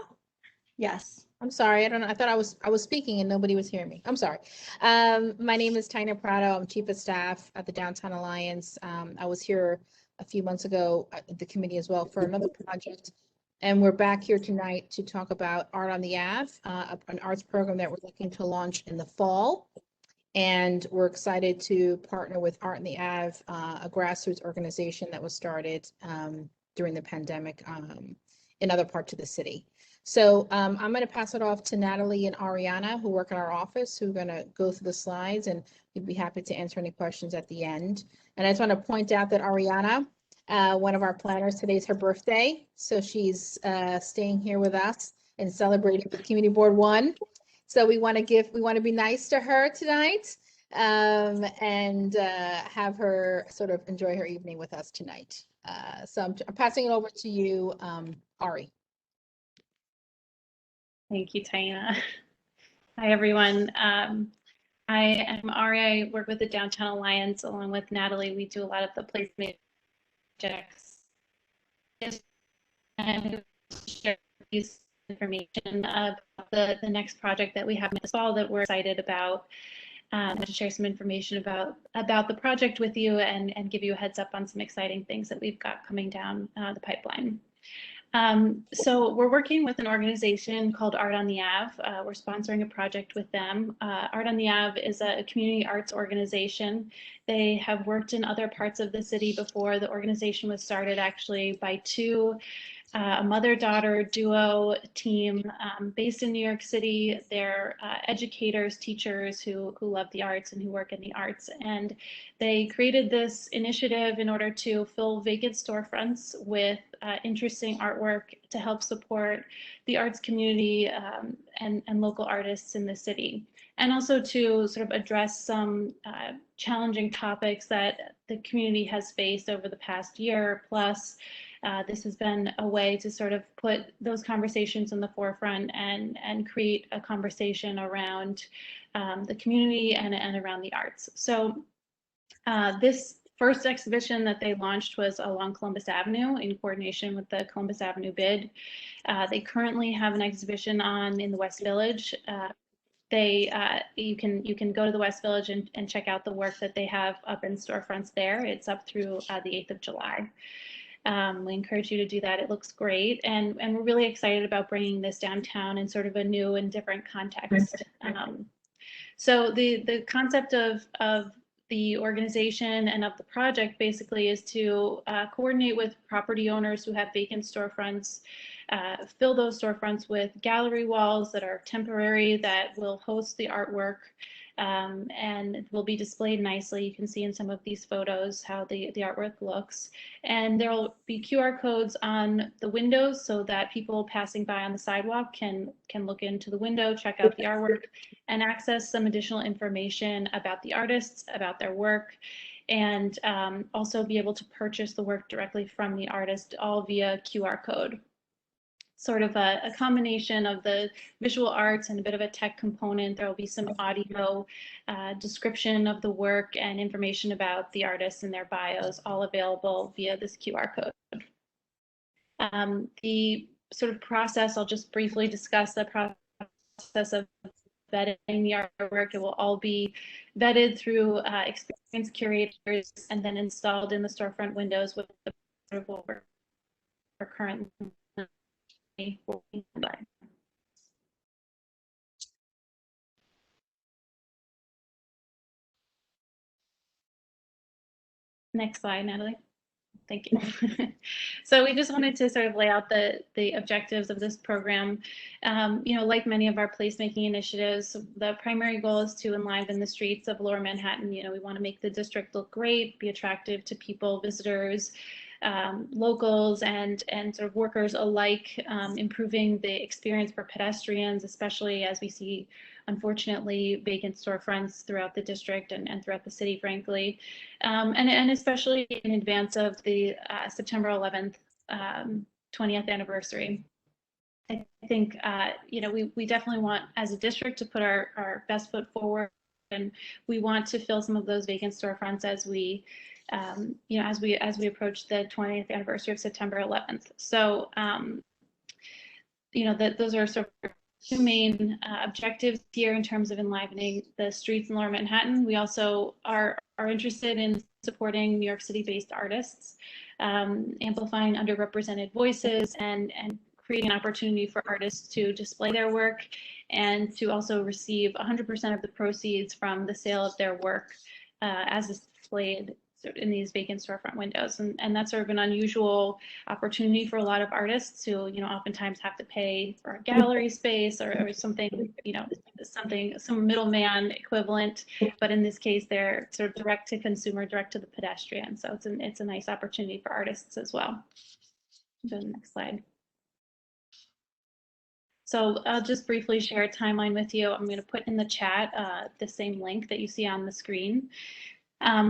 Yes. I'm sorry. I don't know. I thought I was speaking and nobody was hearing me. I'm sorry. My name is Tina Prado. I'm Chief of Staff at the Downtown Alliance. I was here a few months ago at the committee as well for another project. And we're back here tonight to talk about Art on the Ave, an arts program that we're looking to launch in the fall. And we're excited to partner with Art on the Ave, a grassroots organization that was started during the pandemic in other parts of the city. So I'm going to pass it off to Natalie and Ariana, who work in our office, who are going to go through the slides, and we'd be happy to answer any questions at the end. And I just want to point out that Ariana, one of our planners, today is her birthday. So she's staying here with us and celebrating with Community Board 1. So we want to be nice to her tonight and have her sort of enjoy her evening with us tonight. So I'm passing it over to you, Ari. Thank you, Taina. Hi, everyone. I am Ari. I work with the Downtown Alliance along with Natalie. We do a lot of the placement projects. And share information about the next project that we have in this fall that we're excited about. to share some information about the project with you and give you a heads up on some exciting things that we've got coming down the pipeline. So we're working with an organization called Art on the Ave. We're sponsoring a project with them. Art on the Ave is a community arts organization. They have worked in other parts of the city before. The organization was started actually by a mother-daughter duo team based in New York City. They're educators, teachers who love the arts and who work in the arts. And they created this initiative in order to fill vacant storefronts with interesting artwork to help support the arts community and local artists in the city. And also to sort of address some challenging topics that the community has faced over the past year plus. This has been a way to sort of put those conversations in the forefront and create a conversation around the community and around the arts. So this first exhibition that they launched was along Columbus Avenue in coordination with the Columbus Avenue bid. They currently have an exhibition on in the West Village. You can go to the West Village and check out the work that they have up in storefronts there. It's up through the 8th of July. We encourage you to do that. It looks great. And we're really excited about bringing this downtown in sort of a new and different context. So the concept of the organization and of the project basically is to coordinate with property owners who have vacant storefronts, fill those storefronts with gallery walls that are temporary, that will host the artwork, and will be displayed nicely. You can see in some of these photos how the artwork looks. And there will be QR codes on the windows so that people passing by on the sidewalk can look into the window, check out the artwork, and access some additional information about the artists, about their work, and also be able to purchase the work directly from the artist, all via QR code. Sort of a combination of the visual arts and a bit of a tech component. There will be some audio description of the work and information about the artists and their bios, all available via this QR code. The sort of process, I'll just briefly discuss the process of vetting the artwork. It will all be vetted through experienced curators and then installed in the storefront windows with the sort of what we're currently working by. Next slide, Natalie. Thank you. So we just wanted to sort of lay out the objectives of this program. Like many of our placemaking initiatives, the primary goal is to enliven the streets of Lower Manhattan. We want to make the district look great, be attractive to people, visitors, locals, and sort of workers alike, improving the experience for pedestrians, especially as we see, unfortunately, vacant storefronts throughout the district and throughout the city, frankly, and especially in advance of the September 11th 20th anniversary. I think we definitely want, as a district, to put our best foot forward, and we want to fill some of those vacant storefronts as we approach the 20th anniversary of September 11th. So, those are sort of two main objectives here in terms of enlivening the streets in Lower Manhattan. We also are interested in supporting New York City-based artists, amplifying underrepresented voices, and creating an opportunity for artists to display their work and to also receive 100% of the proceeds from the sale of their work as displayed in these vacant storefront windows. And that's sort of an unusual opportunity for a lot of artists who, oftentimes have to pay for a gallery space or something, some middleman equivalent. But in this case, they're sort of direct to consumer, direct to the pedestrian. So it's a nice opportunity for artists as well. Go to the next slide. So I'll just briefly share a timeline with you. I'm going to put in the chat the same link that you see on the screen.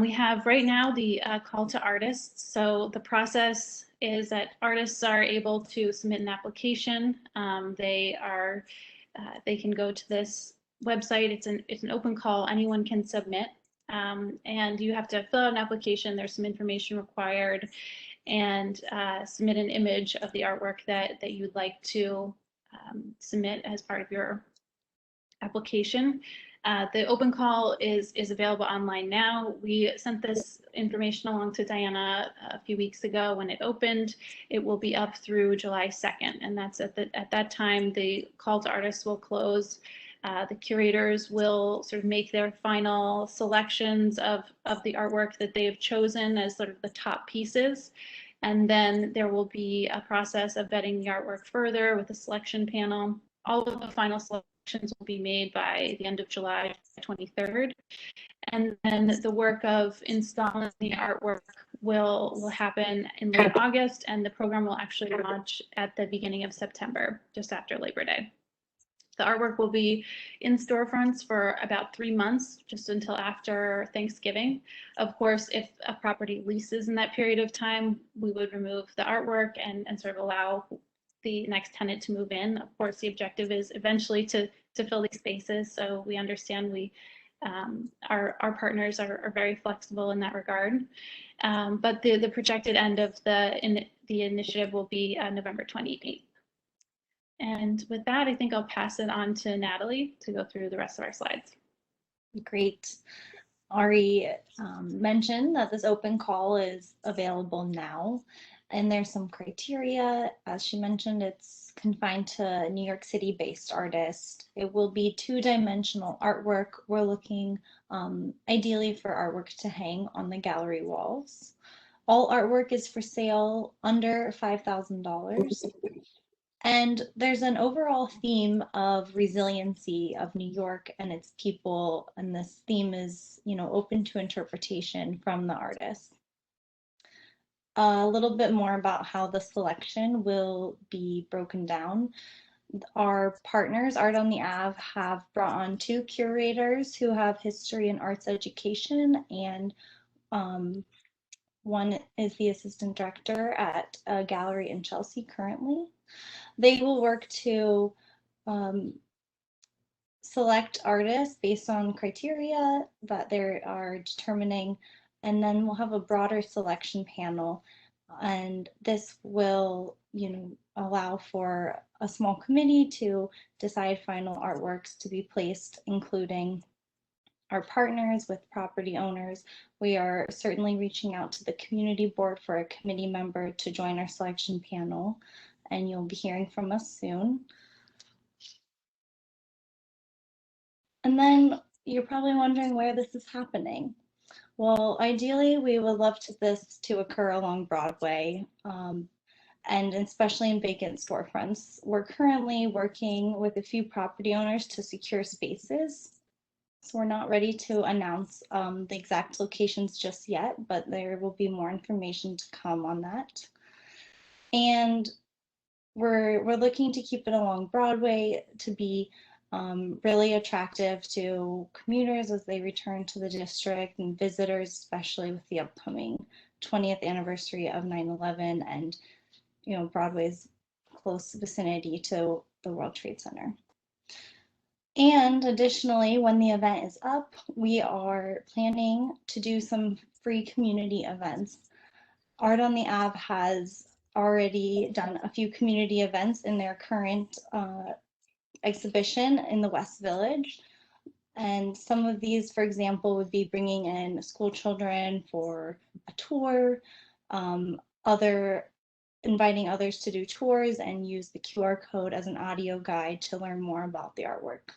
We have right now the call to artists. So the process is that artists are able to submit an application. They can go to this website. It's an open call. Anyone can submit, and you have to fill out an application. There's some information required, and submit an image of the artwork that you'd like to submit as part of your application. The open call is available online now. We sent this information along to Diana a few weeks ago when it opened. It will be up through July 2nd, and that's at that time the call to artists will close. The curators will sort of make their final selections of the artwork that they have chosen as sort of the top pieces. And then there will be a process of vetting the artwork further with a selection panel. All of the final selections will be made by the end of July 23rd. And then the work of installing the artwork will happen in late August, and the program will actually launch at the beginning of September, just after Labor Day. The artwork will be in storefronts for about 3 months, just until after Thanksgiving. Of course, if a property leases in that period of time, we would remove the artwork and sort of allow the next tenant to move in. Of course, the objective is eventually to fill these spaces. So we understand our partners are very flexible in that regard. But the projected end of the initiative will be November 28th. And with that, I think I'll pass it on to Natalie to go through the rest of our slides. Great. Ari mentioned that this open call is available now, and there's some criteria. As she mentioned, it's confined to New York City-based artists. It will be two-dimensional artwork. We're looking ideally for artwork to hang on the gallery walls. All artwork is for sale under $5,000. And there's an overall theme of resiliency of New York and its people, and this theme is, open to interpretation from the artist. A little bit more about how the selection will be broken down. Our partners, Art on the Ave, have brought on 2 curators who have history and arts education, and one is the assistant director at a gallery in Chelsea currently. They will work to select artists based on criteria that they are determining, and then we'll have a broader selection panel. And this will, allow for a small committee to decide final artworks to be placed, including our partners with property owners. We are certainly reaching out to the community board for a committee member to join our selection panel, and you'll be hearing from us soon. And then you're probably wondering where this is happening. Well, ideally, we would love this to occur along Broadway, and especially in vacant storefronts. We're currently working with a few property owners to secure spaces. So we're not ready to announce the exact locations just yet, but there will be more information to come on that. And we're looking to keep it along Broadway to be really attractive to commuters as they return to the district and visitors, especially with the upcoming 20th anniversary of 9/11 and Broadway's close vicinity to the World Trade Center. And additionally, when the event is up, we are planning to do some free community events. Art on the Ave has already done a few community events in their current exhibition in the West Village. And some of these, for example, would be bringing in school children for a tour, inviting others to do tours and use the QR code as an audio guide to learn more about the artwork.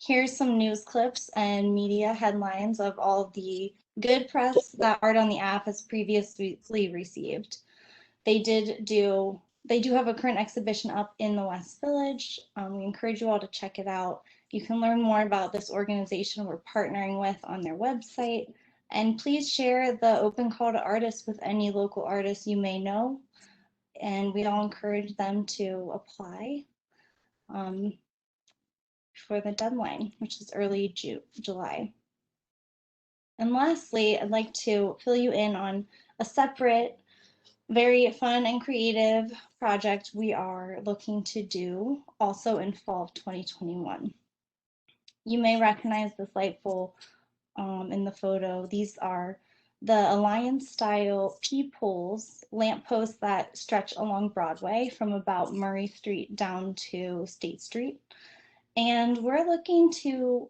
Here's some news clips and media headlines of all of the good press that Art on the Ave has previously received. They do have a current exhibition up in the West Village. We encourage you all to check it out. You can learn more about this organization we're partnering with on their website. And please share the open call to artists with any local artists you may know. And we all encourage them to apply for the deadline, which is early July. And lastly, I'd like to fill you in on a separate, very fun and creative project we are looking to do also in fall of 2021. You may recognize this light pole in the photo. These are the Alliance style P-poles, lampposts that stretch along Broadway from about Murray Street down to State Street. And we're looking to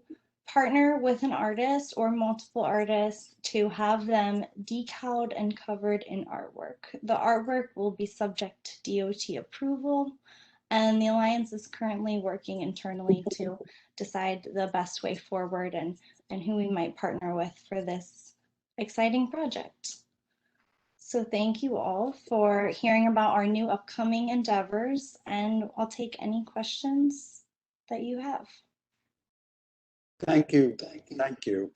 partner with an artist or multiple artists to have them decaled and covered in artwork. The artwork will be subject to DOT approval, and the Alliance is currently working internally to decide the best way forward and who we might partner with for this exciting project. So thank you all for hearing about our new upcoming endeavors, and I'll take any questions that you have. Thank you. Thank you.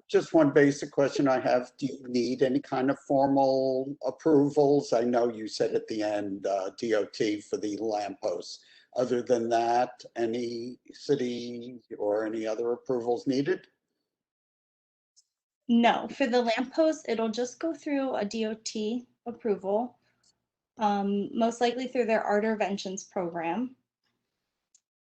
Just one basic question I have. Do you need any kind of formal approvals? I know you said at the end DOT for the lampposts. Other than that, any city or any other approvals needed? No, for the lamppost, it'll just go through a DOT approval, most likely through their art interventions program.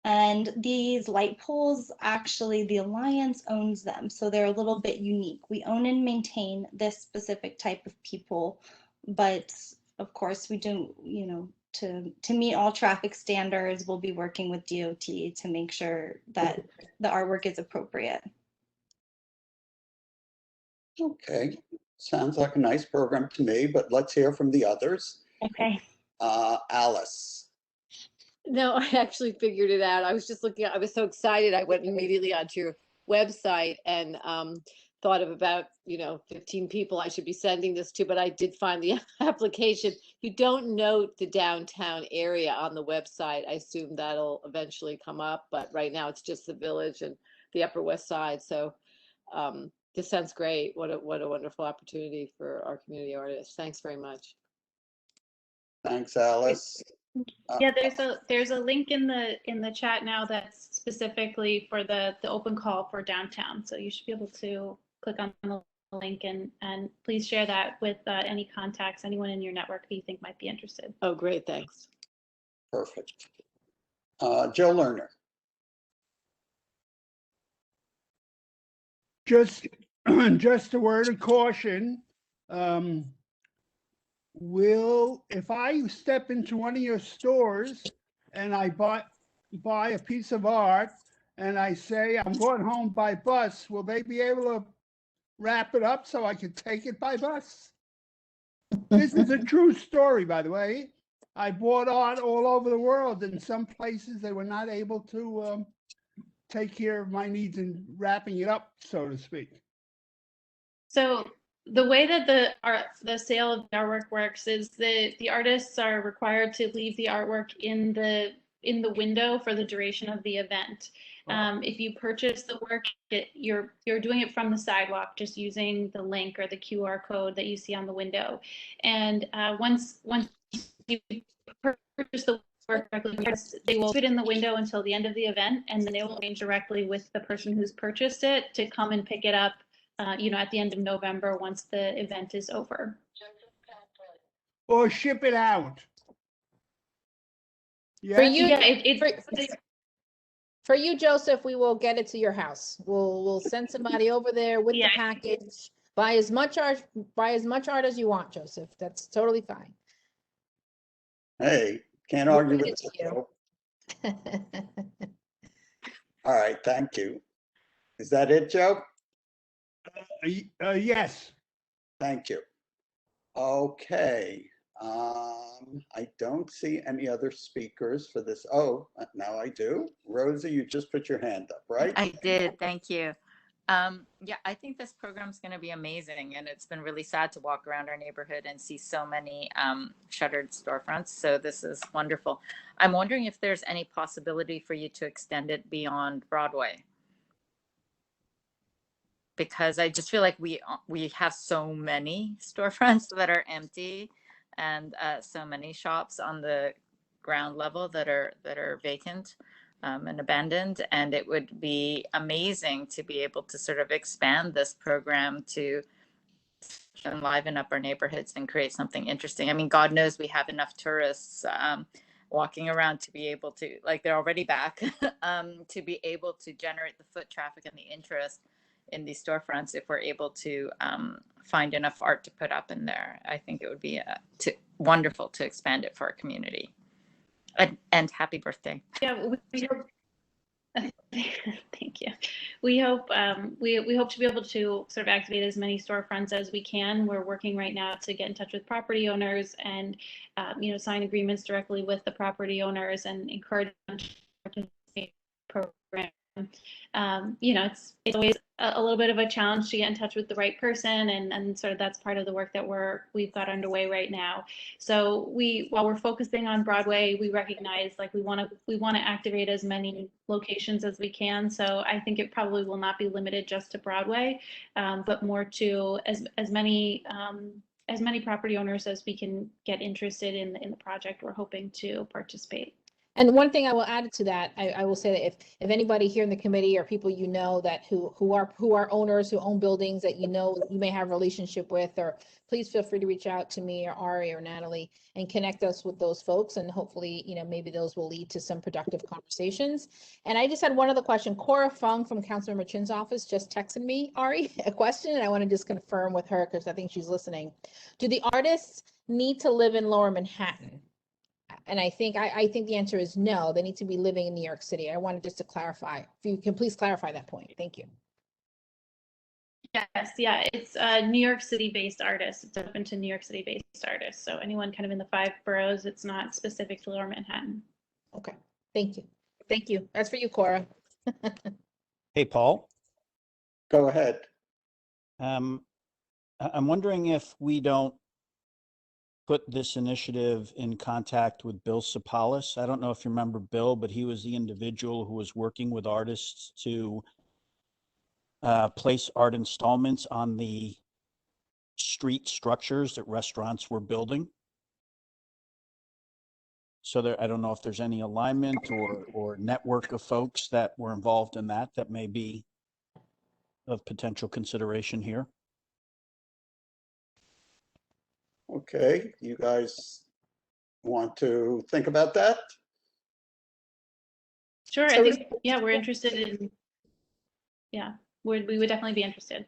And these light poles, actually, the Alliance owns them, so they're a little bit unique. We own and maintain this specific type of people, but of course, we do, you know, to meet all traffic standards, we'll be working with DOT to make sure that the artwork is appropriate. Okay, sounds like a nice program to me, but let's hear from the others. Okay. Alice. No, I actually figured it out. I was just looking, I was so excited. I went immediately onto your website and thought of about, 15 people I should be sending this to, but I did find the application. You don't note the downtown area on the website. I assume that'll eventually come up, but right now it's just the village and the Upper West Side. So this sounds great. What a wonderful opportunity for our community artists. Thanks very much. Thanks, Alice. Yeah, there's a link in the chat now that's specifically for the open call for downtown. So you should be able to click on the link and please share that with any contacts, anyone in your network that you think might be interested. Oh, great, thanks. Perfect. Joe Lerner. Just a word of caution. If I step into one of your stores and I buy a piece of art and I say I'm going home by bus, will they be able to wrap it up so I can take it by bus? This is a true story, by the way. I bought art all over the world. In some places, they were not able to take care of my needs in wrapping it up, so to speak. So the way that the sale of the artwork works is the artists are required to leave the artwork in the window for the duration of the event. If you purchase the work, you're doing it from the sidewalk, just using the link or the QR code that you see on the window. And once you purchase the work directly, they will put it in the window until the end of the event, and then they will arrange directly with the person who's purchased it to come and pick it up. At the end of November, once the event is over. Or ship it out. Yeah. For you, yeah, for you, Joseph, we will get it to your house. We'll send somebody over there with the package. Buy as much art as you want, Joseph. That's totally fine. Hey, can't argue with you. All right, thank you. Is that it, Joe? Yes. Thank you. Okay. I don't see any other speakers for this. Oh, now I do. Rosa, you just put your hand up, right? I did. Thank you. Yeah, I think this program is going to be amazing, and it's been really sad to walk around our neighborhood and see so many shuttered storefronts. So this is wonderful. I'm wondering if there's any possibility for you to extend it beyond Broadway, because I just feel like we have so many storefronts that are empty, and so many shops on the ground level that are vacant and abandoned. And it would be amazing to be able to sort of expand this program to enliven up our neighborhoods and create something interesting. I mean, God knows we have enough tourists walking around to be able to, like, they're already back, to be able to generate the foot traffic and the interest in these storefronts if we're able to find enough art to put up in there. I think it would be wonderful to expand it for our community. And happy birthday. Yeah, we hope, thank you. We hope we hope to be able to sort of activate as many storefronts as we can. We're working right now to get in touch with property owners and sign agreements directly with the property owners and encourage them to participate in the program. It's always a little bit of a challenge to get in touch with the right person, and sort of that's part of the work that we've got underway right now. So while we're focusing on Broadway, we recognize we want to activate as many locations as we can. So I think it probably will not be limited just to Broadway, but more to as many property owners as we can get interested in the project. We're hoping to participate. And one thing I will add to that, I will say that if anybody here in the committee or people that who are owners who own buildings that you may have a relationship with, or please feel free to reach out to me or Ari or Natalie and connect us with those folks, and hopefully maybe those will lead to some productive conversations. And I just had one other question. Cora Fung from Councilmember Chin's office just texted me, Ari, a question, and I want to just confirm with her because I think she's listening. Do the artists need to live in Lower Manhattan? And I think the answer is no, they need to be living in New York City. I wanted just to clarify. If you can please clarify that point. Thank you. Yes, yeah, it's New York City-based artists. It's open to New York City-based artists. So anyone kind of in the 5 boroughs, it's not specific to Lower Manhattan. Okay, thank you. Thank you. That's for you, Cora. Hey, Paul. Go ahead. I'm wondering if we don't put this initiative in contact with Bill Sapalis. I don't know if you remember Bill, but he was the individual who was working with artists to place art installments on the street structures that restaurants were building. So I don't know if there's any alignment or network of folks that were involved in that may be of potential consideration here. Okay, you guys want to think about that? Sure, I think, yeah, we're interested in, yeah, we would definitely be interested.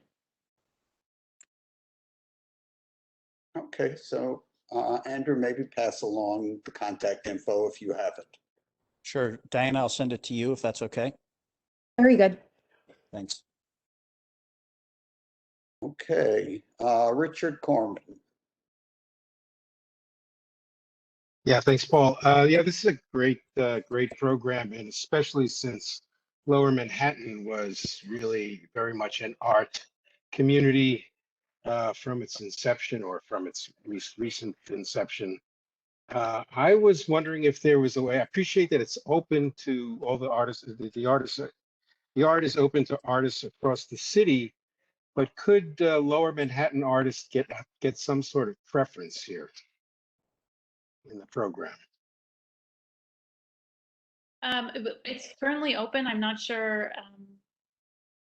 Okay, so Andrew, maybe pass along the contact info if you have it. Sure, Diana, I'll send it to you if that's okay. Very good. Thanks. Okay, Richard Corman. Yeah, thanks, Paul. Yeah, this is a great program, and especially since Lower Manhattan was really very much an art community from its inception, or from its recent inception. I was wondering if there was a way. I appreciate that it's open to all the artists. The art is open to artists across the city, but could Lower Manhattan artists get some sort of preference here in the program? It's currently open. I'm not sure,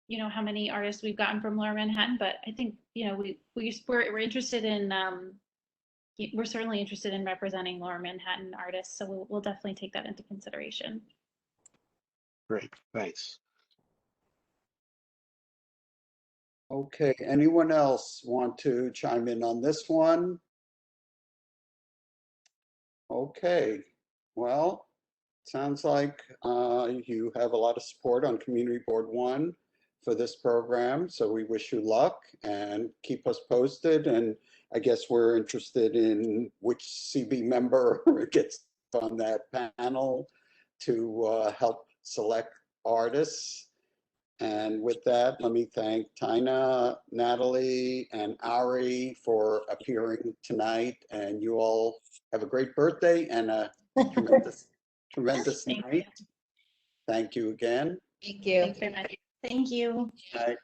how many artists we've gotten from Lower Manhattan, but I think, we're interested in, we're certainly interested in representing Lower Manhattan artists. So we'll definitely take that into consideration. Great, thanks. Okay, anyone else want to chime in on this one? Okay, well, sounds like you have a lot of support on Community Board 1 for this program. So we wish you luck and keep us posted. And I guess we're interested in which CB member gets on that panel to help select artists. And with that, let me thank Tina, Natalie, and Ari for appearing tonight. And you all have a great birthday and a tremendous night. Thank you again. Thank you. Thanks very much. Thank you. Right.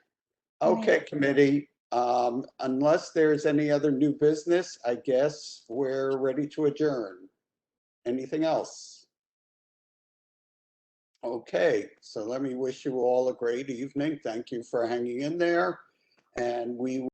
Okay, committee. Unless there's any other new business, I guess we're ready to adjourn. Anything else? Okay, so let me wish you all a great evening. Thank you for hanging in there. And we